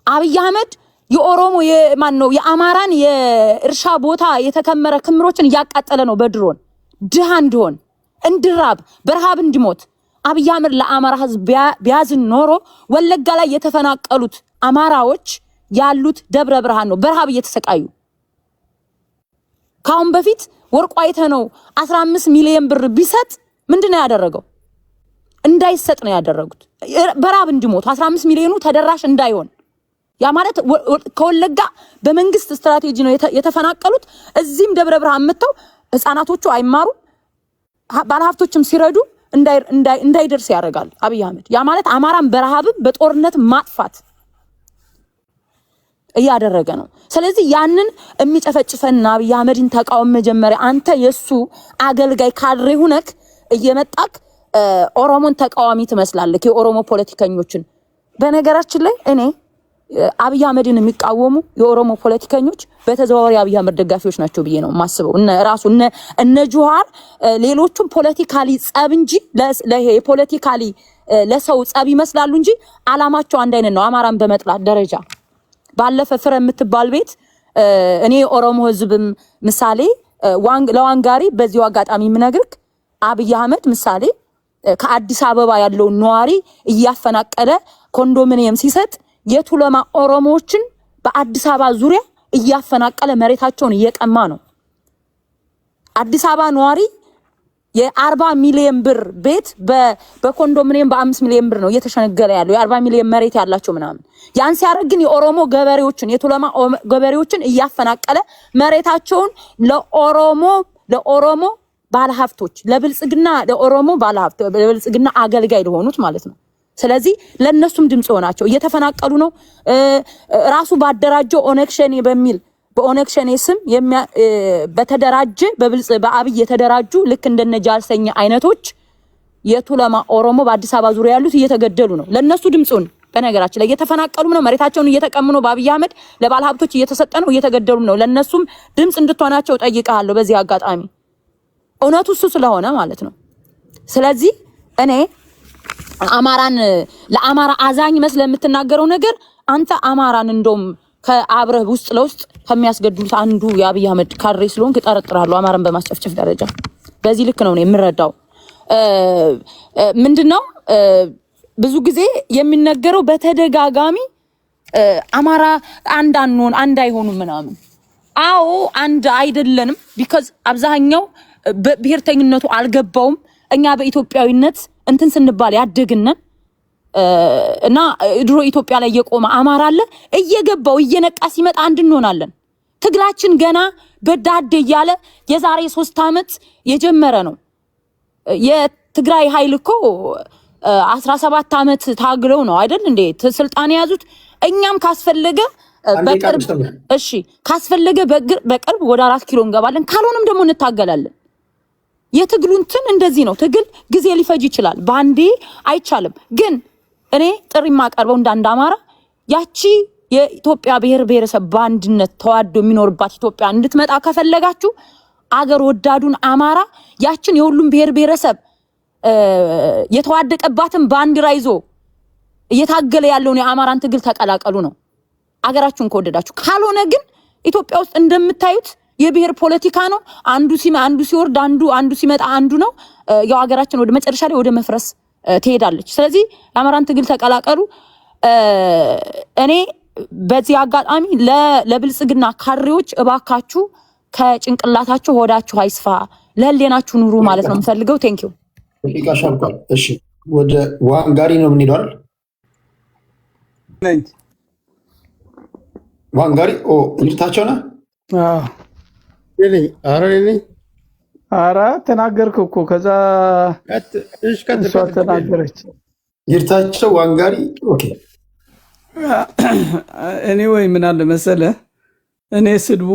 አብይ አህመድ የኦሮሞ የማን ነው የአማራን የእርሻ ቦታ የተከመረ ክምሮችን እያቃጠለ ነው በድሮን ድሃ እንደሆን እንድራብ በረሃብ እንዲሞት። አብይ አህመድ ለአማራ ህዝብ ቢያዝን ኖሮ ወለጋ ላይ የተፈናቀሉት አማራዎች ያሉት ደብረ ብርሃን ነው በረሃብ እየተሰቃዩ። ካሁን በፊት ወርቁ አይተነው 15 ሚሊዮን ብር ቢሰጥ ምንድነው ያደረገው? እንዳይሰጥ ነው ያደረጉት። በረሃብ እንዲሞቱ 15 ሚሊዮኑ ተደራሽ እንዳይሆን። ያ ማለት ከወለጋ በመንግስት ስትራቴጂ ነው የተፈናቀሉት። እዚህም ደብረ ብርሃን መተው ህፃናቶቹ አይማሩ ባለሀብቶችም ሲረዱ እንዳይደርስ ያደርጋል አብይ አህመድ። ያ ማለት አማራን በረሃብም በጦርነት ማጥፋት እያደረገ ነው። ስለዚህ ያንን የሚጨፈጭፈና አብይ አህመድን ተቃውሞ መጀመሪያ አንተ የሱ አገልጋይ ካድሬ ሁነክ እየመጣክ ኦሮሞን ተቃዋሚ ትመስላለህ፣ የኦሮሞ ፖለቲከኞችን። በነገራችን ላይ እኔ አብይ አህመድን የሚቃወሙ የኦሮሞ ፖለቲከኞች በተዘዋዋሪ አብይ አህመድ ደጋፊዎች ናቸው ብዬ ነው ማስበው። እነ ጁሃር ሌሎቹም ፖለቲካሊ ጸብ እንጂ ለፖለቲካሊ ለሰው ጸብ ይመስላሉ እንጂ አላማቸው አንድ አይነት ነው፣ አማራን በመጥላት ደረጃ። ባለፈ ፍረ የምትባል ቤት እኔ ኦሮሞ ህዝብም ምሳሌ ለዋንጋሪ በዚሁ አጋጣሚ የምነግርክ አብይ አህመድ ምሳሌ ከአዲስ አበባ ያለው ነዋሪ እያፈናቀለ ኮንዶሚኒየም ሲሰጥ የቱለማ ኦሮሞዎችን በአዲስ አበባ ዙሪያ እያፈናቀለ መሬታቸውን እየቀማ ነው። አዲስ አበባ ነዋሪ የ40 ሚሊዮን ብር ቤት በኮንዶሚኒየም በ5 ሚሊዮን ብር ነው እየተሸነገለ ያለው የ40 ሚሊዮን መሬት ያላቸው ምናምን። ያን ሲያደርግ ግን የኦሮሞ ገበሬዎችን የቱለማ ገበሬዎችን እያፈናቀለ መሬታቸውን ለኦሮሞ ባለሀብቶች ለብልጽግና ለኦሮሞ ባለሀብት ለብልጽግና አገልጋይ ለሆኑት ማለት ነው። ስለዚህ ለነሱም ድምጽ ሆናቸው እየተፈናቀሉ ነው። ራሱ ባደራጀው ኦነክሸኔ በሚል በኦነክሸኔ ስም በተደራጀ በአብይ የተደራጁ ልክ እንደነ ጃልሰኛ አይነቶች የቱለማ ኦሮሞ በአዲስ አበባ ዙሪያ ያሉት እየተገደሉ ነው። ለነሱ ድምጹን በነገራችን ላይ እየተፈናቀሉ ነው፣ መሬታቸውን እየተቀሙ ነው። በአብይ አህመድ ለባለሀብቶች እየተሰጠ ነው፣ እየተገደሉ ነው። ለነሱም ድምጽ እንድትሆናቸው ጠይቃለሁ በዚህ አጋጣሚ። እውነቱ እሱ ስለሆነ ማለት ነው። ስለዚህ እኔ አማራን ለአማራ አዛኝ መስለ የምትናገረው ነገር አንተ አማራን እንደውም ከአብረህ ውስጥ ለውስጥ ከሚያስገድሉት አንዱ የአብይ አህመድ ካድሬ ስለሆንክ እጠረጥራለሁ አማራን በማስጨፍጨፍ ደረጃ። በዚህ ልክ ነው እኔ የምረዳው። ምንድነው ብዙ ጊዜ የሚነገረው በተደጋጋሚ አማራ አንድ አይሆኑም ምናምን። አዎ አንድ አይደለንም። ቢካዝ አብዛኛው በብሔርተኝነቱ አልገባውም። እኛ በኢትዮጵያዊነት እንትን ስንባል ያደግነን እና ድሮ ኢትዮጵያ ላይ የቆመ አማራ አለ። እየገባው እየነቃ ሲመጣ አንድ እንሆናለን። ትግላችን ገና በዳዴ እያለ የዛሬ 3 ዓመት የጀመረ ነው። የትግራይ ኃይል እኮ 17 ዓመት ታግለው ነው አይደል እንዴ ስልጣን የያዙት። እኛም ካስፈለገ በቅርብ እሺ ካስፈለገ በቅርብ ወደ 4 ኪሎ እንገባለን፣ ካልሆነም ደግሞ እንታገላለን። የትግሉ እንትን እንደዚህ ነው። ትግል ጊዜ ሊፈጅ ይችላል፣ ባንዴ አይቻልም። ግን እኔ ጥሪ ማቀርበው እንዳንድ አማራ ያቺ የኢትዮጵያ ብሔር ብሔረሰብ በአንድነት ተዋዶ የሚኖርባት ኢትዮጵያ እንድትመጣ ከፈለጋችሁ አገር ወዳዱን አማራ ያችን የሁሉም ብሔር ብሔረሰብ የተዋደቀባትን ባንዲራ ይዞ እየታገለ ያለውን የአማራን ትግል ተቀላቀሉ ነው አገራችሁን ከወደዳችሁ። ካልሆነ ግን ኢትዮጵያ ውስጥ እንደምታዩት የብሔር ፖለቲካ ነው። አንዱ ሲወርድ አንዱ ሲመጣ አንዱ ነው። ያው አገራችን ወደ መጨረሻ ላይ ወደ መፍረስ ትሄዳለች። ስለዚህ የአማራን ትግል ተቀላቀሉ። እኔ በዚህ አጋጣሚ ለብልጽግና ካድሬዎች እባካችሁ ከጭንቅላታችሁ ሆዳችሁ አይስፋ፣ ለህሌናችሁ ኑሩ ማለት ነው የምፈልገው። ቴንኪው። እሺ ወደ ዋንጋሪ ነው የምንሄደው አይደል? ዋንጋሪ ልታቸው ነህ? ኧረ ተናገርክ እኮ ከዛ እሷ ተናገረች። ይርታቸው ዋንጋሪ ኦኬ። እኔ ወይ ምን አለ መሰለ እኔ ስድቡ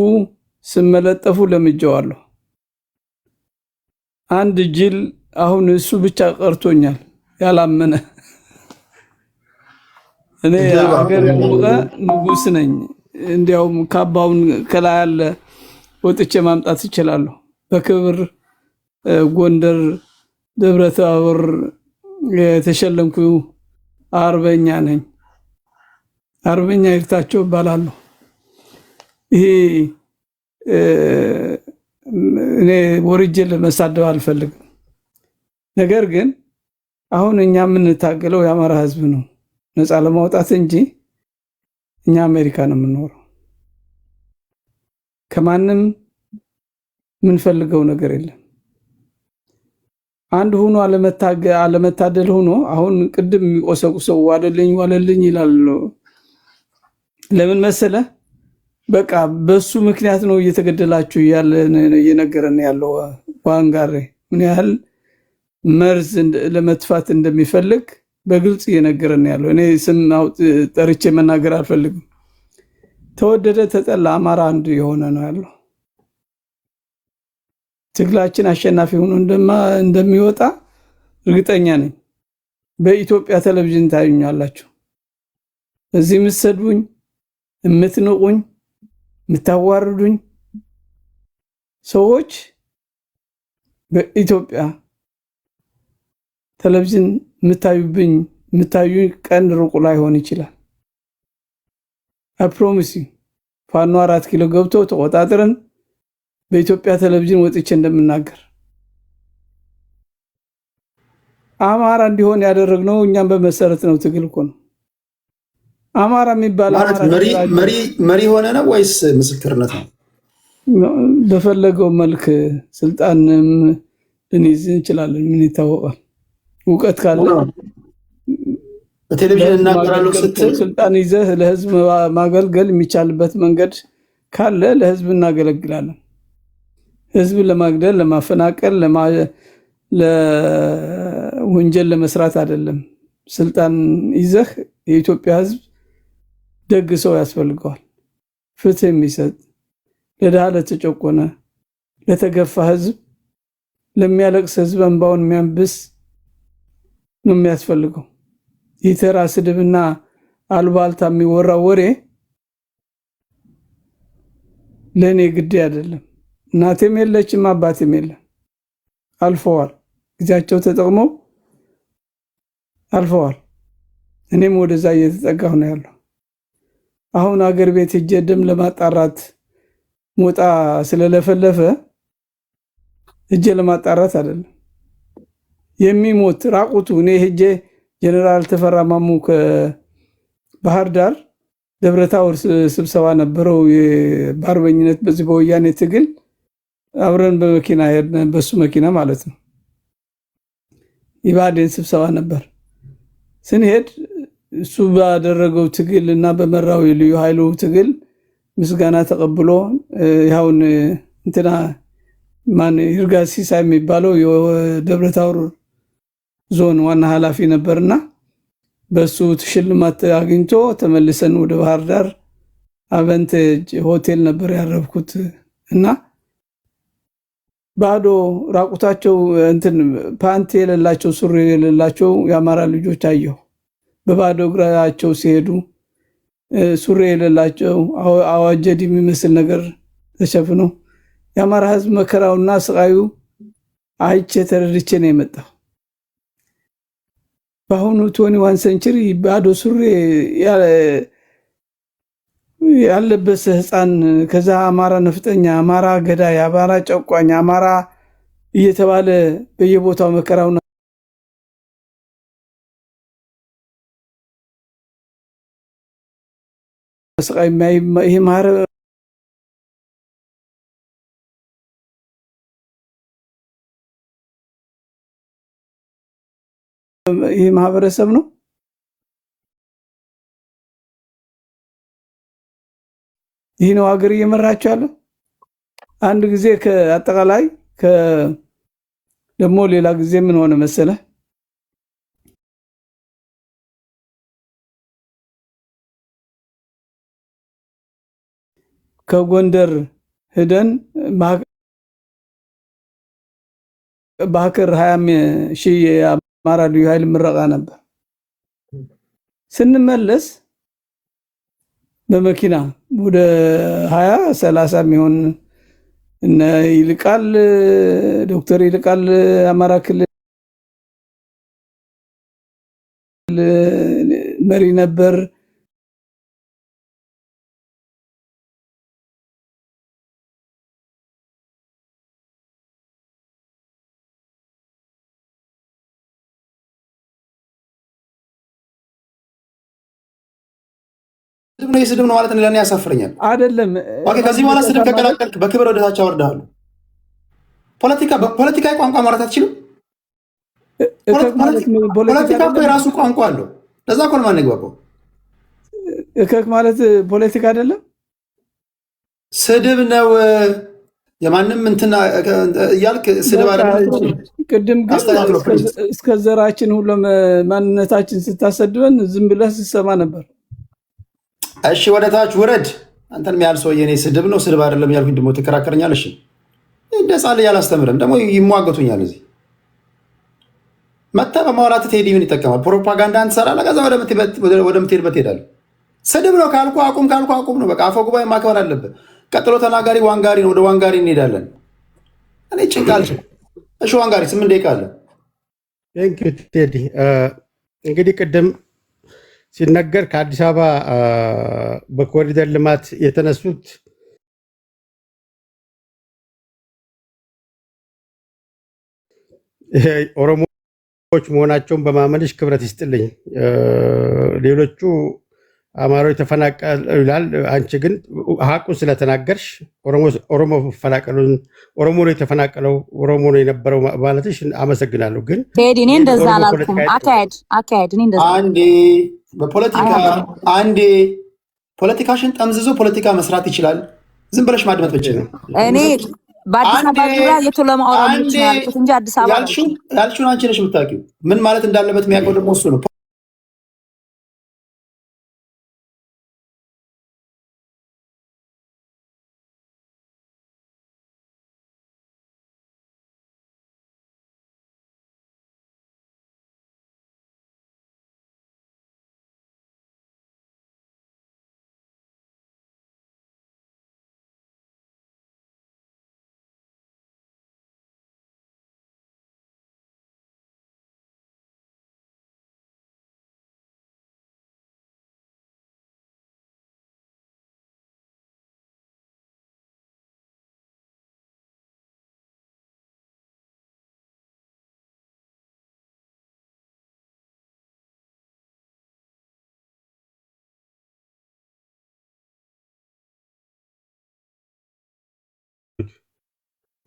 ስመለጠፉ ለምጄዋለሁ። አንድ ጅል አሁን እሱ ብቻ ቀርቶኛል ያላመነ። እኔ አገር ያወቀ ንጉስ ነኝ። እንዲያውም ካባውን ከላይ ያለ ወጥቼ ማምጣት እችላለሁ። በክብር ጎንደር ደብረ ታቦር የተሸለምኩ አርበኛ ነኝ። አርበኛ ይርታቸው እባላለሁ። ይሄ እኔ ወርጄ ለመሳደብ አልፈልግም። ነገር ግን አሁን እኛ የምንታገለው የአማራ ህዝብ ነው ነፃ ለማውጣት እንጂ እኛ አሜሪካ ነው የምንኖረው። ከማንም የምንፈልገው ነገር የለም። አንድ ሆኖ አለመታደል ሆኖ አሁን ቅድም የሚቆሰቁሰው ዋለልኝ ይላል። ለምን መሰለ በቃ በሱ ምክንያት ነው እየተገደላችሁ ያለ እየነገረን ያለው። ዋንጋሪ ምን ያህል መርዝ ለመጥፋት እንደሚፈልግ በግልጽ እየነገረን ያለው። እኔ ስም ጠርቼ መናገር አልፈልግም። ተወደደ ተጠላ አማራ አንድ የሆነ ነው ያለው። ትግላችን አሸናፊ ሆኖ እንደሚወጣ እርግጠኛ ነኝ። በኢትዮጵያ ቴሌቪዥን ታዩኛላችሁ። እዚህ የምትሰድቡኝ፣ የምትንቁኝ፣ የምታዋርዱኝ ሰዎች በኢትዮጵያ ቴሌቪዥን የምታዩኝ ቀን ሩቅ ላይሆን ይችላል። አፕሮሚስ ፋኖ 4 ኪሎ ገብቶ ተቆጣጥረን በኢትዮጵያ ቴሌቪዥን ወጥቼ እንደምናገር አማራ እንዲሆን ያደረግነው እኛም በመሰረት ነው። ትግል እኮ ነው። አማራ የሚባል መሪ ሆነ ነው ወይስ ምስክርነት ነው? በፈለገው መልክ ስልጣንም ልንይዝ እንችላለን። ምን ይታወቃል? እውቀት ካለ በቴሌቪዥን እናገራለሁ ስትል ስልጣን ይዘህ ለህዝብ ማገልገል የሚቻልበት መንገድ ካለ ለህዝብ እናገለግላለን። ህዝብ ለማግደል፣ ለማፈናቀል፣ ለወንጀል ለመስራት አይደለም። ስልጣን ይዘህ የኢትዮጵያ ህዝብ ደግ ሰው ያስፈልገዋል። ፍትህ የሚሰጥ ለድሃ፣ ለተጨቆነ፣ ለተገፋ ህዝብ፣ ለሚያለቅስ ህዝብ እንባውን የሚያብስ ነው የሚያስፈልገው። የተራ ስድብና አልባልታ የሚወራ ወሬ ለኔ ግድ አይደለም። እናቴም የለችም አባቴም የለም። አልፈዋል። ጊዜያቸው ተጠቅመው አልፈዋል። እኔም ወደዛ እየተጠጋሁ ነው ያለው። አሁን አገር ቤት ሄጄ ደም ለማጣራት ሞጣ ስለለፈለፈ ሄጄ ለማጣራት አይደለም የሚሞት ራቁቱ። እኔ ሄጄ ጀነራል ተፈራ ማሙ ከባህር ዳር ደብረታቦር ስብሰባ ነበረው የባርበኝነት በዚህ በወያኔ ትግል አብረን በመኪና ሄድን፣ በሱ መኪና ማለት ነው። ኢባዴን ስብሰባ ነበር። ስንሄድ እሱ ባደረገው ትግል እና በመራው ልዩ ኃይሉ ትግል ምስጋና ተቀብሎ ያውን እንትና ማን ይርጋ ሲሳይ የሚባለው የደብረታቦር ዞን ዋና ኃላፊ ነበርና በሱ ሽልማት አግኝቶ ተመልሰን ወደ ባህር ዳር አቨንቴጅ ሆቴል ነበር ያረፍኩት እና ባዶ ራቁታቸው እንትን ፓንት የሌላቸው ሱሪ የሌላቸው የአማራ ልጆች አየሁ። በባዶ እግራቸው ሲሄዱ ሱሪ የሌላቸው አዋጀድ የሚመስል ነገር ተሸፍነው የአማራ ሕዝብ መከራውና ስቃዩ አይቼ ተረድቼ ነው የመጣው። በአሁኑ 21 ሴንቸሪ ባዶ ሱሪ ያለበሰ ህፃን ከዛ አማራ ነፍጠኛ፣ አማራ ገዳይ፣ አማራ ጨቋኝ፣ አማራ እየተባለ በየቦታው መከራውና ስቃይ ይሄ ማህበረሰብ ነው። ይህ ነው ሀገር እየመራቸው ያለ። አንድ ጊዜ ከአጠቃላይ ደግሞ ሌላ ጊዜ ምን ሆነ መሰለ፣ ከጎንደር ሄደን በአከር 20,000 የአማራ ልዩ ኃይል ምረቃ ነበር። ስንመለስ በመኪና ወደ 20-30 የሚሆን እነ ይልቃል ዶክተር ይልቃል አማራ ክልል መሪ ነበር። ስድብ ነው ማለት ለኔ ያሳፍረኛል። አይደለም ከዚህ በኋላ ስድብ ከቀላቀልክ በክብር ወደ ታች አወርድሃለሁ። ፖለቲካዊ ቋንቋ ማውራት አትችልም። ፖለቲካ እኮ የራሱ ቋንቋ አለው። ለዛ እኮ ነው የማንግባባው። እከክ ማለት ፖለቲካ አይደለም፣ ስድብ ነው። የማንም እንትና እያልክ ስድብ አይደለም። ቅድም እስከ ዘራችን ሁሉ ማንነታችን ስታሰድበን ዝም ብለህ ስትሰማ ነበር። እሺ ወደ ታች ውረድ። አንተን የሚያህል ሰውዬ እኔ ስድብ ነው ስድብ አይደለም ያልኩኝ ደግሞ ትከራከረኛል። እሺ እንደ ጻል ያላስተምርም ደግሞ ይሟገቱኛል። እዚህ መታ በማውራት ቴዲ ምን ይጠቀማል? ፕሮፓጋንዳ ትሰራለህ፣ ከዛ ወደምትሄድበት ትሄዳለህ። ስድብ ነው ካልኩ አቁም፣ ካልኩ አቁም ነው በቃ። አፈ ጉባኤ ማክበር አለብህ። ቀጥሎ ተናጋሪ ዋንጋሪ ነው። ወደ ዋንጋሪ እንሄዳለን። እኔ ጭንቃል። እሺ ዋንጋሪ 8 ደቂቃ አለ። ቴዲ እንግዲህ ቅድም ሲነገር ከአዲስ አበባ በኮሪደር ልማት የተነሱት ኦሮሞዎች መሆናቸውን በማመንሽ ክብረት ይስጥልኝ። ሌሎቹ አማራዎች ተፈናቀሉ ይላል። አንቺ ግን ሀቁን ስለተናገርሽ ኦሮሞ መፈናቀሉን ኦሮሞ ነው የተፈናቀለው ኦሮሞ ነው የነበረው ማለትሽ አመሰግናለሁ። ግን እኔ እንደዛ አላልኩም። አካሄድ እኔ እንደዛ አንዴ ፖለቲካሽን ጠምዝዞ ፖለቲካ መስራት ይችላል። ዝም ብለሽ ማድመጥ ብቻ ነው። እኔ በአዲስ አበባ ዙሪያ የቱለማ ኦሮሞዎች ያልኩት እንጂ አዲስ አበባ ያልሽውን አንቺ ነሽ የምታውቂው። ምን ማለት እንዳለበት የሚያውቀው ደግሞ እሱ ነው።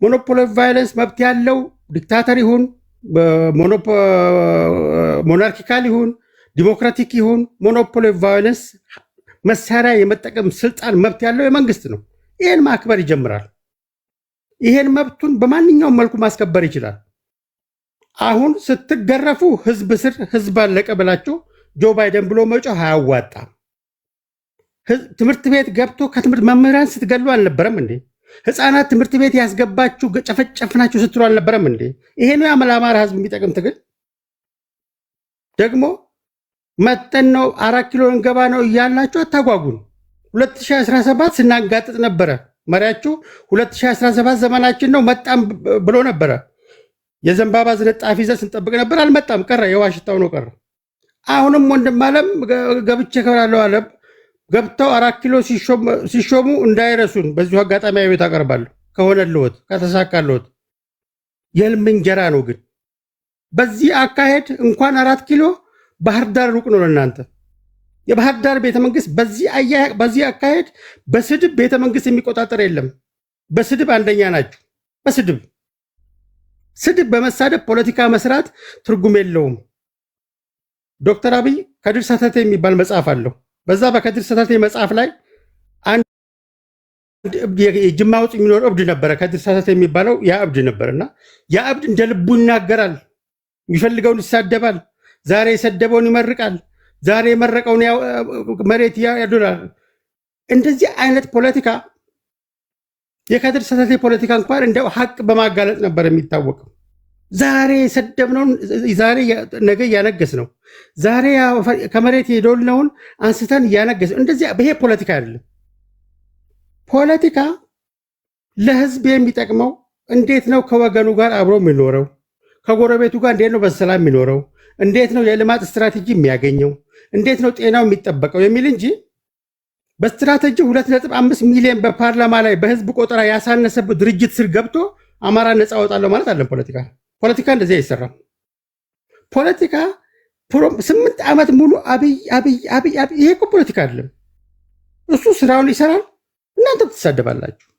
ሞኖፖሊ ቫይለንስ መብት ያለው ዲክታተር ይሁን ሞናርኪካል ይሁን ዲሞክራቲክ ይሁን ሞኖፖሊ ቫይለንስ መሳሪያ የመጠቀም ስልጣን መብት ያለው የመንግስት ነው። ይህን ማክበር ይጀምራል። ይህን መብቱን በማንኛውም መልኩ ማስከበር ይችላል። አሁን ስትገረፉ ህዝብ ስር ህዝብ አለቀ ብላችሁ ጆ ባይደን ብሎ መጮህ አያዋጣም። ትምህርት ቤት ገብቶ ከትምህርት መምህራን ስትገሉ አልነበረም እንዴ? ህፃናት ትምህርት ቤት ያስገባችሁ ጨፈጨፍናችሁ ስትሉ አልነበረም እንዴ? ይሄ ነው የአማራ ህዝብ የሚጠቅም ትግል። ደግሞ መጠን ነው 4 ኪሎ እንገባ ነው እያላችሁ አታጓጉን። 2017 ስናጋጥጥ ነበረ። መሪያችሁ 2017 ዘመናችን ነው መጣም ብሎ ነበረ። የዘንባባ ዝንጣፊ ይዘን ስንጠብቅ ነበር። አልመጣም፣ ቀረ። የዋሽታው ነው ቀረ። አሁንም ወንድም አለም ገብቼ ከብራለሁ አለ። ገብተው 4 ኪሎ ሲሾሙ እንዳይረሱን በዚሁ አጋጣሚ ቤት አቀርባለሁ። ከሆነልዎት ከተሳካልዎት የህልም እንጀራ ነው። ግን በዚህ አካሄድ እንኳን 4 ኪሎ ባህር ዳር ሩቅ ነው ለእናንተ። የባህር ዳር ቤተመንግስት በዚህ አካሄድ በስድብ ቤተመንግስት የሚቆጣጠር የለም። በስድብ አንደኛ ናቸው። ስድብ በመሳደብ ፖለቲካ መስራት ትርጉም የለውም። ዶክተር አብይ ከድር ሰተቴ የሚባል መጽሐፍ አለው። በዛ በከድር ሰተቴ መጽሐፍ ላይ አንድ የጅማ ውስጥ የሚኖር እብድ ነበረ። ከድር ሰተቴ የሚባለው ያ እብድ ነበርና ያ እብድ እንደ ልቡ ይናገራል፣ የሚፈልገውን ይሳደባል። ዛሬ የሰደበውን ይመርቃል፣ ዛሬ የመረቀውን መሬት ያዶላል። እንደዚህ አይነት ፖለቲካ የከድር ሰተቴ ፖለቲካ እንኳን እንደው ሀቅ በማጋለጥ ነበር የሚታወቀው። ዛሬ የሰደብነውን ዛሬ ነገ እያነገስ ነው። ዛሬ ከመሬት የዶልነውን አንስተን እያነገስ እንደዚህ። ይሄ ፖለቲካ አይደለም። ፖለቲካ ለህዝብ የሚጠቅመው እንዴት ነው ከወገኑ ጋር አብሮ የሚኖረው፣ ከጎረቤቱ ጋር እንዴት ነው በሰላም የሚኖረው፣ እንዴት ነው የልማት ስትራቴጂ የሚያገኘው፣ እንዴት ነው ጤናው የሚጠበቀው የሚል እንጂ በስትራቴጂ 2.5 ሚሊዮን በፓርላማ ላይ በህዝብ ቆጠራ ያሳነሰበት ድርጅት ስር ገብቶ አማራ ነፃ አወጣለሁ ማለት አለን። ፖለቲካ እንደዚህ አይሰራም። ፖለቲካ 8 ዓመት ሙሉ አብይ። ይሄ እኮ ፖለቲካ አይደለም። እሱ ስራውን ይሰራል፣ እናንተ ትሳደባላችሁ።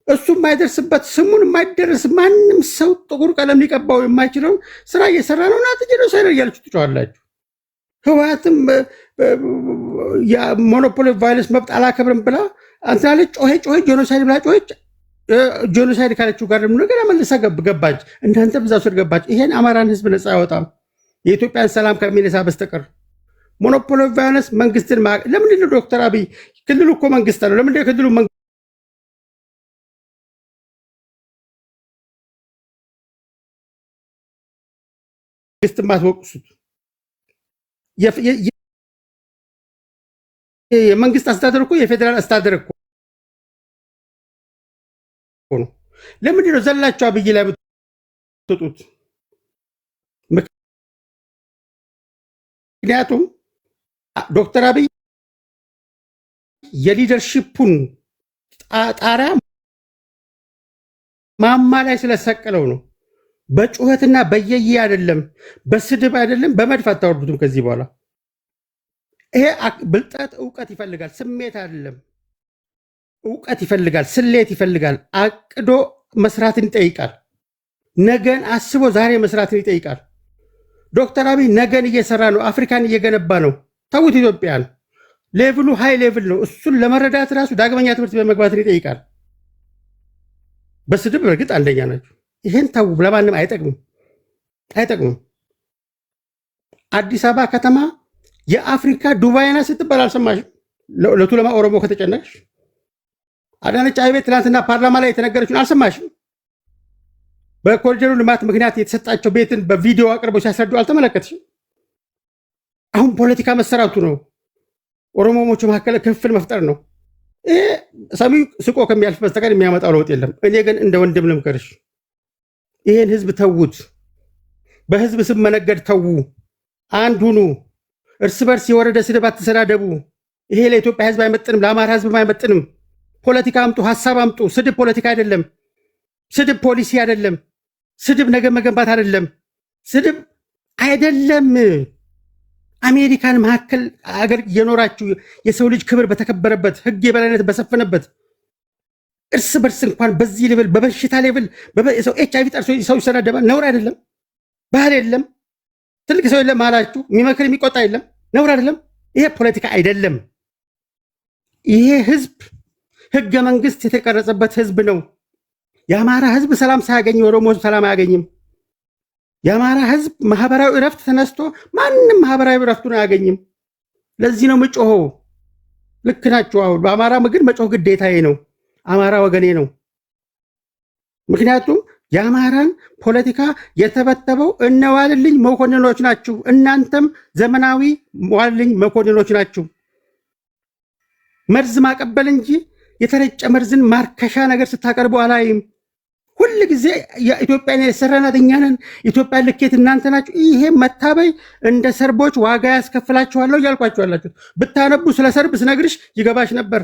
እሱ የማይደርስበት ስሙን የማይደርስ ማንም ሰው ጥቁር ቀለም ሊቀባው የማይችለውን ስራ እየሰራ ነው። እናንተ ጄኖሳይደር እያላችሁ ትጮኻላችሁ። ህወሓትም የሞኖፖሊ ቫይለንስ መብት አላከብርም ብላ አንትናለ ጮኸ ጄኖሳይድ ብላ ጮኸች። ጄኖሳይድ ካለችው ጋር ደግሞ ነገር መልሳ ገባች። እናንተ ብዛ ስር ገባች። ይሄን አማራን ህዝብ ነፃ አይወጣም የኢትዮጵያን ሰላም ከሚነሳ በስተቀር። ሞኖፖሊ ቫይለንስ መንግስትን ለምንድን ነው ዶክተር አብይ ክልሉ እኮ መንግስት አለው። ለምንድን ነው ክልሉ መንግስት ማትወቅሱት? የመንግስት አስተዳደር እኮ የፌዴራል አስተዳደር እኮ ነው። ለምንድን ነው ዘላቸው አብይ ላይ የምትወጡት? ምክንያቱም ዶክተር አብይ የሊደርሺፑን ጣሪያ ማማ ላይ ስለሰቀለው ነው። በጩኸትና በየየ አይደለም፣ በስድብ አይደለም፣ በመድፍ አታወርዱትም ከዚህ በኋላ። ይሄ ብልጠት እውቀት ይፈልጋል፣ ስሜት አይደለም። እውቀት ይፈልጋል፣ ስሌት ይፈልጋል፣ አቅዶ መስራትን ይጠይቃል። ነገን አስቦ ዛሬ መስራትን ይጠይቃል። ዶክተር አብይ ነገን እየሰራ ነው፣ አፍሪካን እየገነባ ነው። ተውት፣ ኢትዮጵያን ሌቭሉ ሃይ ሌቭል ነው። እሱን ለመረዳት ራሱ ዳግመኛ ትምህርት ቤት መግባትን ይጠይቃል። በስድብ በእርግጥ አንደኛ ናቸው። ይህን ተው፣ ለማንም አይጠቅሙም። አዲስ አበባ ከተማ የአፍሪካ ዱባይና ስትባል አልሰማሽም? ለቱለማ ኦሮሞ ከተጨነቅሽ አዳነች አቤቤ ትናንትና ፓርላማ ላይ የተነገረችውን አልሰማሽም? በኮሪደሩ ልማት ምክንያት የተሰጣቸው ቤትን በቪዲዮ አቅርበው ሲያስረዱ አልተመለከትሽም? አሁን ፖለቲካ መሰራቱ ነው። ኦሮሞሞቹ መካከል ክፍል መፍጠር ነው። ይሄ ሰሚው ስቆ ከሚያልፍ በስተቀር የሚያመጣው ለውጥ የለም። እኔ ግን እንደ ወንድም ልምከርሽ፣ ይሄን ህዝብ ተዉት። በህዝብ ስም መነገድ ተዉ። አንድ ሁኑ። እርስ በርስ የወረደ ስድብ አትሰዳደቡ። ይሄ ለኢትዮጵያ ህዝብ አይመጥንም፣ ለአማራ ህዝብ አይመጥንም። ፖለቲካ አምጡ፣ ሀሳብ አምጡ። ስድብ ፖለቲካ አይደለም። ስድብ ፖሊሲ አይደለም። ስድብ ነገ መገንባት አይደለም። ስድብ አይደለም። አሜሪካን መካከል አገር የኖራችሁ የሰው ልጅ ክብር በተከበረበት ህግ የበላይነት በሰፈነበት እርስ በርስ እንኳን በዚህ ሌቭል በበሽታ ሌቭል ሰው ኤችአይቪ ጠርሶ ሰው ይሰዳደባል። ነውር አይደለም? ባህል የለም? ትልቅ ሰው የለም አላችሁ? የሚመክር የሚቆጣ የለም? ነውር አይደለም? ይሄ ፖለቲካ አይደለም። ይሄ ህዝብ ህገ መንግስት የተቀረጸበት ህዝብ ነው። የአማራ ህዝብ ሰላም ሳያገኝ ኦሮሞ ህዝብ ሰላም አያገኝም። የአማራ ህዝብ ማህበራዊ እረፍት ተነስቶ ማንም ማህበራዊ እረፍቱን አያገኝም። ለዚህ ነው ምጮሆ። ልክ ናቸው። አሁን በአማራ ምግን መጮህ ግዴታዬ ነው። አማራ ወገኔ ነው። ምክንያቱም የአማራን ፖለቲካ የተበተበው እነ ዋልልኝ መኮንኖች ናችሁ። እናንተም ዘመናዊ ዋልልኝ መኮንኖች ናችሁ። መርዝ ማቀበል እንጂ የተረጨ መርዝን ማርከሻ ነገር ስታቀርቡ አላይም። ሁል ጊዜ የኢትዮጵያን የሰራናት እኛ ነን፣ ኢትዮጵያ ልኬት እናንተ ናችሁ። ይሄ መታበይ እንደ ሰርቦች ዋጋ ያስከፍላችኋለሁ እያልኳችሁ ያላችሁ። ብታነቡ ስለ ሰርብ ስነግርሽ ይገባሽ ነበር።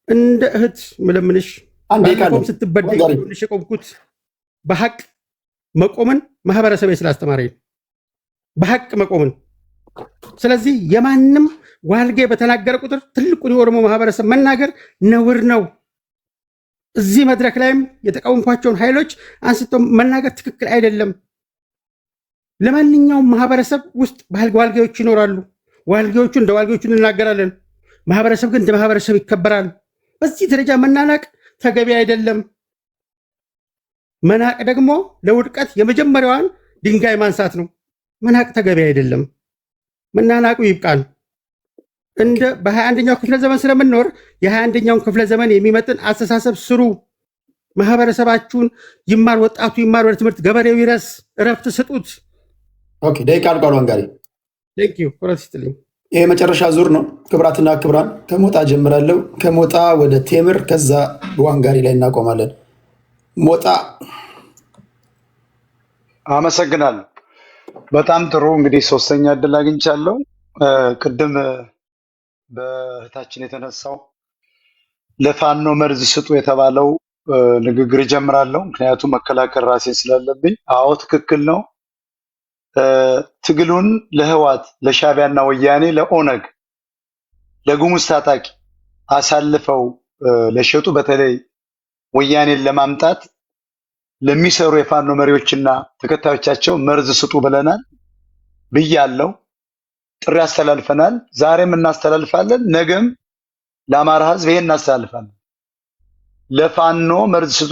እንደ እህት ምለምንሽ ባለፈውም ስትበደይ የቆምኩት በሐቅ መቆምን ማህበረሰብ ስላስተማረኝ በሐቅ መቆምን። ስለዚህ የማንም ዋልጌ በተናገረ ቁጥር ትልቁን የኦሮሞ ማህበረሰብ መናገር ነውር ነው። እዚህ መድረክ ላይም የተቃወምኳቸውን ኃይሎች አንስቶ መናገር ትክክል አይደለም። ለማንኛውም ማህበረሰብ ውስጥ ዋልጌዎች ይኖራሉ። ዋልጌዎቹ እንደ ዋልጌዎቹ እንናገራለን። ማህበረሰብ ግን እንደ ማህበረሰብ ይከበራል። በዚህ ደረጃ መናናቅ ተገቢ አይደለም። መናቅ ደግሞ ለውድቀት የመጀመሪያዋን ድንጋይ ማንሳት ነው። መናቅ ተገቢ አይደለም። መናናቁ ይብቃል። እንደ በ21ኛው ክፍለ ዘመን ስለምንኖር የ21ኛውን ክፍለ ዘመን የሚመጥን አስተሳሰብ ስሩ። ማህበረሰባችሁን ይማር፣ ወጣቱ ይማር፣ ወደ ትምህርት ገበሬው ይረስ፣ እረፍት ስጡት። ኦኬ ደቂቃ አልቋል። ዋንጋሪ ቴንኪው ስትልኝ ይሄ መጨረሻ ዙር ነው። ክብራትና ክብራን ከሞጣ ጀምራለሁ። ከሞጣ ወደ ቴምር ከዛ ዋንጋሪ ላይ እናቆማለን። ሞጣ አመሰግናለሁ። በጣም ጥሩ። እንግዲህ ሶስተኛ እድል አግኝቻለሁ። ቅድም በእህታችን የተነሳው ለፋኖ መርዝ ስጡ የተባለው ንግግር ጀምራለሁ። ምክንያቱም መከላከል ራሴን ስላለብኝ። አዎ ትክክል ነው። ትግሉን ለህዋት ለሻቢያና ወያኔ ለኦነግ ለጉሙዝ ታጣቂ አሳልፈው ለሸጡ በተለይ ወያኔን ለማምጣት ለሚሰሩ የፋኖ መሪዎችና ተከታዮቻቸው መርዝ ስጡ ብለናል ብያለሁ። ጥሪ አስተላልፈናል። ዛሬም እናስተላልፋለን። ነገም ለአማራ ህዝብ ይሄን እናስተላልፋለን። ለፋኖ መርዝ ስጡ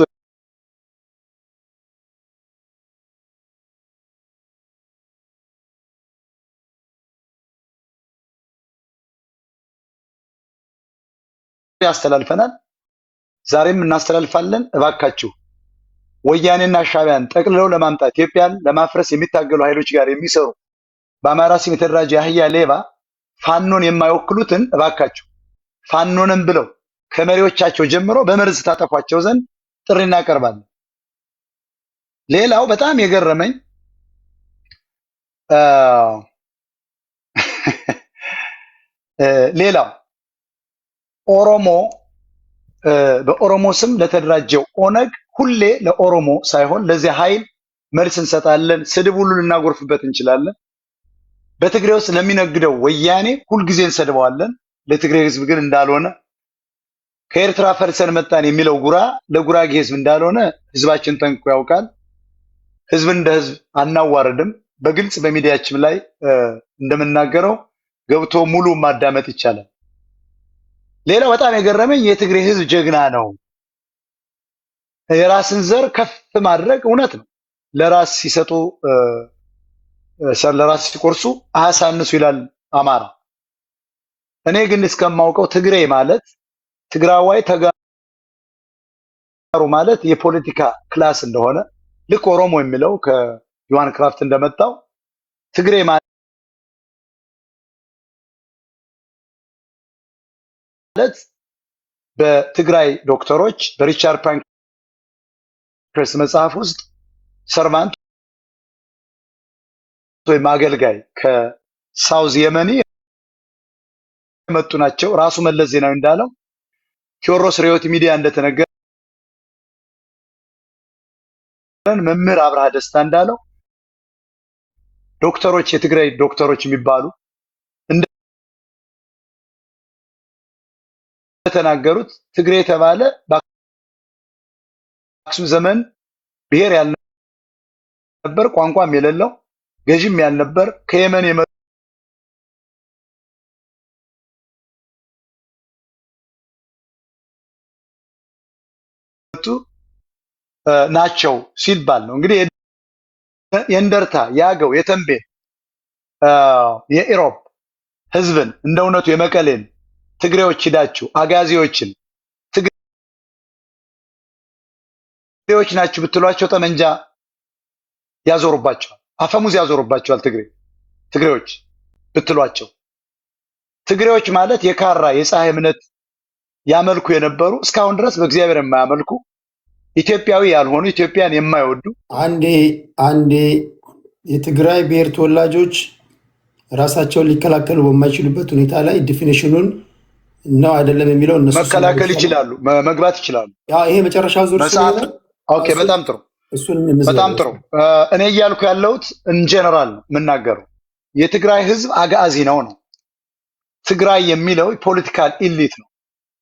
ያስተላልፈናል። ዛሬም እናስተላልፋለን። እባካችሁ ወያኔና ሻቢያን ጠቅልለው ለማምጣት ኢትዮጵያን ለማፍረስ የሚታገሉ ኃይሎች ጋር የሚሰሩ በአማራ ስም የተደራጀ አህያ ሌባ ፋኖን የማይወክሉትን እባካችሁ ፋኖንም ብለው ከመሪዎቻቸው ጀምሮ በመርዝ ታጠፏቸው ዘንድ ጥሪ እናቀርባለን። ሌላው በጣም የገረመኝ ሌላው ኦሮሞ በኦሮሞ ስም ለተደራጀው ኦነግ ሁሌ ለኦሮሞ ሳይሆን ለዚህ ኃይል መልስ እንሰጣለን። ስድብ ሁሉ ልናጎርፍበት እንችላለን። በትግሬ ውስጥ ለሚነግደው ወያኔ ሁልጊዜ እንሰድበዋለን። ለትግሬ ህዝብ ግን እንዳልሆነ፣ ከኤርትራ ፈርሰን መጣን የሚለው ጉራ ለጉራጌ ህዝብ እንዳልሆነ ህዝባችን ጠንቅቆ ያውቃል። ህዝብን እንደ ህዝብ አናዋርድም። በግልጽ በሚዲያችን ላይ እንደምናገረው ገብቶ ሙሉ ማዳመጥ ይቻላል። ሌላው በጣም የገረመኝ የትግሬ ህዝብ ጀግና ነው። የራስን ዘር ከፍ ማድረግ እውነት ነው። ለራስ ሲሰጡ ለራስ ሲቆርሱ አሳንሱ ይላል አማራ። እኔ ግን እስከማውቀው ትግሬ ማለት ትግራዋይ ተጋሩ ማለት የፖለቲካ ክላስ እንደሆነ ልክ ኦሮሞ የሚለው ከዮሐን ክራፍት እንደመጣው ትግሬ ማለት በትግራይ ዶክተሮች በሪቻርድ ፓንክረስት መጽሐፍ ውስጥ ሰርቫንት ወይም አገልጋይ ከሳውዝ የመኒ የመጡ ናቸው። ራሱ መለስ ዜናዊ እንዳለው ቴዎድሮስ ርዕዮት ሚዲያ እንደተነገረን መምህር አብርሃ ደስታ እንዳለው ዶክተሮች የትግራይ ዶክተሮች የሚባሉ እንደተናገሩት ትግሬ የተባለ በአክሱም ዘመን ብሔር ያልነበር ቋንቋም የሌለው ገዥም ያልነበር ከየመን የመጡ ናቸው ሲባል ነው። እንግዲህ የእንደርታ፣ የአገው፣ የተንቤን፣ የኢሮብ ህዝብን እንደ እውነቱ የመቀሌን ትግሬዎች ሂዳችሁ አጋዚዎችን ትግሬዎች ናችሁ ብትሏቸው ጠመንጃ ያዞሩባቸዋል፣ አፈሙዝ ያዞሩባቸዋል። ትግሬዎች ብትሏቸው ትግሬዎች ማለት የካራ የፀሐይ እምነት ያመልኩ የነበሩ እስካሁን ድረስ በእግዚአብሔር የማያመልኩ ኢትዮጵያዊ ያልሆኑ ኢትዮጵያን የማይወዱ አንዴ የትግራይ ብሔር ተወላጆች ራሳቸውን ሊከላከሉ በማይችሉበት ሁኔታ ላይ ዲፊኒሽኑን ነው አይደለም የሚለው እነሱ መከላከል ይችላሉ፣ መግባት ይችላሉ። ይሄ መጨረሻ ዙር ስለሆነ ኦኬ፣ በጣም ጥሩ በጣም ጥሩ። እኔ እያልኩ ያለሁት ኢንጀነራል ነው የምናገረው። የትግራይ ህዝብ አጋዚ ነው። ትግራይ የሚለው ፖለቲካል ኢሊት ነው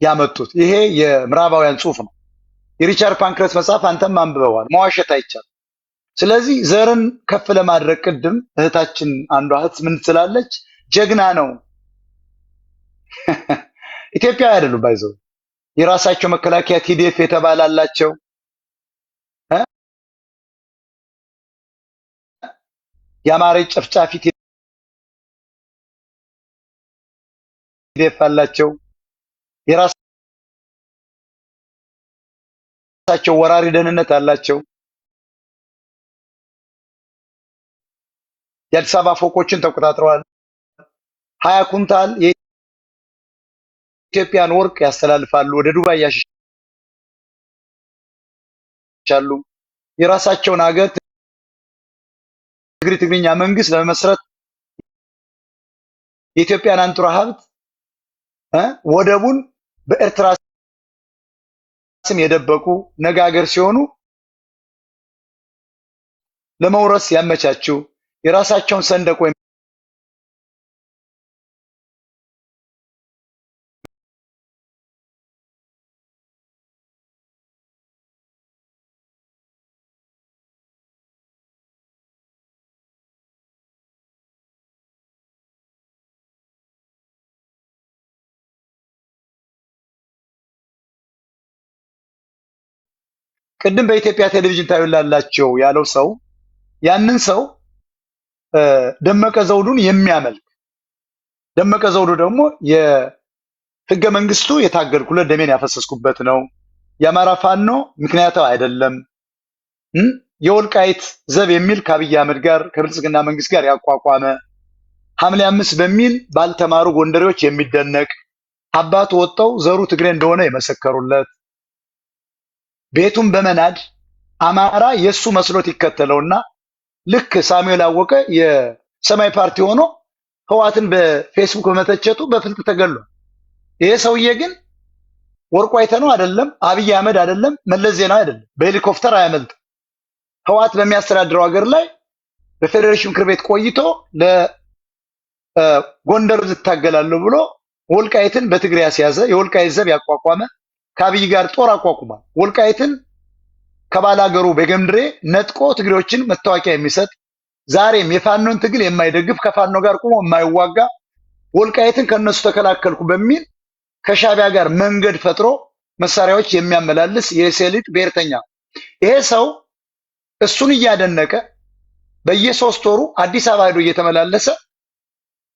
ያመጡት። ይሄ የምዕራባውያን ጽሑፍ ነው። የሪቻርድ ፓንክረስ መጽሐፍ አንተም አንብበዋል። መዋሸት አይቻልም። ስለዚህ ዘርን ከፍ ለማድረግ ቅድም እህታችን አንዷ እህት ምን ትላለች? ጀግና ነው። ኢትዮጵያዊ አይደሉም። ባይዘው የራሳቸው መከላከያ ቲዲኤፍ የተባላላቸው የአማራ ጨፍጫፊ ቲዲኤፍ አላቸው። የራሳቸው ወራሪ ደህንነት አላቸው። የአዲስ አበባ ፎቆችን ተቆጣጥረዋል። 20 ኩንታል የኢትዮጵያን ወርቅ ያስተላልፋሉ፣ ወደ ዱባይ ያሻሻሉ። የራሳቸውን ሀገር ትግርኛ መንግስት ለመመስረት የኢትዮጵያን አንጡራ ሀብት ወደቡን በኤርትራ ስም የደበቁ ነጋገር ሲሆኑ ለመውረስ ያመቻቹ የራሳቸውን ሰንደቅ ወይም ቅድም በኢትዮጵያ ቴሌቪዥን ታዩላላቸው ያለው ሰው ያንን ሰው ደመቀ ዘውዱን የሚያመልክ ደመቀ ዘውዱ ደግሞ የህገ መንግስቱ የታገልኩለት ደሜን ያፈሰስኩበት ነው፣ የአማራ ፋኖ ምክንያታዊ አይደለም፣ የወልቃይት ዘብ የሚል ከአብይ አህመድ ጋር ከብልጽግና መንግስት ጋር ያቋቋመ ሐምሌ 5 በሚል ባልተማሩ ጎንደሬዎች የሚደነቅ አባቱ ወጣው ዘሩ ትግሬ እንደሆነ የመሰከሩለት ቤቱን በመናድ አማራ የሱ መስሎት ይከተለውና ልክ ሳሙኤል አወቀ የሰማይ ፓርቲ ሆኖ ህዋትን በፌስቡክ በመተቸቱ በፍልጥ ተገሏል። ይሄ ሰውዬ ግን ወርቁ አይተነው አይደለም፣ አብይ አህመድ አይደለም፣ መለስ ዜናዊ አይደለም፣ በሄሊኮፕተር አያመልጥ። ህዋት በሚያስተዳድረው ሀገር ላይ በፌዴሬሽን ምክር ቤት ቆይቶ ለጎንደር ዝታገላለሁ ብሎ ወልቃይትን በትግሬ ያስያዘ የወልቃይት ዘብ ያቋቋመ ከአብይ ጋር ጦር አቋቁሟል። ወልቃይትን ከባላገሩ በገምድሬ ነጥቆ ትግሬዎችን መታወቂያ የሚሰጥ ዛሬም የፋኖን ትግል የማይደግፍ ከፋኖ ጋር ቆሞ የማይዋጋ ወልቃይትን ከነሱ ተከላከልኩ በሚል ከሻቢያ ጋር መንገድ ፈጥሮ መሳሪያዎች የሚያመላልስ የሴሊጥ ብሔርተኛ። ይሄ ሰው እሱን እያደነቀ በየ3 ወሩ አዲስ አበባ ሄዶ እየተመላለሰ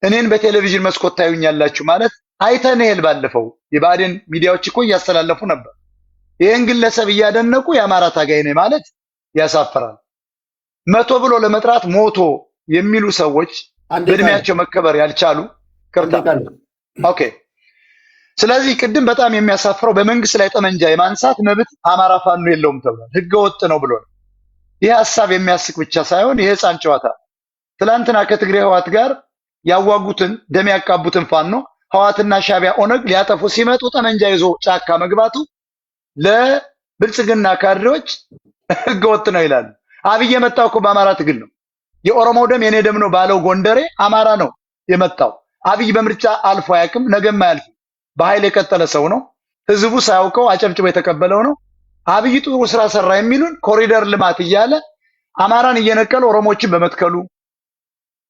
እኔን በቴሌቪዥን መስኮት ታዩኛላችሁ ማለት አይተንሄል። ባለፈው የባዴን ሚዲያዎች እኮ እያስተላለፉ ነበር። ይሄን ግለሰብ እያደነቁ የአማራ ታጋይ ነኝ ማለት ያሳፍራል። 100 ብሎ ለመጥራት ሞቶ የሚሉ ሰዎች በእድሜያቸው መከበር ያልቻሉ ኦኬ። ስለዚህ ቅድም በጣም የሚያሳፍረው በመንግስት ላይ ጠመንጃ የማንሳት መብት አማራ ፋኖ የለውም ተብሏል። ህገወጥ ነው ብሎ ይህ ሐሳብ የሚያስቅ ብቻ ሳይሆን የህፃን ጨዋታ። ትላንትና ከትግሬ ህዋት ጋር ያዋጉትን ደም ያቃቡትን ፋኖ ህዋትና ሻቢያ ኦነግ ሊያጠፉ ሲመጡ ጠመንጃ ይዞ ጫካ መግባቱ ለብልጽግና ካድሬዎች ህገወጥ ነው ይላሉ። አብይ የመጣው እኮ በአማራ ትግል ነው። የኦሮሞ ደም የኔ ደም ነው ባለው ጎንደሬ አማራ ነው የመጣው። አብይ በምርጫ አልፎ አያውቅም፣ ነገም አያልፍም። በኃይል የቀጠለ ሰው ነው። ህዝቡ ሳያውቀው አጨብጭቦ የተቀበለው ነው። አብይ ጥሩ ስራ ሰራ የሚሉን ኮሪደር ልማት እያለ አማራን እየነቀለ ኦሮሞችን በመትከሉ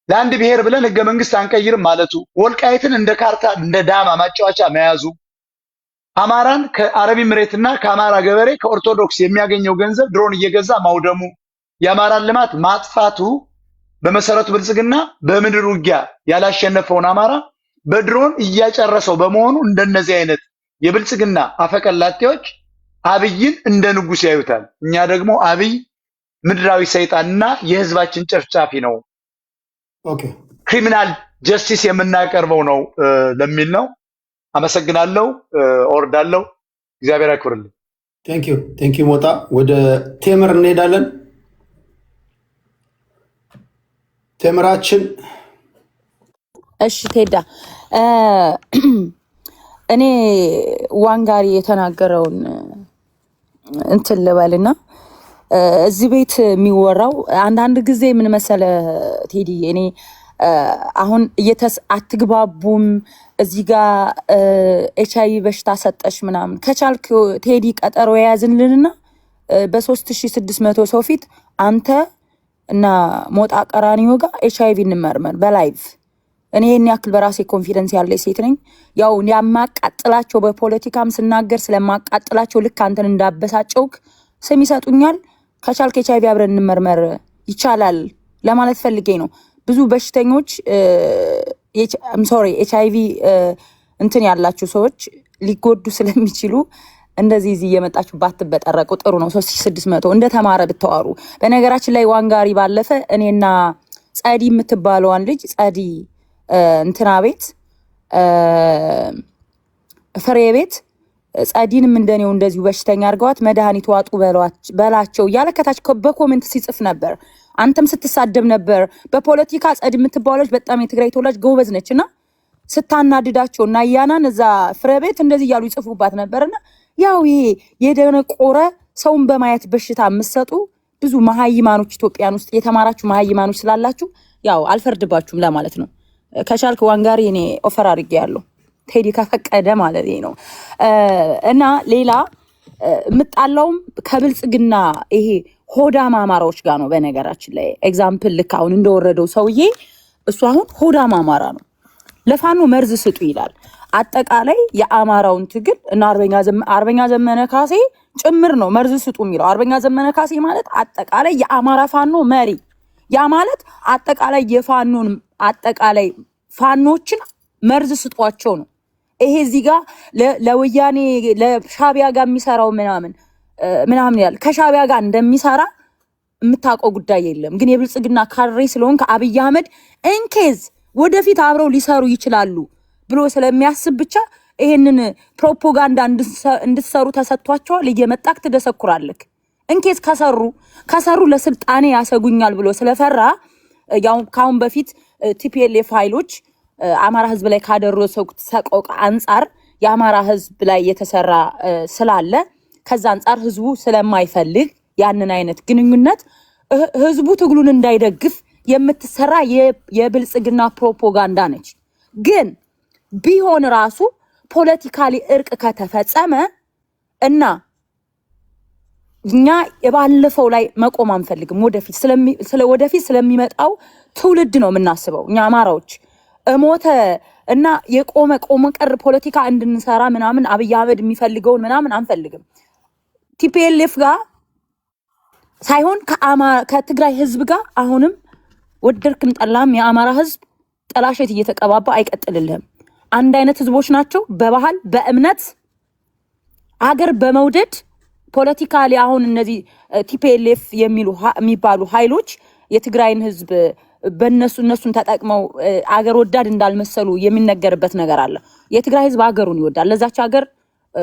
ለአንድ ብሔር ብለን ህገ መንግስት አንቀይርም ማለቱ ወልቃይትን እንደ ካርታ እንደ ዳማ ማጫወቻ መያዙ አማራን ከአረብ ኤምሬትና ከአማራ ገበሬ ከኦርቶዶክስ የሚያገኘው ገንዘብ ድሮን እየገዛ ማውደሙ የአማራን ልማት ማጥፋቱ በመሰረቱ ብልጽግና በምድር ውጊያ ያላሸነፈውን አማራ በድሮን እያጨረሰው በመሆኑ እንደነዚህ አይነት የብልጽግና አፈቀላጤዎች አብይን እንደ ንጉስ ያዩታል። እኛ ደግሞ አብይ ምድራዊ ሰይጣንና የህዝባችን ጨፍጫፊ ነው፣ ኦኬ ክሪሚናል ጀስቲስ የምናቀርበው ነው ለሚል ነው። አመሰግናለሁ። እወርዳለሁ። እግዚአብሔር ያክብርልኝ። ቴንክ ዩ ሞጣ። ወደ ቴምር እንሄዳለን። ቴምራችን እሺ ቴዳ እኔ ዋንጋሪ የተናገረውን እንትን ልበልና እዚህ ቤት የሚወራው አንዳንድ ጊዜ ምን መሰለ ቴዲ እኔ አሁን አትግባቡም እዚህ ጋር ኤችአይቪ በሽታ ሰጠሽ ምናምን ከቻልክ ቴዲ ቀጠሮ የያዝንልንና በ3600 ሰው ፊት አንተ እና ሞጣ ቀራኒዮ ጋር ኤችአይቪ እንመርመር በላይቭ። እኔ ይሄን ያክል በራሴ ኮንፊደንስ ያለ ሴት ነኝ። ያው ያማቃጥላቸው በፖለቲካም ስናገር ስለማቃጥላቸው ልክ አንተን እንዳበሳጨውክ ስም ይሰጡኛል። ከቻልክ ኤችአይቪ አብረን እንመርመር ይቻላል ለማለት ፈልጌ ነው። ብዙ በሽተኞች ኤችአይቪ እንትን ያላችሁ ሰዎች ሊጎዱ ስለሚችሉ እንደዚህ እዚህ እየመጣችሁ ባትበጠረቁ ጥሩ ነው። 3600 እንደተማረ ብታወሩ። በነገራችን ላይ ዋንጋሪ ባለፈ እኔና ጸዲ የምትባለዋን ልጅ ጸዲ እንትና ቤት ፍሬ ቤት ጸዲንም እንደኔው እንደዚሁ በሽተኛ አድርገዋት መድኃኒት ዋጡ በላቸው እያለ ከታች በኮሜንት ሲጽፍ ነበር። አንተም ስትሳደብ ነበር። በፖለቲካ ጸዲ የምትባለች በጣም የትግራይ ተወላጅ ጎበዝ ነችና ስታናድዳቸው እና ያናን እዛ ፍሬ ቤት እንደዚህ እያሉ ይጽፉባት ነበርና ያው ይሄ የደነቆረ ሰውን በማየት በሽታ የምትሰጡ ብዙ መሀይማኖች ኢትዮጵያን ውስጥ የተማራችሁ መሀይማኖች ስላላችሁ ያው አልፈርድባችሁም ለማለት ነው። ከቻልክ ዋንጋሪ እኔ ኦፈር አድርጌያለሁ ቴዲ ከፈቀደ ማለት ነው። እና ሌላ የምጣላውም ከብልጽግና ይሄ ሆዳም አማራዎች ጋር ነው። በነገራችን ላይ ኤግዛምፕል ልክ አሁን እንደወረደው ሰውዬ እሱ አሁን ሆዳም አማራ ነው። ለፋኖ መርዝ ስጡ ይላል። አጠቃላይ የአማራውን ትግል እና አርበኛ ዘመነ ካሴ ጭምር ነው መርዝ ስጡ የሚለው። አርበኛ ዘመነ ካሴ ማለት አጠቃላይ የአማራ ፋኖ መሪ፣ ያ ማለት አጠቃላይ የፋኖን አጠቃላይ ፋኖችን መርዝ ስጧቸው ነው። ይሄ እዚህ ጋር ለወያኔ ለሻቢያ ጋር የሚሰራው ምናምን ያለ ከሻቢያ ጋር እንደሚሰራ የምታውቀው ጉዳይ የለም። ግን የብልጽግና ካድሬ ስለሆን ከአብይ አህመድ እንኬዝ ወደፊት አብረው ሊሰሩ ይችላሉ ብሎ ስለሚያስብ ብቻ ይሄንን ፕሮፓጋንዳ እንድትሰሩ ተሰጥቷቸዋል። እየመጣክ ትደሰኩራለክ። እንኬዝ ከሰሩ ለስልጣኔ ያሰጉኛል ብሎ ስለፈራ ያው ካሁን በፊት ቲፒኤልኤፍ ኃይሎች አማራ ህዝብ ላይ ካደረሰው ሰቆቃ አንጻር የአማራ ህዝብ ላይ የተሰራ ስላለ ከዛ አንጻር ህዝቡ ስለማይፈልግ ያንን አይነት ግንኙነት ህዝቡ ትግሉን እንዳይደግፍ የምትሰራ የብልጽግና ፕሮፓጋንዳ ነች። ግን ቢሆን ራሱ ፖለቲካሊ እርቅ ከተፈጸመ እና እኛ የባለፈው ላይ መቆም አንፈልግም። ወደፊት ስለሚመጣው ትውልድ ነው የምናስበው። እኛ አማራዎች ሞተ እና የቆመ ቀር ፖለቲካ እንድንሰራ ምናምን አብይ አህመድ የሚፈልገውን ምናምን አንፈልግም። ቲፒኤልኤፍ ጋር ሳይሆን ከትግራይ ህዝብ ጋር አሁንም ወደድክም ጠላም የአማራ ህዝብ ጠላሸት እየተቀባባ አይቀጥልልህም። አንድ አይነት ህዝቦች ናቸው። በባህል በእምነት አገር በመውደድ ፖለቲካሊ አሁን እነዚህ ቲፒኤልኤፍ የሚባሉ ኃይሎች የትግራይን ህዝብ እነሱን ተጠቅመው አገር ወዳድ እንዳልመሰሉ የሚነገርበት ነገር አለ። የትግራይ ህዝብ አገሩን ይወዳል። ለዛች ሀገር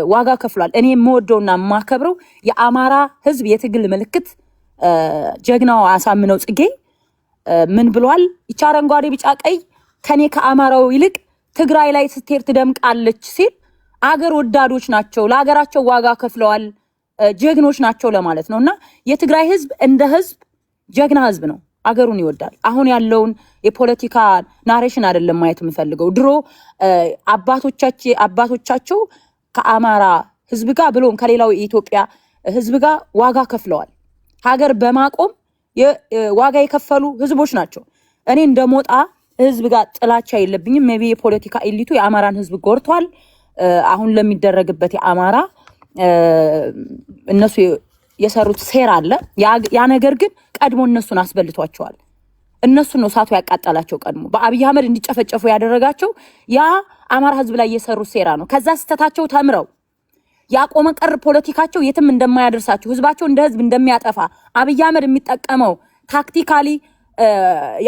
ዋጋ ከፍሏል። እኔ የምወደውና የማከብረው የአማራ ህዝብ የትግል ምልክት ጀግናው አሳምነው ጽጌ ምን ብሏል? ይቻ አረንጓዴ ቢጫ ቀይ ከኔ ከአማራው ይልቅ ትግራይ ላይ ስትሄድ ትደምቃለች ሲል አገር ወዳዶች ናቸው፣ ለሀገራቸው ዋጋ ከፍለዋል፣ ጀግኖች ናቸው ለማለት ነውና የትግራይ ህዝብ እንደ ህዝብ ጀግና ህዝብ ነው። አገሩን ይወዳል። አሁን ያለውን የፖለቲካ ናሬሽን አይደለም ማየት የምፈልገው። ድሮ አባቶቻቸው ከአማራ ህዝብ ጋር ብሎም ከሌላው የኢትዮጵያ ህዝብ ጋር ዋጋ ከፍለዋል። ሀገር በማቆም ዋጋ የከፈሉ ህዝቦች ናቸው። እኔ እንደሞጣ ህዝብ ጋር ጥላቻ የለብኝም። ሜቢ የፖለቲካ ኤሊቱ የአማራን ህዝብ ጎርቷል። አሁን ለሚደረግበት የአማራ እነሱ የሰሩት ሴራ አለ። ያ ነገር ግን ቀድሞ እነሱን አስበልቷቸዋል። እነሱን ነው እሳቱ ያቃጠላቸው። ቀድሞ በአብይ አህመድ እንዲጨፈጨፉ ያደረጋቸው ያ አማራ ህዝብ ላይ የሰሩት ሴራ ነው። ከዛ ስህተታቸው ተምረው ያቆመ ቀር ፖለቲካቸው የትም እንደማያደርሳቸው ህዝባቸው እንደ ህዝብ እንደሚያጠፋ አብይ አህመድ የሚጠቀመው ታክቲካሊ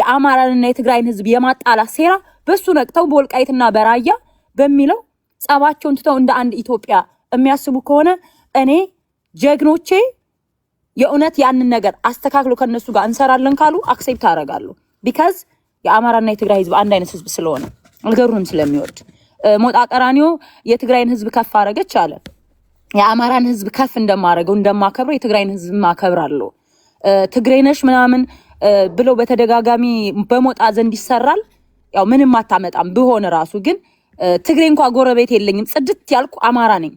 የአማራንና የትግራይን ህዝብ የማጣላት ሴራ በሱ ነቅተው በወልቃይትና በራያ በሚለው ጸባቸውን ትተው እንደ አንድ ኢትዮጵያ የሚያስቡ ከሆነ እኔ ጀግኖቼ የእውነት ያንን ነገር አስተካክሎ ከነሱ ጋር እንሰራለን ካሉ አክሴፕት አደርጋለሁ። ቢካዝ የአማራና የትግራይ ህዝብ አንድ አይነት ህዝብ ስለሆነ አገሩንም ስለሚወድ ሞጣ ቀራኒዮ የትግራይን ህዝብ ከፍ አደረገች አለ። የአማራን ህዝብ ከፍ እንደማደርገው እንደማከብረው የትግራይን ህዝብ ማከብራለሁ። ትግሬነሽ ምናምን ብለው በተደጋጋሚ በሞጣ ዘንድ ይሰራል። ያው ምንም አታመጣም ቢሆን ራሱ ግን ትግሬ እንኳን ጎረቤት የለኝም። ጽድት ያልኩ አማራ ነኝ።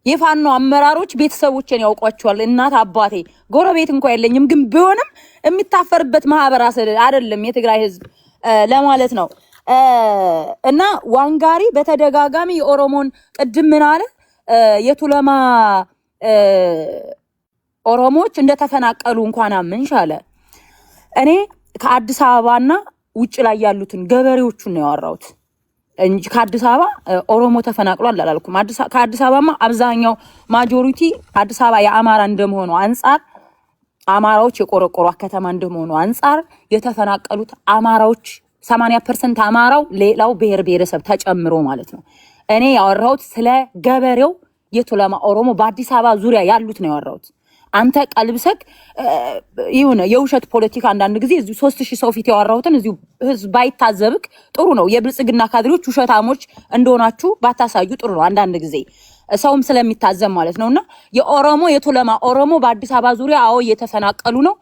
የፋኖ አመራሮች ቤተሰቦችን ያውቋቸዋል። እናት አባቴ ጎረቤት እንኳን የለኝም። ግን ቢሆንም የሚታፈርበት ማህበረሰብ አይደለም የትግራይ ህዝብ ለማለት ነው። እና ዋንጋሪ በተደጋጋሚ የኦሮሞን ቅድም ምን አለ የቱለማ ኦሮሞዎች እንደተፈናቀሉ እንኳን አምንሽ አለ። እኔ ከአዲስ አበባና ውጭ ላይ ያሉትን ገበሬዎቹን ነው ያወራሁት እንጂ ከአዲስ አበባ ኦሮሞ ተፈናቅሏል አላልኩም። ከአዲስ አበባማ አብዛኛው ማጆሪቲ አዲስ አበባ የአማራ እንደመሆኑ አንፃር አማራዎች የቆረቆሯ ከተማ እንደመሆኑ አንፃር የተፈናቀሉት አማራዎች 80% አማራው ሌላው ብሔር ብሔረሰብ ተጨምሮ ማለት ነው። እኔ ያወራሁት ስለ ገበሬው የቱለማ ኦሮሞ በአዲስ አበባ ዙሪያ ያሉት ነው ያወራሁት። አንተ ቀልብሰክ ይሁን የውሸት ፖለቲካ አንዳንድ ጊዜ እዚሁ 3000 ሰው ፊት ያወራሁትን እዚሁ ህዝብ ባይታዘብክ ጥሩ ነው። የብልጽግና ካድሬዎች ውሸታሞች እንደሆናችሁ ባታሳዩ ጥሩ ነው። አንዳንድ ጊዜ ሰውም ስለሚታዘብ ማለት ነውና የኦሮሞ የቱለማ ኦሮሞ በአዲስ አበባ ዙሪያ አዎ እየተፈናቀሉ ነው።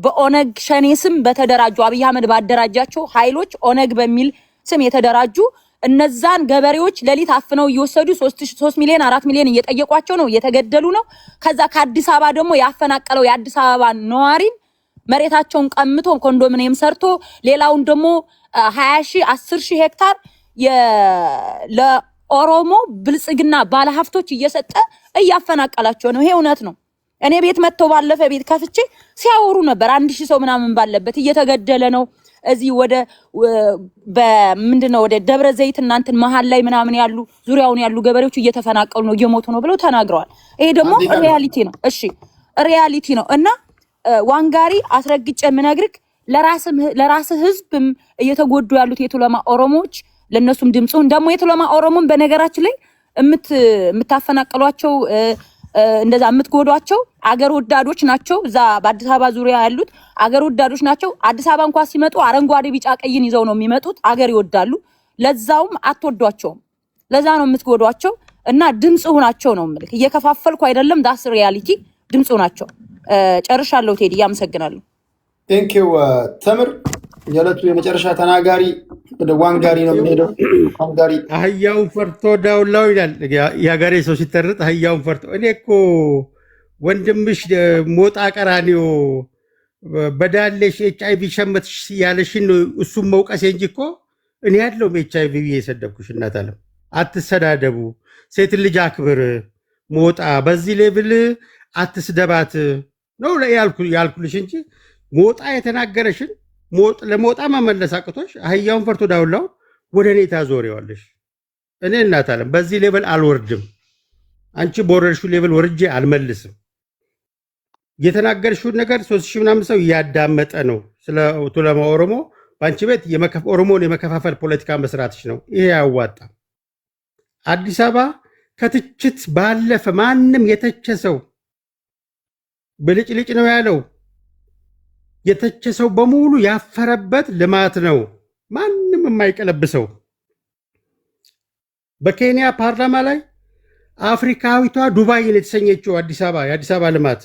በኦነግ ሸኔ ስም በተደራጁ አብይ አህመድ ባደራጃቸው ኃይሎች ኦነግ በሚል ስም የተደራጁ እነዛን ገበሬዎች ለሊት አፍነው እየወሰዱ 3 ሚሊዮን 4 ሚሊዮን እየጠየቋቸው ነው፣ እየተገደሉ ነው። ከዛ ከአዲስ አበባ ደግሞ ያፈናቀለው የአዲስ አበባ ነዋሪን መሬታቸውን ቀምቶ ኮንዶሚኒየም ሰርቶ ሌላውን ደግሞ 20,000 10,000 ሄክታር ለኦሮሞ ብልጽግና ባለሀብቶች እየሰጠ እያፈናቀላቸው ነው። ይሄ እውነት ነው። እኔ ቤት መጥተው ባለፈ ቤት ከፍቼ ሲያወሩ ነበር። 1000 ሰው ምናምን ባለበት እየተገደለ ነው። እዚህ ወደ በምንድነው ወደ ደብረ ዘይት እናንተን መሃል ላይ ምናምን ያሉ ዙሪያውን ያሉ ገበሬዎች እየተፈናቀሉ ነው እየሞቱ ነው ብለው ተናግረዋል። ይሄ ደግሞ ሪያሊቲ ነው። እሺ ሪያሊቲ ነው። እና ዋንጋሪ አስረግጬ የምነግርህ ለራስህ ህዝብም እየተጎዱ ያሉት የቱለማ ኦሮሞዎች ለነሱም ድምጹን ደግሞ የቱለማ ኦሮሞን በነገራችን ላይ የምታፈናቀሏቸው እንደዛ የምትጎዷቸው አገር ወዳዶች ናቸው። እዛ በአዲስ አበባ ዙሪያ ያሉት አገር ወዳዶች ናቸው። አዲስ አበባ እንኳን ሲመጡ አረንጓዴ ቢጫ ቀይን ይዘው ነው የሚመጡት። አገር ይወዳሉ። ለዛውም አትወዷቸውም። ለዛ ነው የምትጎዷቸው። እና ድምጽ ሆናቸው ነው የምልህ። እየከፋፈልኩ አይደለም። ዳስ ሪያሊቲ ድምጽ ሆናቸው። ጨርሻለሁ። ቴዲ ያመሰግናለሁ። ቴንክ ዩ ተምር። የዕለቱ የመጨረሻ ተናጋሪ ወደ ዋንጋሪ ነው የምንሄደው። ዋንጋሪ አህያውን ፈርቶ ዳውላው ይላል የሀገሬ ሰው ሲተርጥ፣ አህያውን ፈርቶ። እኔ እኮ ወንድምሽ ሞጣ ቀራኒዮ በዳሌሽ HIV ሸመትሽ ያለሽን እሱም መውቀሴ እንጂ እኮ እኔ ያለውም HIV ብዬ የሰደብኩሽ። እናት አለም አትሰዳደቡ፣ ሴት ልጅ አክብር፣ ሞጣ በዚህ ሌብል አትስደባት ነው ያልኩልሽ እንጂ ሞጣ የተናገረሽን ለሞጣ መመለስ አቅቶሽ አህያውን ፈርቶ ዳውላውን ወደ እኔ ታዞሪዋለሽ። እኔ እናት አለም በዚህ ሌቭል አልወርድም። አንቺ በወረድሽው ሌቭል ወርጄ አልመልስም። የተናገርሽውን ነገር 3,000 ምናምን ሰው እያዳመጠ ነው። ስለ ቱለማ ኦሮሞ በአንቺ ቤት ኦሮሞን የመከፋፈል ፖለቲካ መስራትሽ ነው። ይሄ ያዋጣ። አዲስ አበባ ከትችት ባለፈ ማንም የተቸ ሰው ብልጭልጭ ነው ያለው የተቸ ሰው በሙሉ ያፈረበት ልማት ነው። ማንም የማይቀለብሰው። በኬንያ ፓርላማ ላይ አፍሪካዊቷ ዱባይን የተሰኘችው የአዲስ አበባ ልማት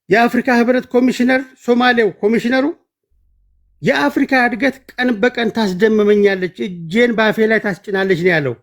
የአፍሪካ ህብረት ኮሚሽነር ሶማሌው ኮሚሽነሩ የአፍሪካ እድገት ቀን በቀን ታስደምመኛለች፣ እጄን በአፌ ላይ ታስጭናለች ነው ያለው።